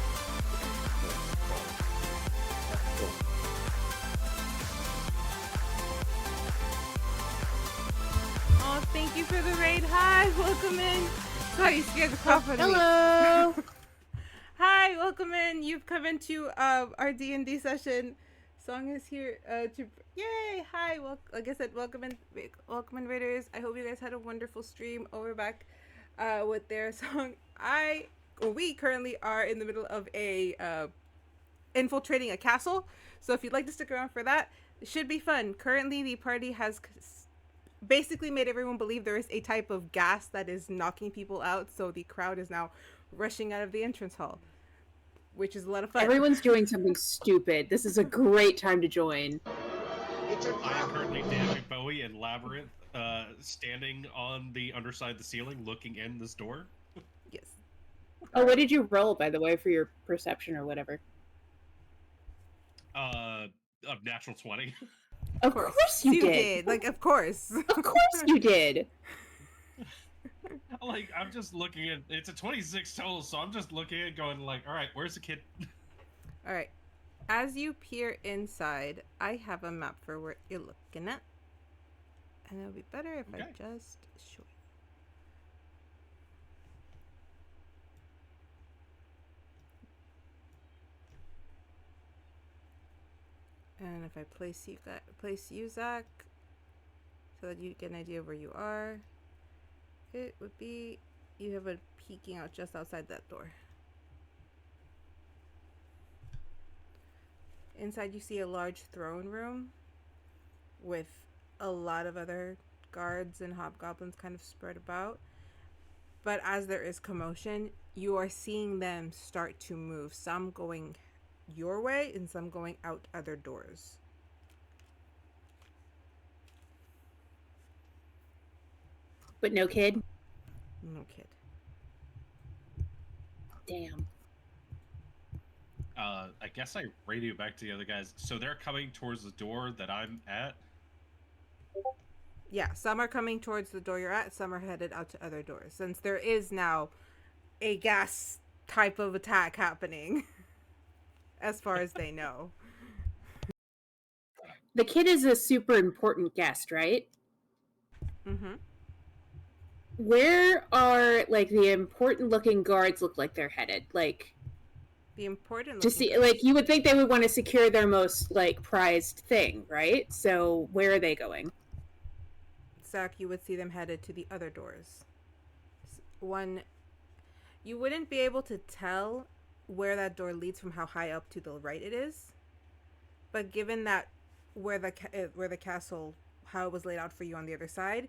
Oh, thank you for the raid. Hi, welcome in. Sorry, you scared the crap out of me. Hello. Hi, welcome in. You've come into our D&D session. Song is here to yay! Hi, like I said, welcome in, raiders. I hope you guys had a wonderful stream over back with their song. We currently are in the middle of a infiltrating a castle. So if you'd like to stick around for that, it should be fun. Currently, the party has basically made everyone believe there is a type of gas that is knocking people out. So the crowd is now rushing out of the entrance hall, which is a lot of fun. Everyone's doing something stupid. This is a great time to join. I am currently David Bowie in Labyrinth, standing on the underside of the ceiling, looking in this door. Yes. Oh, what did you roll, by the way, for your perception or whatever? Of natural 20. Of course you did. Like, of course. Of course you did. Like, I'm just looking at it's a 26 total, so I'm just looking at it going like, all right, where's the kid? All right. As you peer inside, I have a map for what you're looking at. And it'll be better if I just show you. And if I place you, Zach, so that you get an idea of where you are, it would be you have a peeking out just outside that door. Inside you see a large throne room with a lot of other guards and hobgoblins kind of spread about. But as there is commotion, you are seeing them start to move. Some going your way and some going out other doors. But no kid? No kid. Damn. I guess I radio back to the other guys. So they're coming towards the door that I'm at? Yeah, some are coming towards the door you're at, some are headed out to other doors. Since there is now a gas type of attack happening, as far as they know. The kid is a super important guest, right? Mm-hmm. Where are, like, the important looking guards look like they're headed? Like, The important to see, like, you would think they would want to secure their most, like, prized thing, right? So where are they going? Zach, you would see them headed to the other doors. One You wouldn't be able to tell where that door leads from how high up to the right it is. But given that where the castle, how it was laid out for you on the other side,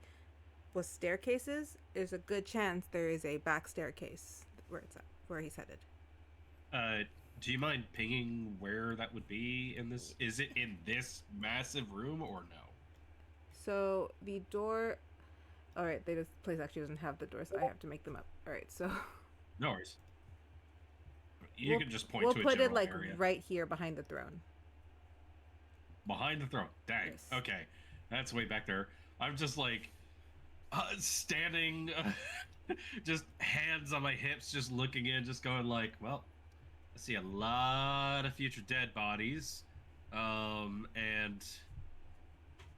was staircases, there's a good chance there is a back staircase where it's at, where he's headed. Do you mind pinging where that would be in this? Is it in this massive room or no? So the door. All right, this place actually doesn't have the doors. I have to make them up. All right, so No worries. You can just point we'll to a put general it like area. right here behind the throne. Behind the throne. Dang. Yes. Okay. That's way back there. I'm just like standing, just hands on my hips, just looking in, just going like, well, I see a lot of future dead bodies. And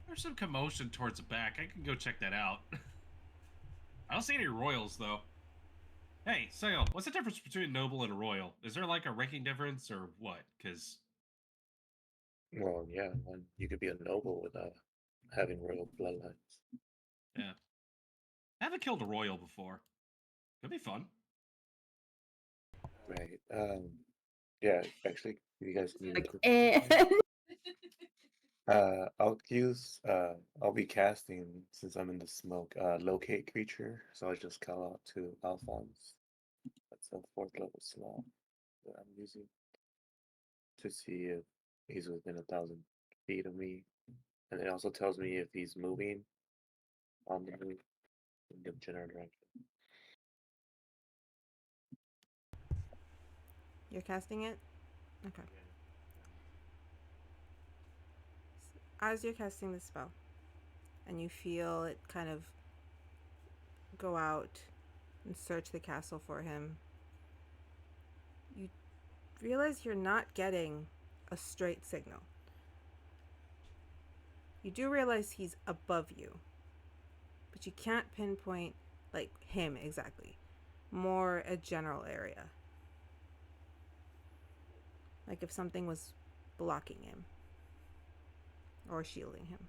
there's some commotion towards the back. I can go check that out. I don't see any royals, though. Hey, Syon, what's the difference between a noble and a royal? Is there like a ranking difference or what? Because Well, yeah, one you could be a noble without having royal bloodlines. yeah, I haven't killed a royal before. Could be fun. Right. Yeah, actually, you guys can Like, use and I'll be casting, since I'm in the smoke, locate creature, so I'll just call out to Alphonse. That's a 4th level slot that I'm using to see if he's within 1,000 feet of me. And it also tells me if he's moving on the move in the general direction. You're casting it? Okay. As you're casting the spell, and you feel it kind of go out and search the castle for him, you realize you're not getting a straight signal. You do realize he's above you, but you can't pinpoint like him exactly. More a general area. Like if something was blocking him or shielding him.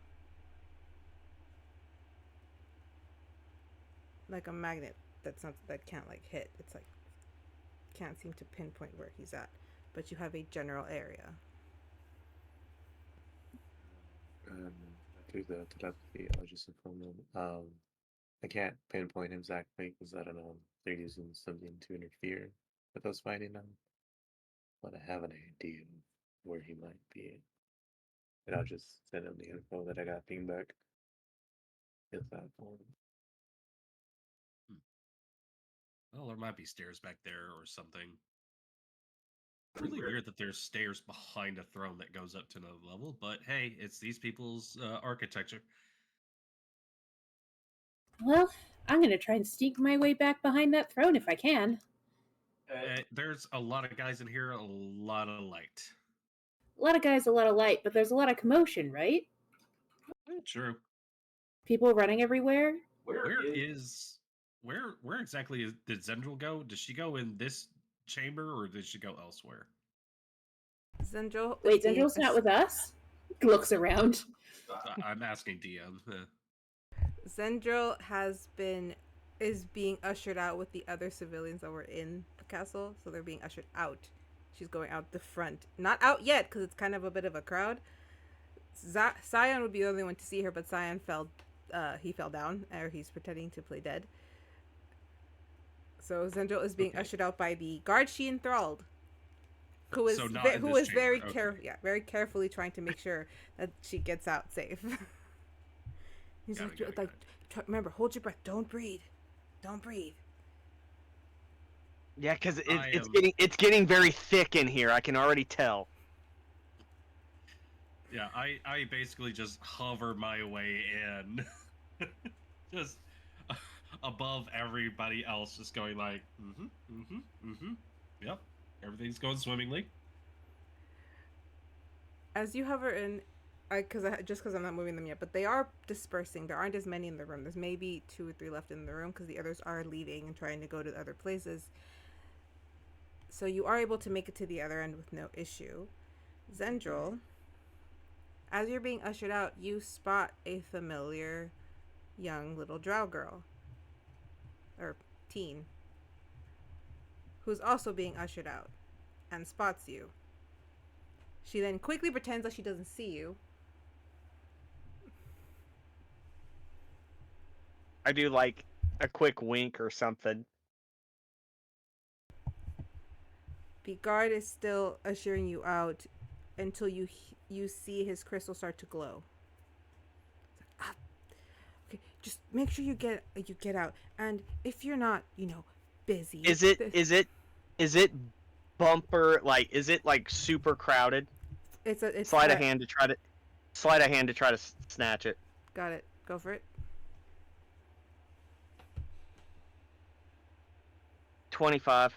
Like a magnet that can't like hit. It's like can't seem to pinpoint where he's at, but you have a general area. Through the telepathy, I'll just inform them. I can't pinpoint him exactly because I don't know if they're using something to interfere with us finding him, but I have an idea of where he might be. And I'll just send him the info that I got pinged back. If that form. Well, there might be stairs back there or something. Really weird that there's stairs behind a throne that goes up to another level, but hey, it's these people's architecture. well, I'm going to try and sneak my way back behind that throne if I can. There's a lot of guys in here, a lot of light. A lot of guys, a lot of light, but there's a lot of commotion, right? True. People running everywhere. Where exactly did Zendryil go? Does she go in this chamber or did she go elsewhere? Zendryil. Wait, Zendryl's not with us? Looks around. I'm asking DM. Zendryil is being ushered out with the other civilians that were in the castle, so they're being ushered out. She's going out the front, not out yet because it's kind of a bit of a crowd. Syon would be the only one to see her, but Syon fell down, or he's pretending to play dead. So Zendryil is being ushered out by the guard she enthralled, who is very very carefully trying to make sure that she gets out safe. He's remember, hold your breath, don't breathe. Yeah, because it's getting very thick in here. I can already tell. Yeah, I basically just hover my way in, just above everybody else, just going like, yep, everything's going swimmingly. As you hover in, because I'm not moving them yet, but they are dispersing. There aren't as many in the room. There's maybe 2 or 3 left in the room because the others are leaving and trying to go to other places. So you are able to make it to the other end with no issue. Zendryil, as you're being ushered out, you spot a familiar young little drow girl. Or teen. who's also being ushered out, and spots you. She then quickly pretends like she doesn't see you. I do like a quick wink or something. The guard is still ushering you out until you see his crystal start to glow. Ah, okay, just make sure you get out. And if you're not, busy. Is it bumper, like, is it like super crowded? It's Slide a hand to try to snatch it. Got it. Go for it. 25.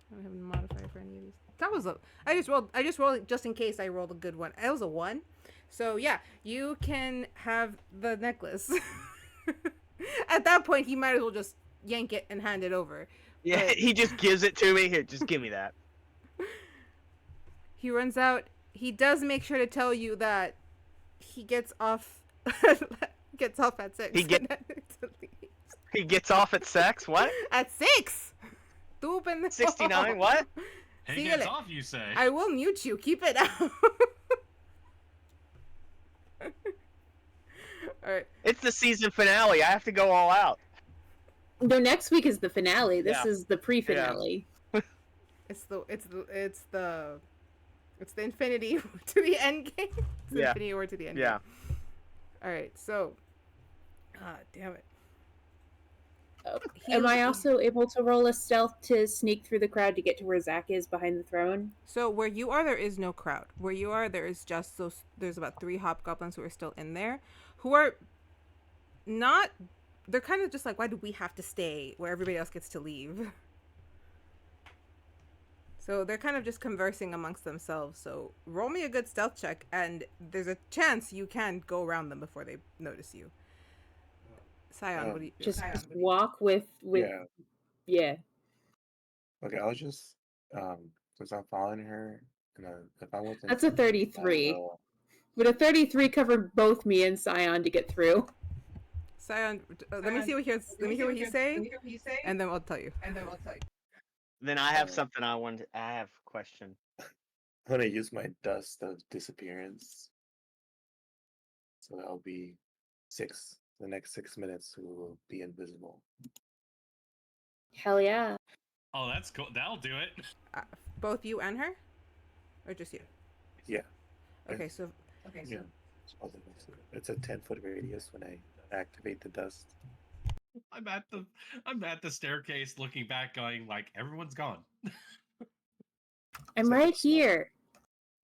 I don't have a modifier for any of these. That was I just rolled just in case I rolled a good one. It was a 1. So yeah, you can have the necklace. At that point, he might as well just yank it and hand it over. Yeah, But he just gives it to me. Here, just give me that. he runs out. He does make sure to tell you that he gets off at 6. He gets off at sex. What? At 6. 69. What? He gets off, you say? I will mute you. Keep it out. All right. It's the season finale. I have to go all out. No, next week is the finale. This Yeah. is the pre-finale. It's the infinity to the end game. It's the Yeah. infinity or to the end Yeah. game. All right. So, damn it. Am I also able to roll a stealth to sneak through the crowd to get to where Zach is behind the throne? So where you are, there is no crowd. Where you are, there is just those. There's about 3 hobgoblins who are still in there, who are not. They're kind of just like, why do we have to stay where everybody else gets to leave? So they're kind of just conversing amongst themselves. So roll me a good stealth check, and there's a chance you can go around them before they notice you. Syon, what do you Just Syon, walk with yeah. Okay, I'll just since I'm following her, and if I wasn't, That's a 33. But a 33 covered both me and Syon to get through. Syon, let me see what he's saying, and then I'll tell you. Then I have something I have a question. I'm gonna use my dust of disappearance, so that'll be 6. The next 6 minutes, we will be invisible. Hell yeah. Oh, that's cool. That'll do it. Both you and her, or just you? Yeah. Okay, so Yeah. It's a 10-foot radius when I activate the dust. I'm at the staircase looking back, going like, everyone's gone. I'm right here.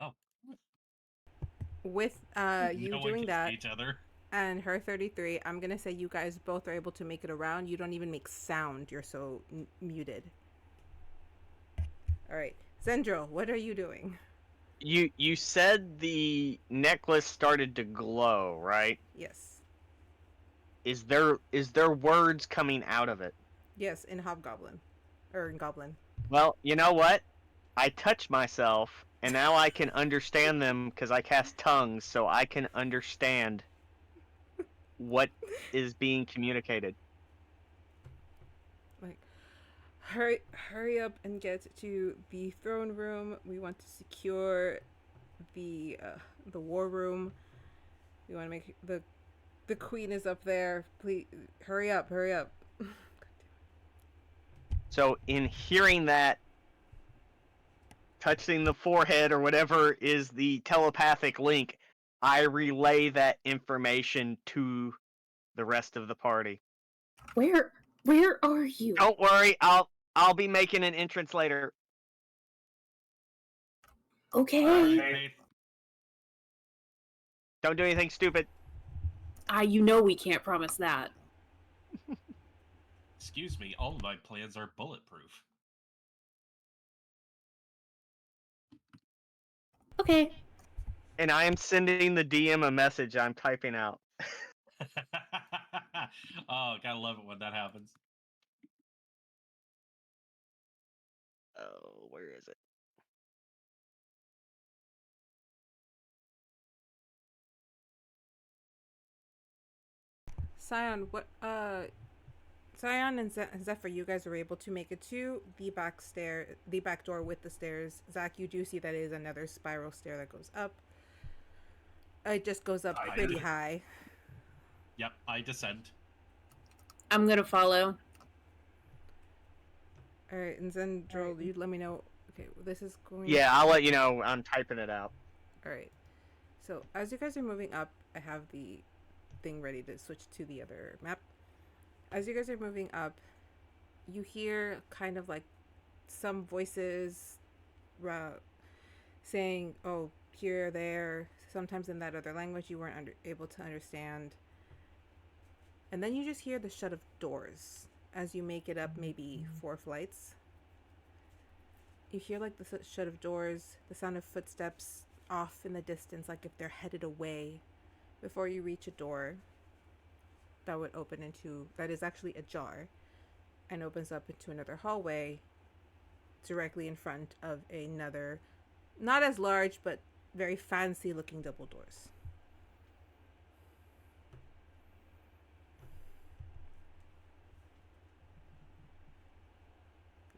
Oh. with you No one doing can that see each other. and her 33, I'm gonna say you guys both are able to make it around. You don't even make sound. You're so muted. All right, Zendryil, what are you doing? You said the necklace started to glow, right? Yes. Is there words coming out of it? Yes, in Hobgoblin. Or in Goblin. Well, you know what? I touch myself, and now I can understand them because I cast tongues, so I can understand what is being communicated. Like, hurry up and get to the throne room. We want to secure the war room. We want to make the queen is up there. Please hurry up. So in hearing that, touching the forehead or whatever is the telepathic link, I relay that information to the rest of the party. Where are you? Don't worry, I'll be making an entrance later. Okay. Faith, Don't do anything stupid. You know we can't promise that. excuse me, all of my plans are bulletproof. Okay. And I am sending the DM a message I'm typing out. Oh, gotta love it when that happens. Oh, where is it? Syon, what Syon and Zeffer, you guys are able to make it to the back door with the stairs. Zach, you do see that it is another spiral stair that goes up. It just goes up pretty high. Yep, I descend. I'm gonna follow. All right, and Zendryil, you let me know. Okay, this is going. Yeah, I'll let you know. I'm typing it out. All right. So as you guys are moving up, I have the thing ready to switch to the other map. As you guys are moving up, you hear kind of like some voices saying, "Oh, here, there." Sometimes in that other language you weren't able to understand. And then you just hear the shut of doors as you make it up maybe 4 flights. You hear like the shut of doors, the sound of footsteps off in the distance, like if they're headed away, before you reach a door that would open into, that is actually ajar, and opens up into another hallway directly in front of another, not as large, but very fancy looking double doors.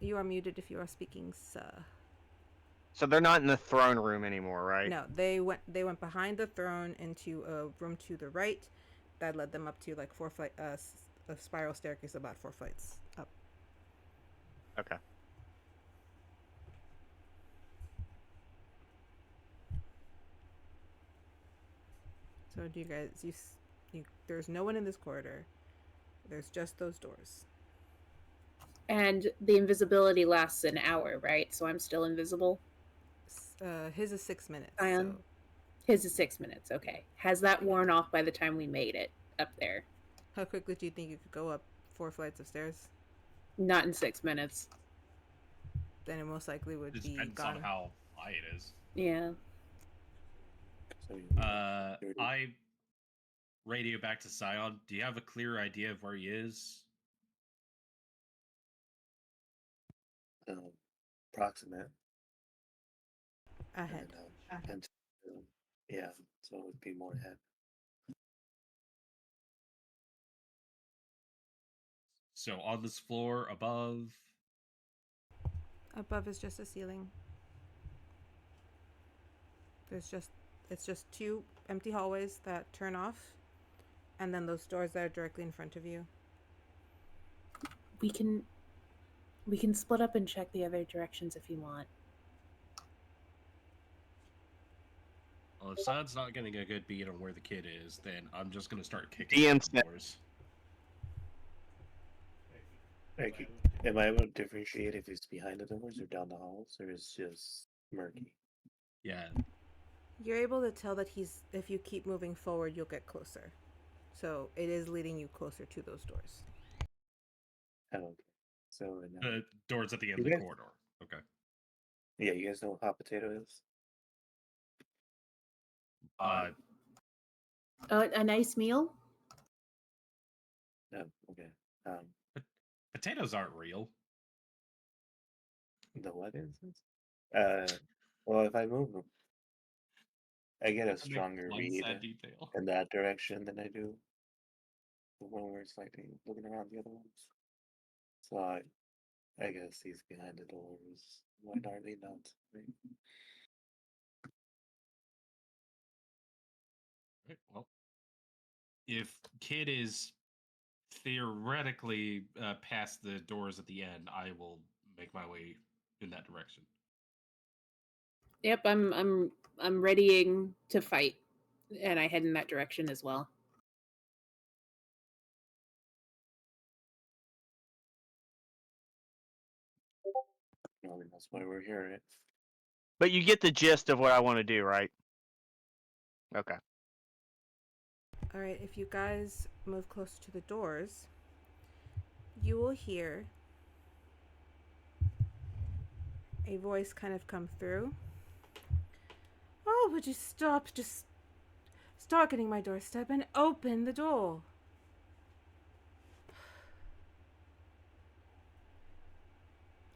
You are muted if you are speaking, sir. So they're not in the throne room anymore, right? No, they went behind the throne into a room to the right that led them up to like 4 flight a spiral staircase about 4 flights up. Okay. So do you guys there's no one in this corridor. There's just those doors. And the invisibility lasts an hour, right? So I'm still invisible. His is 6 minutes. I am. So. His is 6 minutes. Okay. Has that worn off by the time we made it up there? How quickly do you think you could go up 4 flights of stairs? Not in 6 minutes. Then it most likely would be Depends gone. on how high it is. Yeah. So I radio back to Syon. Do you have a clear idea of where he is? Approximate. Ahead. And yeah, so it would be more ahead. So on this floor above. Above is just a ceiling. It's just 2 empty hallways that turn off, and then those doors that are directly in front of you. We can split up and check the other directions if you want. Well, if Syon's not getting a good beat on where the kid is, then I'm just going to start kicking DM down said- doors. Like, am I able to differentiate if it's behind the doors or down the halls, or it's just murky? Yeah. You're able to tell that if you keep moving forward, you'll get closer. So it is leading you closer to those doors. Oh, okay. So The doors at the end of You the guys- corridor. Okay. yeah, you guys know what hot potato is? A nice meal? No, okay. Potatoes aren't real. The what instance? Well, if I move them, I get a Make stronger one read sad detail. in that direction than I do when we're slightly looking around the other ones. So I guess he's behind the doors. Why are they not? Right? Right, well, if kid is theoretically past the doors at the end, I will make my way in that direction. Yep, I'm readying to fight, and I head in that direction as well. I mean, that's why we're here, right? But you get the gist of what I want to do, right? Okay. All right, if you guys move closer to the doors, you will hear a voice kind of come through. Oh, would you stop? Just start getting my doorstep and open the door.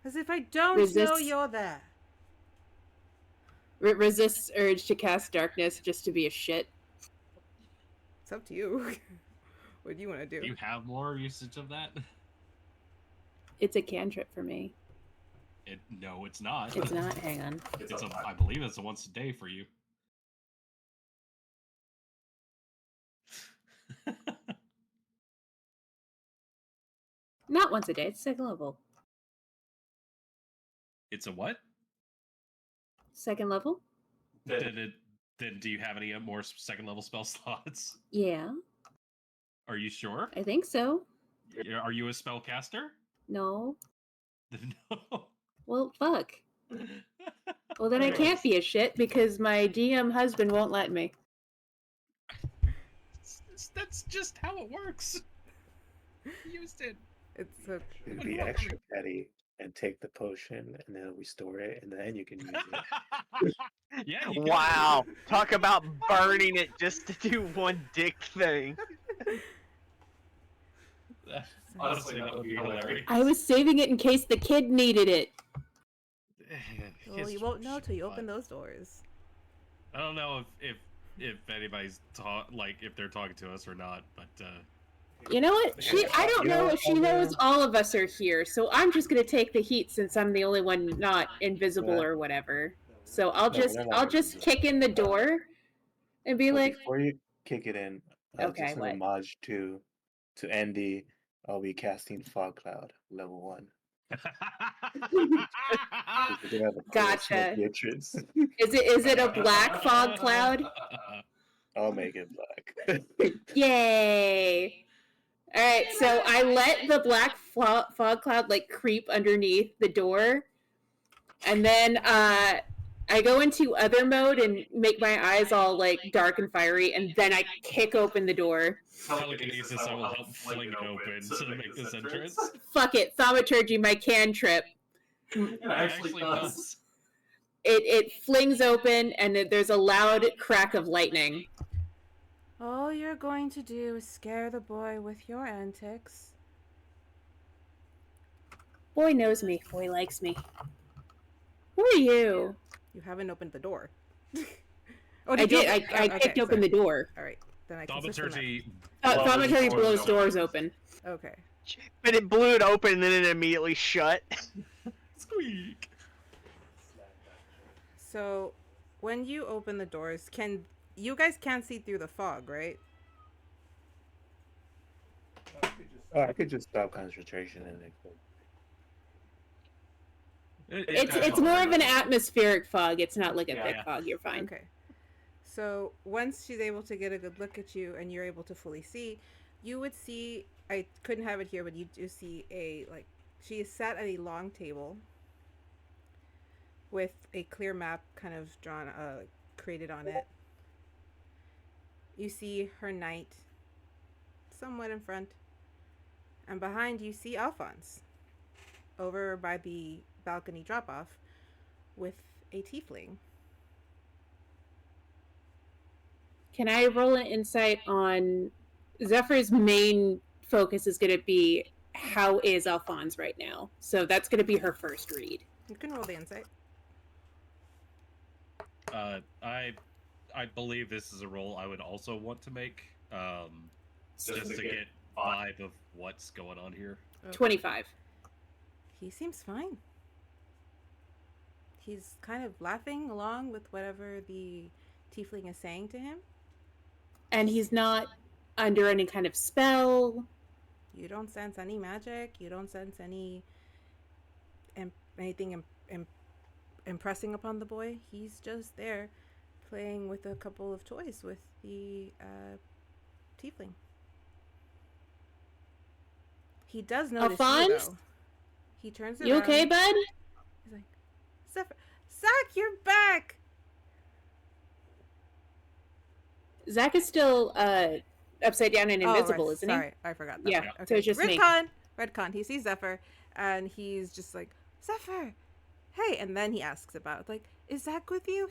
As if I don't know Resist. you're there. Resists urge to cast darkness just to be a shit. It's up to you. What do you want to do? Do you have more usage of that? It's a cantrip for me. No, it's not. It's not. Hang on. I believe it's a once a day for you. Not once a day. It's second level. It's a what? Second level? Then do you have any more second level spell slots? Yeah, Are you sure? I think so. Are you a spellcaster? No. No. Well, fuck. Well, then I can't be a shit because my DM husband won't let me. That's just how it works. Used it. It's so. It'd be extra petty and take the potion and then restore it, and then you can use it. Yeah. You Wow. Talk about burning it just to do one dick thing. Honestly, that would be hilarious. I was saving it in case the kid needed it. Well, you won't know till you open those doors. I don't know if anybody's if they're talking to us or not, but You know what? I don't know if she knows all of us are here, so I'm just gonna take the heat since I'm the only one not invisible or whatever. So I'll just kick in the door and be like, before you kick it in, Okay, just an what? homage to Andy. I'll be casting Fog Cloud level 1. Gotcha. Is Is it a black fog cloud? I'll make it black. Yay! All right, so I let the black fog cloud like creep underneath the door, and then I go into other mode and make my eyes all like dark and fiery, and then I kick open the door. Telekinesis, I will help fling it open to make this entrance. Fuck it, thaumaturgy, my cantrip. It actually does. It flings open, and there's a loud crack of lightning. All you're going to do is scare the boy with your antics. Boy knows me. Boy likes me. Who are you? You haven't opened the door. I did. I kicked open the door. All right, then I can switch them Thaumaturgy. Thaumaturgy blows doors open. out. Okay. But it blew it open and then it immediately shut. Squeak. So, when you open the doors, you guys can't see through the fog, right? Oh, I could just stop concentration and It's more of an atmospheric fog. It's not like a thick fog. You're fine. Okay. So once she's able to get a good look at you and you're able to fully see, you would see, I couldn't have it here, but you do see she is sat at a long table with a clear map kind of drawn, created on it. You see her knight somewhat in front, and behind you see Alphonse over by the balcony drop-off with a tiefling. Can I roll an insight on Zeffer's main focus is going to be how is Alphonse right now? So that's going to be her first read. You can roll the insight. I believe this is a roll I would also want to make, just to get vibe of what's going on here. Okay. 25. He seems fine. He's kind of laughing along with whatever the tiefling is saying to him. And he's not under any kind of spell. You don't sense any magic. You don't sense anything impressing upon the boy. He's just there playing with a couple of toys with the tiefling. He does notice Alphonse? you, though. He turns around. You okay, bud? He's like, Zeffer, Zach, you're back! Zach is still upside down and invisible, right. isn't Sorry, I forgot that. Yeah, part. so it's just me. Redcon. He sees Zeffer, and he's just like, Zeffer, hey! And then he asks about, like, is Zach with you?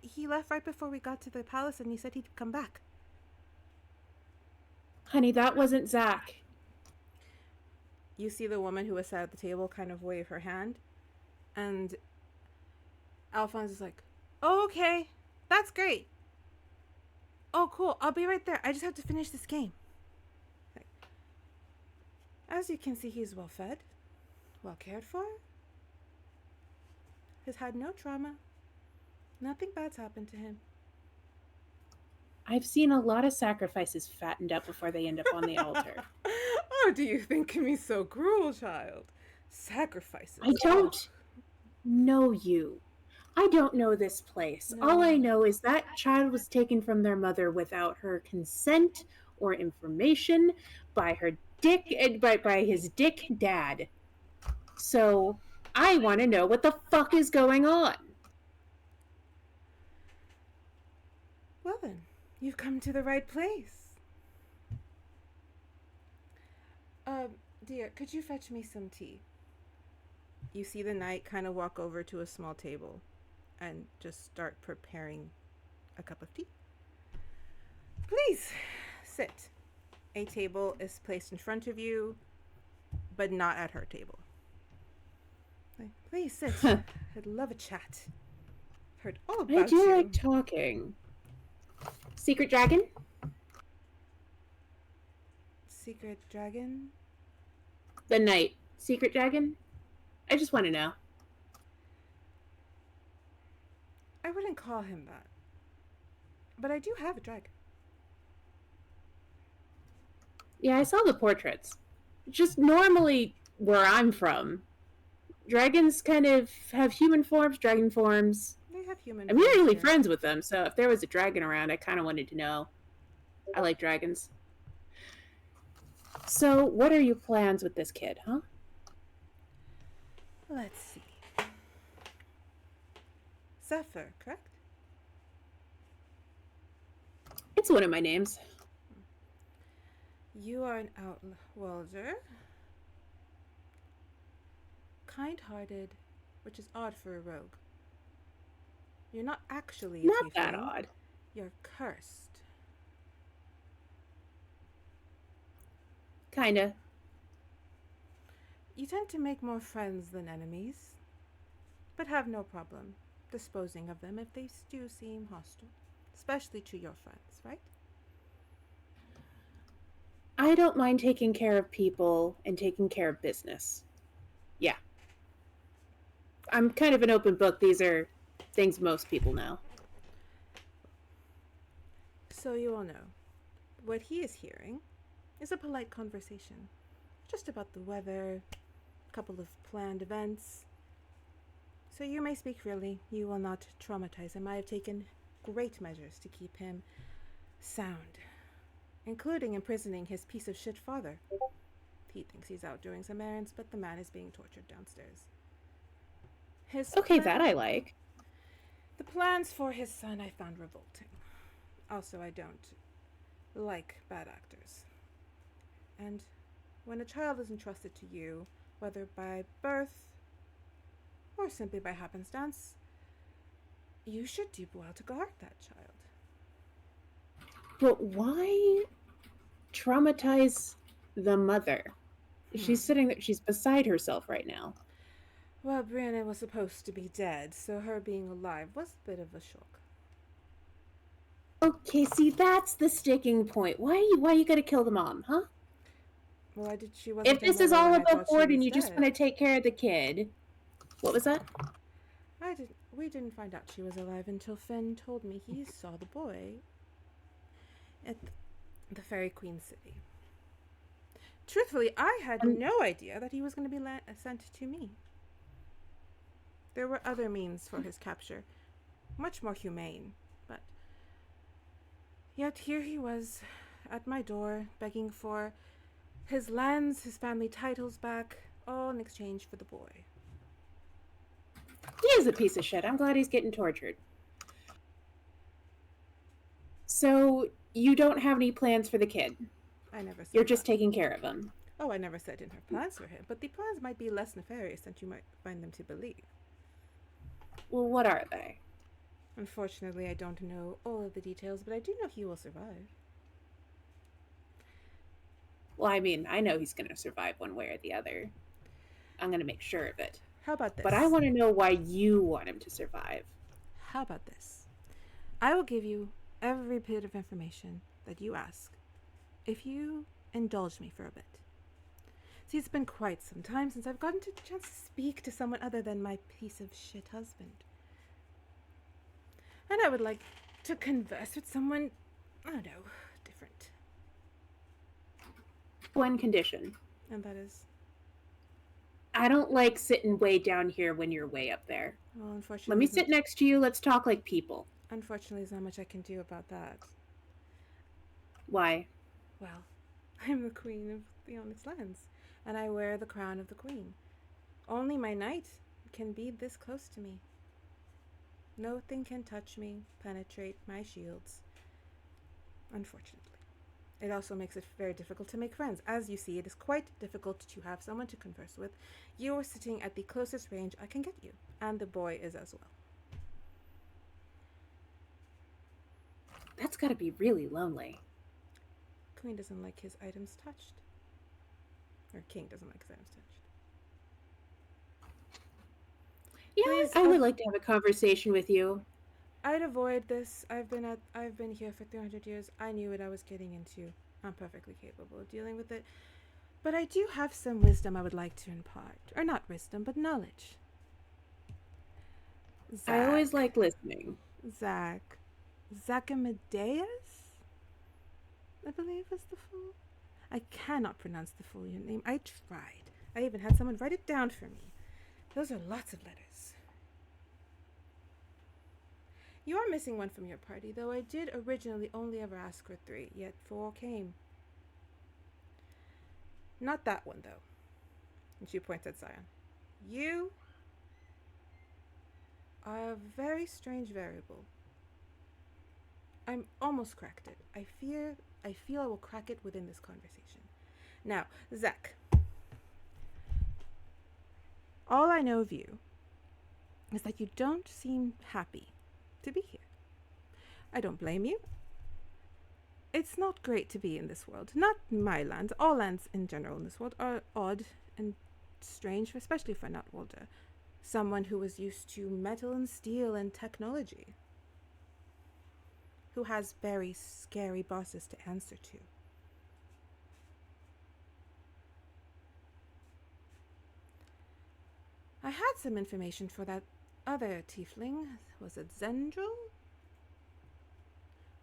He left right before we got to the palace, and he said he'd come back. Honey, that wasn't Zach. You see the woman who was sat at the table kind of wave her hand, and Alphonse is like, oh, okay, that's great. Oh, cool, I'll be right there. I just have to finish this game. As you can see, he's well fed. well cared for. Has had no trauma. Nothing bad's happened to him. I've seen a lot of sacrifices fattened up before they end up on the altar. Oh, do you think me so cruel, child? Sacrifices. I don't know you. I don't know this place. No. All I know is that child was taken from their mother without her consent or information by her dick by his dick dad. So I want to know what the fuck is going on. Well then, you've come to the right place. Dear, could you fetch me some tea? You see the knight kind of walk over to a small table and just start preparing a cup of tea. Please, sit. A table is placed in front of you, but not at her table. Please sit. I'd love a chat. Heard all about I do you. like talking. Secret dragon? Secret dragon? The knight. Secret dragon? I just want to know. I wouldn't call him that. But I do have a dragon. Yeah, I saw the portraits. Just normally where I'm from, dragons kind of have human forms, dragon forms. They have human I'm forms usually here. friends with them, so if there was a dragon around, I kind of wanted to know. I like dragons. So, what are your plans with this kid, huh? Let's see. Zeffer, correct? It's one of my names. You are an outwelder. Kind-hearted, which is odd for a rogue. You're not actually a Not that tiefling. odd. You're cursed. Kinda. You tend to make more friends than enemies, but have no problem disposing of them if they do seem hostile, especially to your friends, right? I don't mind taking care of people and taking care of business. Yeah. I'm kind of an open book. These are things most people know. So you all know, what he is hearing is a polite conversation, just about the weather, a couple of planned events. So you may speak freely. You will not traumatize him. I have taken great measures to keep him sound, including imprisoning his piece of shit father. He thinks he's out doing some errands, but the man is being tortured downstairs. Okay, that I like. The plans for his son I found revolting. Also, I don't like bad actors. And when a child is entrusted to you, whether by birth or simply by happenstance, you should do well to guard that child. But why traumatize the mother? She's sitting there, she's beside herself right now. Well, Brianna was supposed to be dead, so her being alive was a bit of a shock. Okay, see, that's the sticking point. Why you gotta kill the mom, huh? Well, she wasn't If this a is mother all when I above thought she board and was you just dead. want to take care of the kid. What was that? We didn't find out she was alive until Finn told me he saw the boy at the Fairy Queen City. Truthfully, I had no idea that he was going to be sent to me. There were other means for his capture, much more humane, but yet here he was at my door begging for his lands, his family titles back, all in exchange for the boy. He is a piece of shit. I'm glad he's getting tortured. So, you don't have any plans for the kid? I never said You're just that. taking care of him? Oh, I never said I didn't have plans for him, but the plans might be less nefarious than you might find them to believe. Well, what are they? Unfortunately, I don't know all of the details, but I do know he will survive. Well, I mean, I know he's going to survive one way or the other. I'm going to make sure of it. How about this? But I want to know why you want him to survive. How about this? I will give you every bit of information that you ask if you indulge me for a bit. See, it's been quite some time since I've gotten a chance to speak to someone other than my piece of shit husband. And I would like to converse with someone, I don't know, different. One condition. And that is, I don't like sitting way down here when you're way up there. well, unfortunately... Let me sit next to you. Let's talk like people. Unfortunately, there's not much I can do about that. Why? Well, I'm the queen of the Onyx Lands, and I wear the crown of the queen. Only my knight can be this close to me. Nothing can touch me, penetrate my shields. Unfortunately. It also makes it very difficult to make friends. As you see, it is quite difficult to have someone to converse with. You are sitting at the closest range I can get you, and the boy is as well. That's gotta be really lonely. Queen doesn't like his items touched. Or king doesn't like his items touched. Yeah, Please, I would like to have a conversation with you. I'd avoid this. I've been here for 300 years. I knew what I was getting into. I'm perfectly capable of dealing with it. But I do have some wisdom I would like to impart. Or not wisdom, but knowledge. I always like listening. Zachimandias? I believe is the full. I cannot pronounce the full name. I tried. I even had someone write it down for me. Those are lots of letters. You are missing one from your party, though I did originally only ever ask for 3, yet 4 came. Not that one, though. And she points at Syon. You are a very strange variable. I'm almost cracked it. I feel I will crack it within this conversation. Now, Zach. All I know of you is that you don't seem happy to be here. I don't blame you. It's not great to be in this world. Not my land. All lands in general in this world are odd and strange, especially for Nutwalder. Someone who was used to metal and steel and technology. Who has very scary bosses to answer to. I had some information for that other tiefling. Was it Zendryil?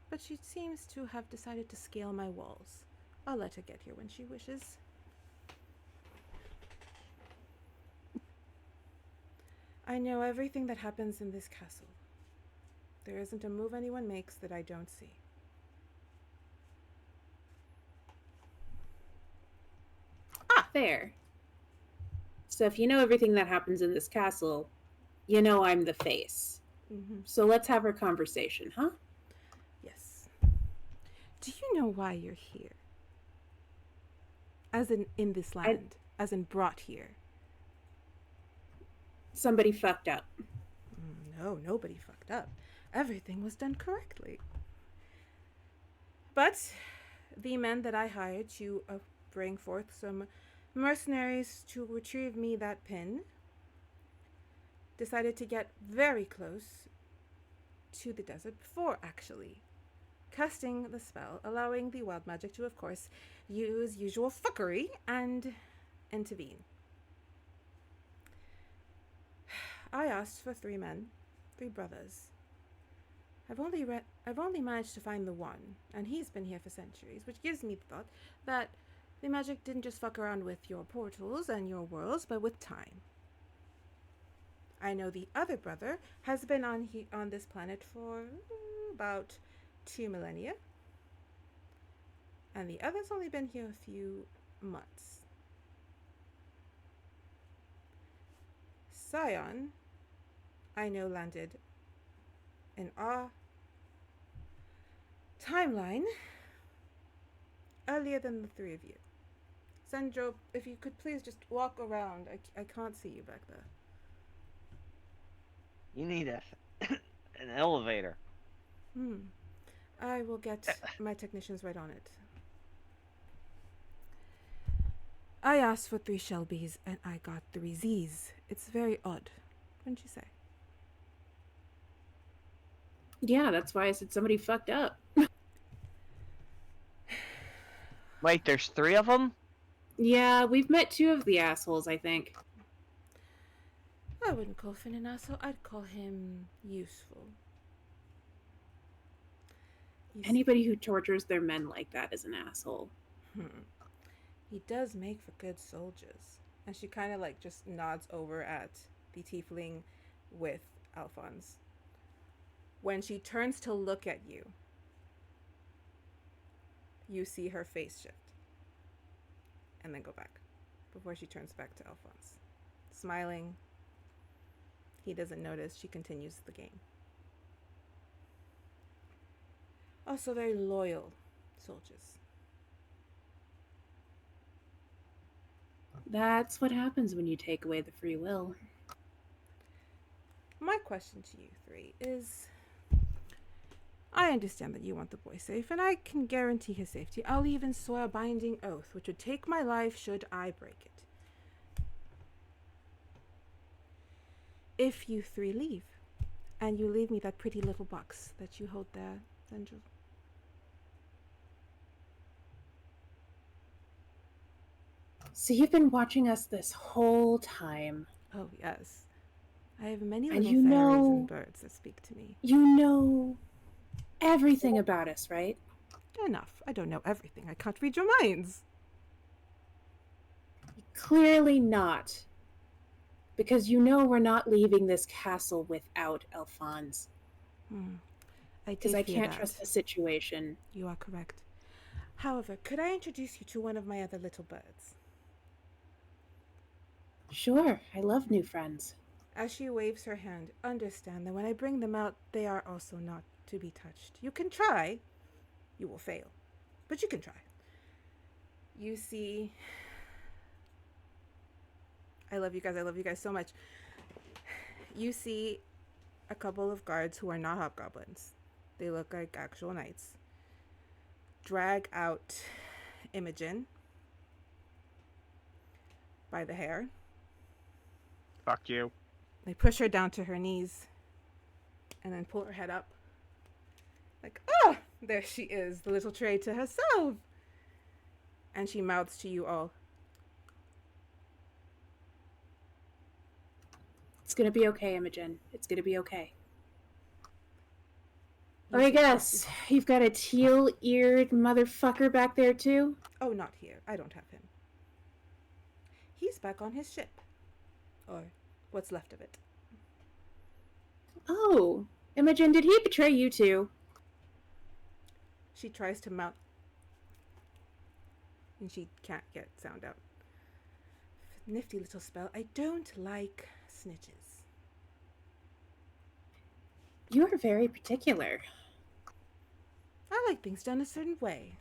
But she seems to have decided to scale my walls. I'll let her get here when she wishes. I know everything that happens in this castle. There isn't a move anyone makes that I don't see. Ah, fair. So if you know everything that happens in this castle, you know I'm the face. Mm-hmm. So let's have our conversation, huh? Yes. Do you know why you're here? As in this land. As in brought here. Somebody fucked up. No, nobody fucked up. Everything was done correctly. But the men that I hired to bring forth some mercenaries to retrieve me that pin decided to get very close to the desert before actually casting the spell, allowing the wild magic to, of course, use usual fuckery and intervene. I asked for 3 men, 3 brothers. I've only managed to find the one, and he's been here for centuries, which gives me the thought that the magic didn't just fuck around with your portals and your worlds, but with time. I know the other brother has been on this planet for about 2 millennia, and the other's only been here a few months. Syon, I know, landed in our timeline earlier than the 3 of you. Zendryil, if you could please just walk around. I can't see you back there. You need an elevator. I will get my technicians right on it. I asked for 3 Shelbys and I got 3 Z's. It's very odd, wouldn't you say? Yeah, that's why I said somebody fucked up. Wait, there's 3 of them? Yeah, we've met two of the assholes, I think. I wouldn't call Finn an asshole. I'd call him useful. You see- Anybody who tortures their men like that is an asshole. He does make for good soldiers. And she kind of like just nods over at the tiefling with Alphonse. When she turns to look at you, you see her face shift. And then go back before she turns back to Alphonse. Smiling. He doesn't notice. She continues the game. Also very loyal soldiers. That's what happens when you take away the free will. My question to you three is, I understand that you want the boy safe, and I can guarantee his safety. I'll even swear a binding oath, which would take my life should I break it. If you three leave, and you leave me that pretty little box that you hold there, Zendryil. So you've been watching us this whole time. Oh, yes. I have many And little you fairies know- and birds that speak to me. You know everything about us, right? Enough. I don't know everything. I can't read your minds. Clearly not. Because you know we're not leaving this castle without Alphonse. I Because did I hear can't that. trust the situation. You are correct. However, could I introduce you to one of my other little birds? Sure, I love new friends. As she waves her hand, understand that when I bring them out, they are also not to be touched. You can try. You will fail. But you can try. You see... I love you guys. I love you guys so much. You see a couple of guards who are not hobgoblins. They look like actual knights. Drag out Imogen by the hair. Fuck you. They push her down to her knees and then pull her head up. Like, oh, there she is, the little tray to herself. And she mouths to you all. It's gonna be okay, Imogen. It's gonna be okay. Oh, I guess you've got a teal-eared motherfucker back there, too? Oh, not here. I don't have him. He's back on his ship. Or what's left of it. Oh, Imogen, did he betray you, too? She tries to mount. And she can't get sound out. Nifty little spell. I don't like snitches. You are very particular. I like things done a certain way.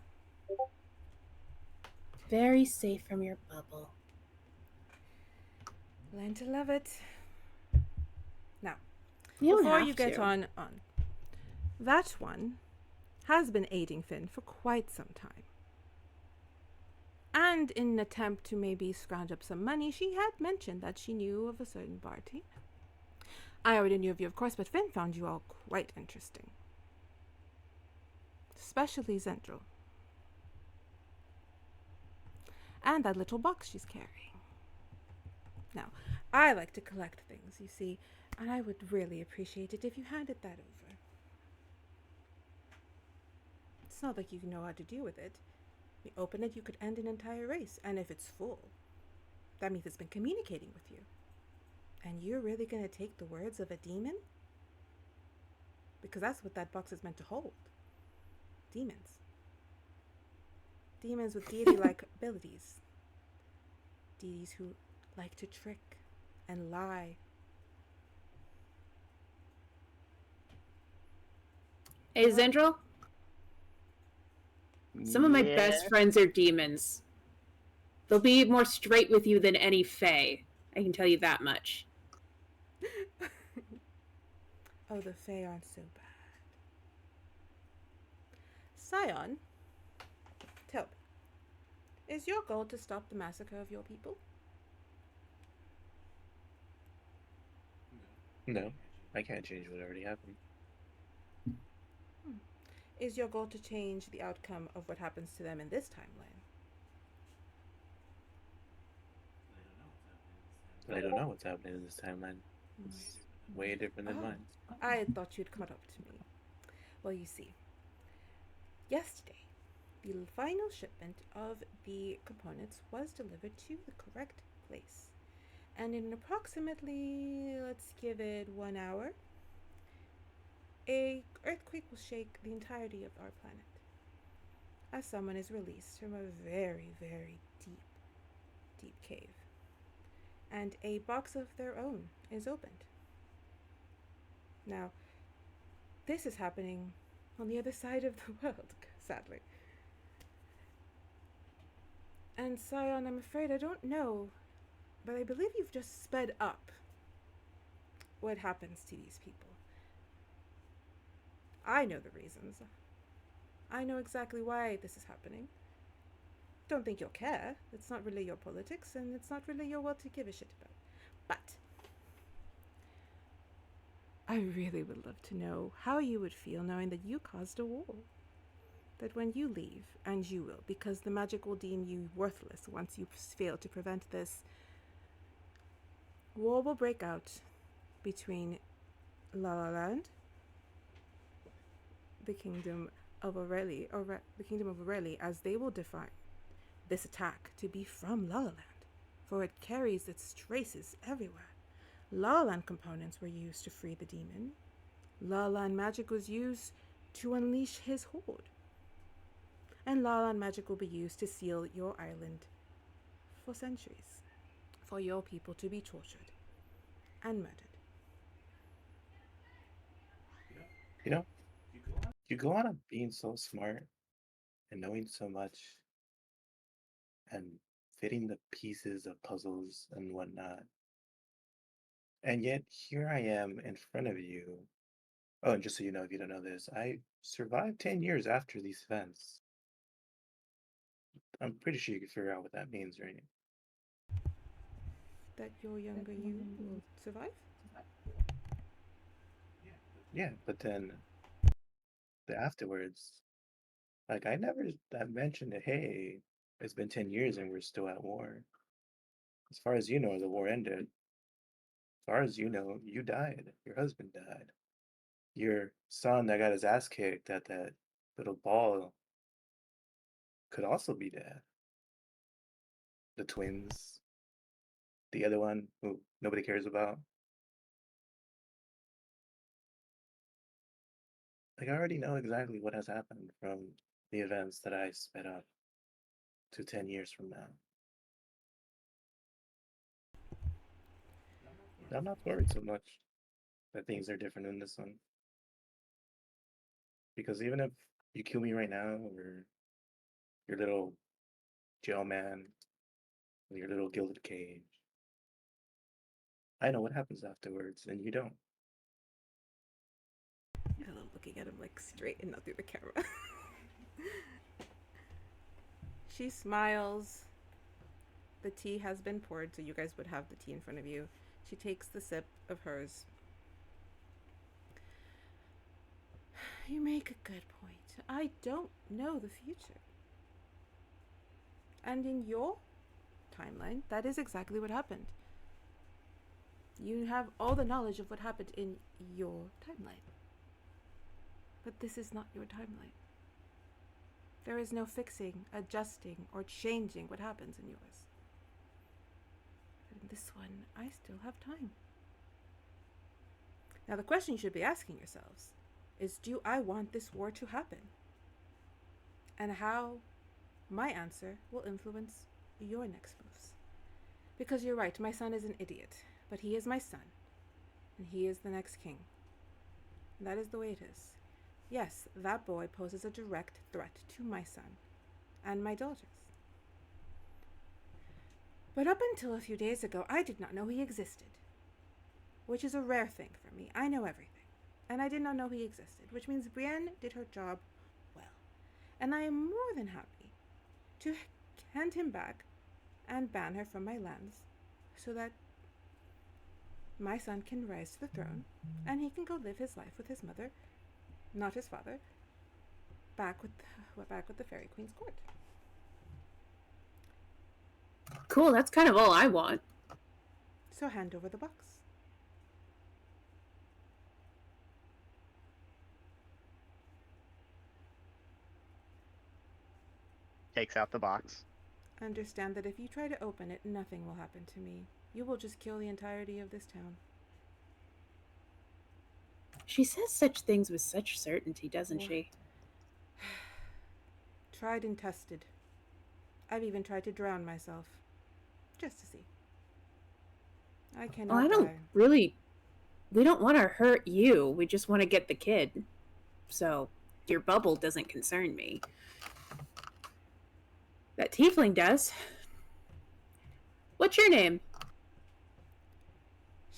Very safe from your bubble. Learn to love it. Now, You don't before have you get to. on, that one has been aiding Finn for quite some time. And in an attempt to maybe scrounge up some money, she had mentioned that she knew of a certain party. I already knew of you, of course, but Finn found you all quite interesting. Especially Zendryil. And that little box she's carrying. Now, I like to collect things, you see, and I would really appreciate it if you handed that over. It's not like you know how to deal with it. You open it, you could end an entire race, and if it's full, that means it's been communicating with you. And you're really going to take the words of a demon? Because that's what that box is meant to hold. Demons. Demons with deity-like abilities. Deities who like to trick and lie. Hey, Zendryil? Some of my Yeah. best friends are demons. They'll be more straight with you than any fae. I can tell you that much. Oh, the Fae aren't so bad. Syon, tell me, is your goal to stop the massacre of your people? No, I can't change what already happened. Is your goal to change the outcome of what happens to them in this timeline? But I don't know what's happening in this timeline. It's way different than Oh, mine. I thought you'd caught up to me. Well, you see, yesterday, the final shipment of the components was delivered to the correct place. And in approximately, let's give it 1 hour, a earthquake will shake the entirety of our planet as someone is released from a very, very deep, deep cave. And a box of their own is opened. Now, this is happening on the other side of the world, sadly. And Syon, I'm afraid I don't know, but I believe you've just sped up what happens to these people. I know the reasons. I know exactly why this is happening. Don't think you'll care. It's not really your politics, and it's not really your world to give a shit about. But I really would love to know how you would feel knowing that you caused a war. That when you leave, and you will, because the magic will deem you worthless once you fail to prevent this, war will break out between Lala Land, the kingdom of Aurelie, the kingdom of Aurelie, as they will define this attack to be from Lala Land, for it carries its traces everywhere. Lala Land components were used to free the demon. Lala Land magic was used to unleash his horde. And Lala Land magic will be used to seal your island for centuries, for your people to be tortured and murdered. You know, you go on being so smart and knowing so much and fitting the pieces of puzzles and whatnot. And yet here I am in front of you. Oh, and just so you know, if you don't know this, I survived 10 years after these events. I'm pretty sure you can figure out what that means, right? That your younger you will survive? Yeah, but then the afterwards, like I mentioned that, hey, it's been 10 years and we're still at war. As far as you know, the war ended. As far as you know, you died. Your husband died. Your son that got his ass kicked at that little ball could also be dead. The twins, the other one who nobody cares about. Like I already know exactly what has happened from the events that I sped up to 10 years from now. I'm not worried so much that things are different in this one. Because even if you kill me right now, or your little jail man, or your little gilded cage, I know what happens afterwards, and you don't. And I'm looking at him like straight and not through the camera. She smiles. The tea has been poured, so you guys would have the tea in front of you. She takes the sip of hers. You make a good point. I don't know the future. And in your timeline, that is exactly what happened. You have all the knowledge of what happened in your timeline. But this is not your timeline. There is no fixing, adjusting, or changing what happens in yours. But in this one, I still have time. Now the question you should be asking yourselves is, do I want this war to happen? And how my answer will influence your next moves. Because you're right, my son is an idiot, but he is my son, and he is the next king. And that is the way it is. Yes, that boy poses a direct threat to my son and my daughters. But up until a few days ago, I did not know he existed, which is a rare thing for me. I know everything, and I did not know he existed, which means Brienne did her job well. And I am more than happy to hand him back and ban her from my lands so that my son can rise to the throne and he can go live his life with his mother, not his father, back with the Fairy Queen's court. Cool, that's kind of all I want. So hand over the box. Takes out the box. Understand that if you try to open it, nothing will happen to me. You will just kill the entirety of this town. She says such things with such certainty, doesn't she? Tried and tested. I've even tried to drown myself. Just to see. I cannot Well, I don't die. really. We don't want to hurt you. We just want to get the kid. So, your bubble doesn't concern me. That tiefling does. What's your name?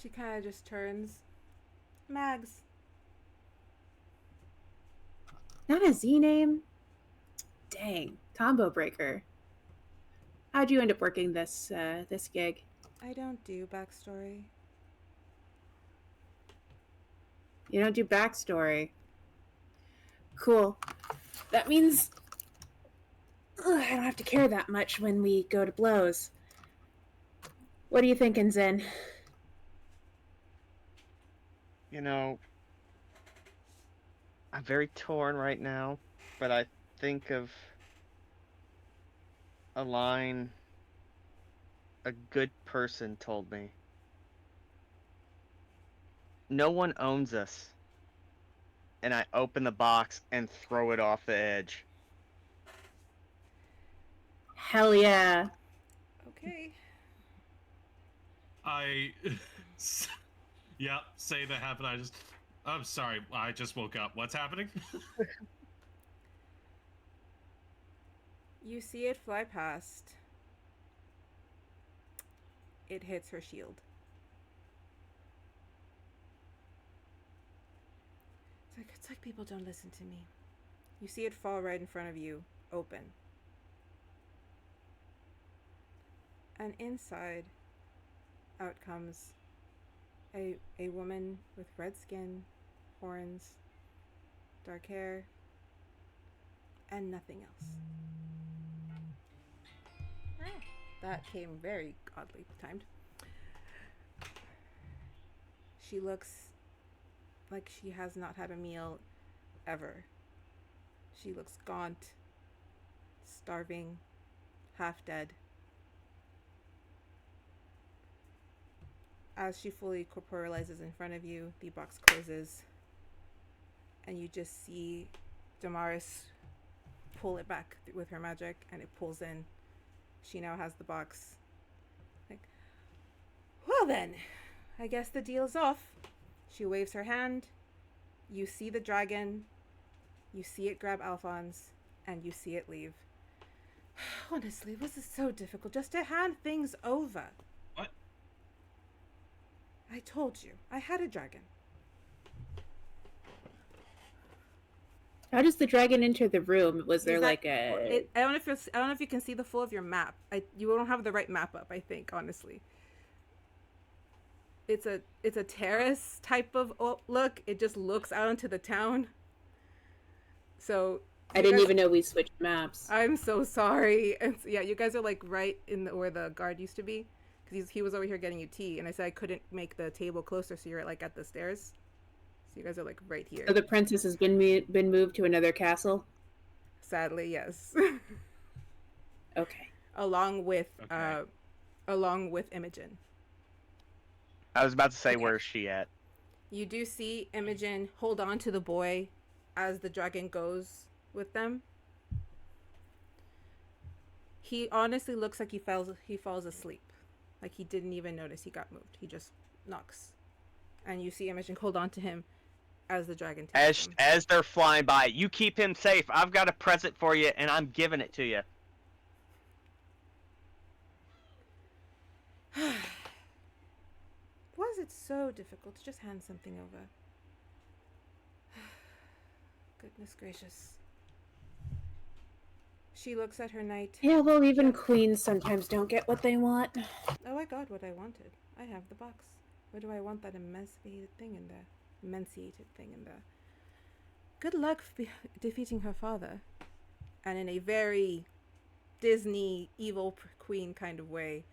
She kind of just turns. Mags. Not a Z name? Dang, combo breaker. How'd you end up working this gig? I don't do backstory. You don't do backstory. Cool. That means I don't have to care that much when we go to blows. What are you thinking, Zen? You know, I'm very torn right now, but I think of a line a good person told me. No one owns us. And I open the box and throw it off the edge. Hell yeah. Okay. Yeah, say that happened. I'm sorry, I just woke up. What's happening? You see it fly past. It hits her shield. It's like people don't listen to me. You see it fall right in front of you, open. And inside, out comes a woman with red skin, horns, dark hair, and nothing else. That came very oddly timed. She looks like she has not had a meal ever. She looks gaunt, starving, half dead. As she fully corporealizes in front of you, the box closes, and you just see Damaris pull it back with her magic, and it pulls in. She now has the box. Like, well then, I guess the deal's off. She waves her hand. You see the dragon. You see it grab Alphonse, and you see it leave. Honestly, was it so difficult just to hand things over? What? I told you, I had a dragon. How does the dragon enter the room? Was there like a... I don't know if you can see the full of your map. You don't have the right map up, I think, honestly. It's a terrace type of look. It just looks out into the town. So I didn't even know we switched maps. I'm so sorry. And yeah, you guys are like right in where the guard used to be, because he was over here getting you tea, and I said I couldn't make the table closer, so you're like at the stairs. So you guys are like right here. So the princess has been moved to another castle? Sadly, yes. Okay. Along with Imogen. I was about to say, where's she at? You do see Imogen hold on to the boy as the dragon goes with them. He honestly looks like he falls asleep. Like he didn't even notice he got moved. He just knocks. And you see Imogen hold on to him as the dragon takes him. As they're flying by, you keep him safe. I've got a present for you, and I'm giving it to you. Was it so difficult to just hand something over? Goodness gracious. She looks at her knight. Yeah, well, even queens sometimes don't get what they want. Oh, I got what I wanted. I have the box. Where do I want that emaciated thing in there? Good luck defeating her father. And in a very Disney evil queen kind of way,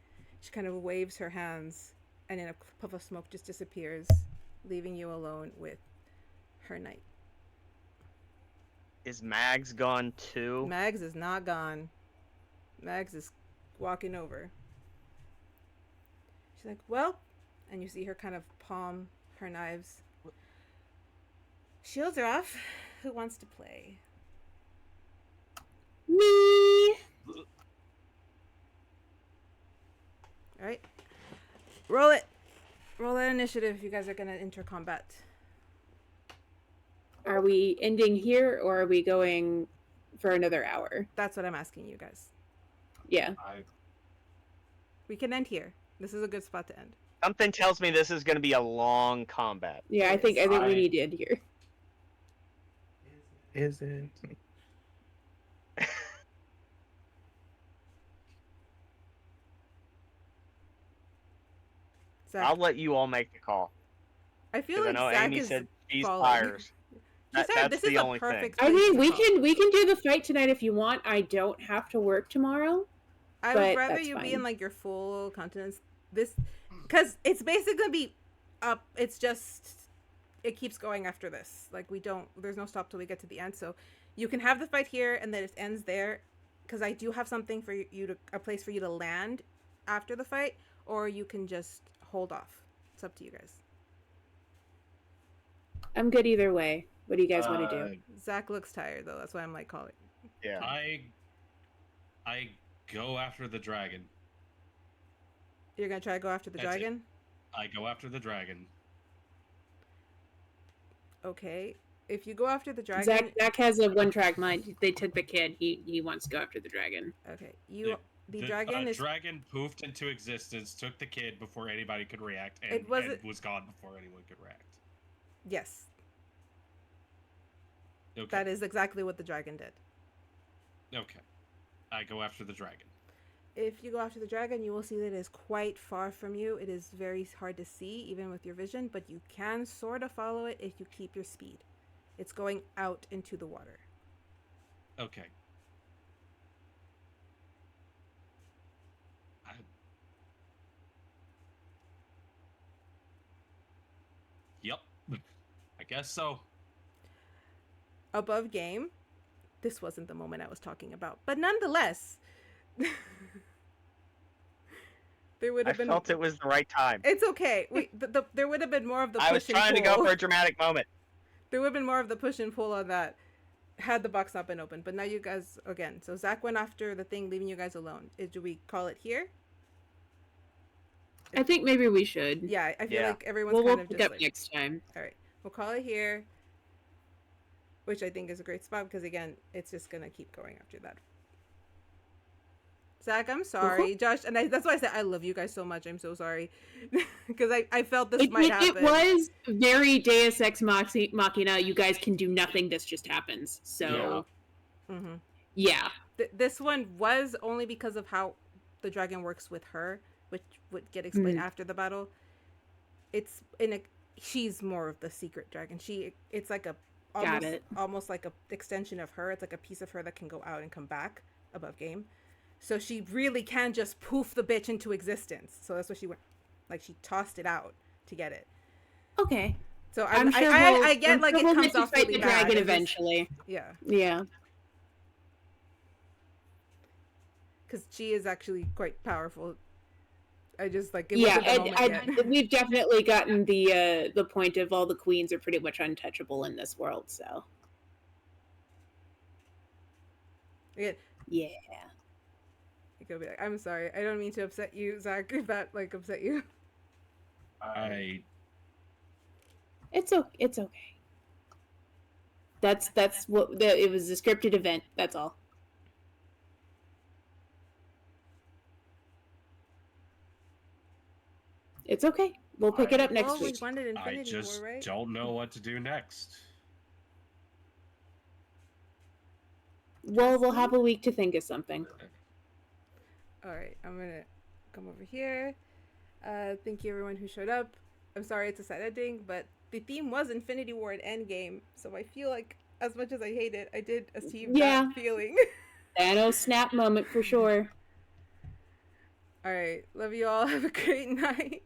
she kind of waves her hands and in a puff of smoke just disappears, leaving you alone with her knight. Is Mags gone too? Mags is not gone. Mags is walking over. She's like, well, and you see her kind of palm her knives. Shields are off. Who wants to play? Me. All right. Roll it. Roll that initiative. You guys are going to enter combat. Are we ending here, or are we going for another hour? That's what I'm asking you guys. Yeah. We can end here. This is a good spot to end. Something tells me this is going to be a long combat. Yeah, I think we need to end here. Isn't. Zach, I'll let you all make the call. I feel 'Cause I like know Zach Amy is said she's falling. fires. She said That's this the is a only thing. perfect I place mean, to we call. can do the fight tonight if you want. I don't have to work tomorrow. I would but rather that's you be fine. in like your full countenance. This, because it's basically gonna be up. It's just it keeps going after this. Like we don't. There's no stop till we get to the end. So you can have the fight here, and then it ends there. Because I do have something for you to a place for you to land after the fight, or you can just hold off. It's up to you guys. I'm good either way. What do you guys want to do? Zach looks tired though. That's why I'm like calling. Yeah. I go after the dragon. You're gonna try to go after the That's it. dragon. I go after the dragon. Okay. If you go after the dragon, Zach has a one-track mind. They took the kid. He wants to go after the dragon. okay, the dragon is dragon poofed into existence, took the kid before anybody could react, and, It wasn't- and was gone before anyone could react. yes. Okay. That is exactly what the dragon did. Okay. I go after the dragon. If you go after the dragon, you will see that it is quite far from you. It is very hard to see, even with your vision, but you can sort of follow it if you keep your speed. It's going out into the water. Okay. Yep. I guess so. Above game, this wasn't the moment I was talking about, but nonetheless, there would I have been. felt it was the right time. It's okay. There would have been more of the push I was and trying to pull. go for a dramatic moment. There would have been more of the push and pull on that had the box not been open. But now you guys, again, so Zach went after the thing, leaving you guys alone. Do we call it here? I think maybe we should. Yeah, I feel Yeah. like everyone's We'll kind of pick just up like, next time. all right, we'll call it here, which I think is a great spot because, again, it's just going to keep going after that. Zach, I'm sorry. Josh, and that's why I said I love you guys so much. I'm so sorry. Because I felt this might happen. It was very Deus Ex Machina. You guys can do nothing. This just happens. So, Mm-hmm. yeah. This one was only because of how the dragon works with her, which would get explained after the battle. It's she's more of the secret dragon. It's like almost like a extension of her. It's like a piece of her that can go out and come back above game. So she really can just poof the bitch into existence. So that's what she went, like she tossed it out to get it. Okay. So I'm sure I get like it we'll comes get to off fight really the bad. dragon It's just- eventually. Yeah, Yeah. because she is actually quite powerful. I just like it Yeah, wasn't the moment yet. we've definitely gotten the point of all the queens are pretty much untouchable in this world. So Again, yeah. it could be like, I'm sorry, I don't mean to upset you, Zach. If that like upset you. It's okay. That's what it was, a scripted event. That's all. It's okay. We'll pick it up next Well, we week. wanted I Infinity just War, right? don't know what to do next. Well, we'll have a week to think of something. All right, I'm gonna come over here. Thank you everyone who showed up. I'm sorry it's a sad ending, but the theme was Infinity War and Endgame, so I feel like as much as I hate it, I did achieve Yeah. that feeling. Thanos snap moment for sure. All right, love you all. Have a great night.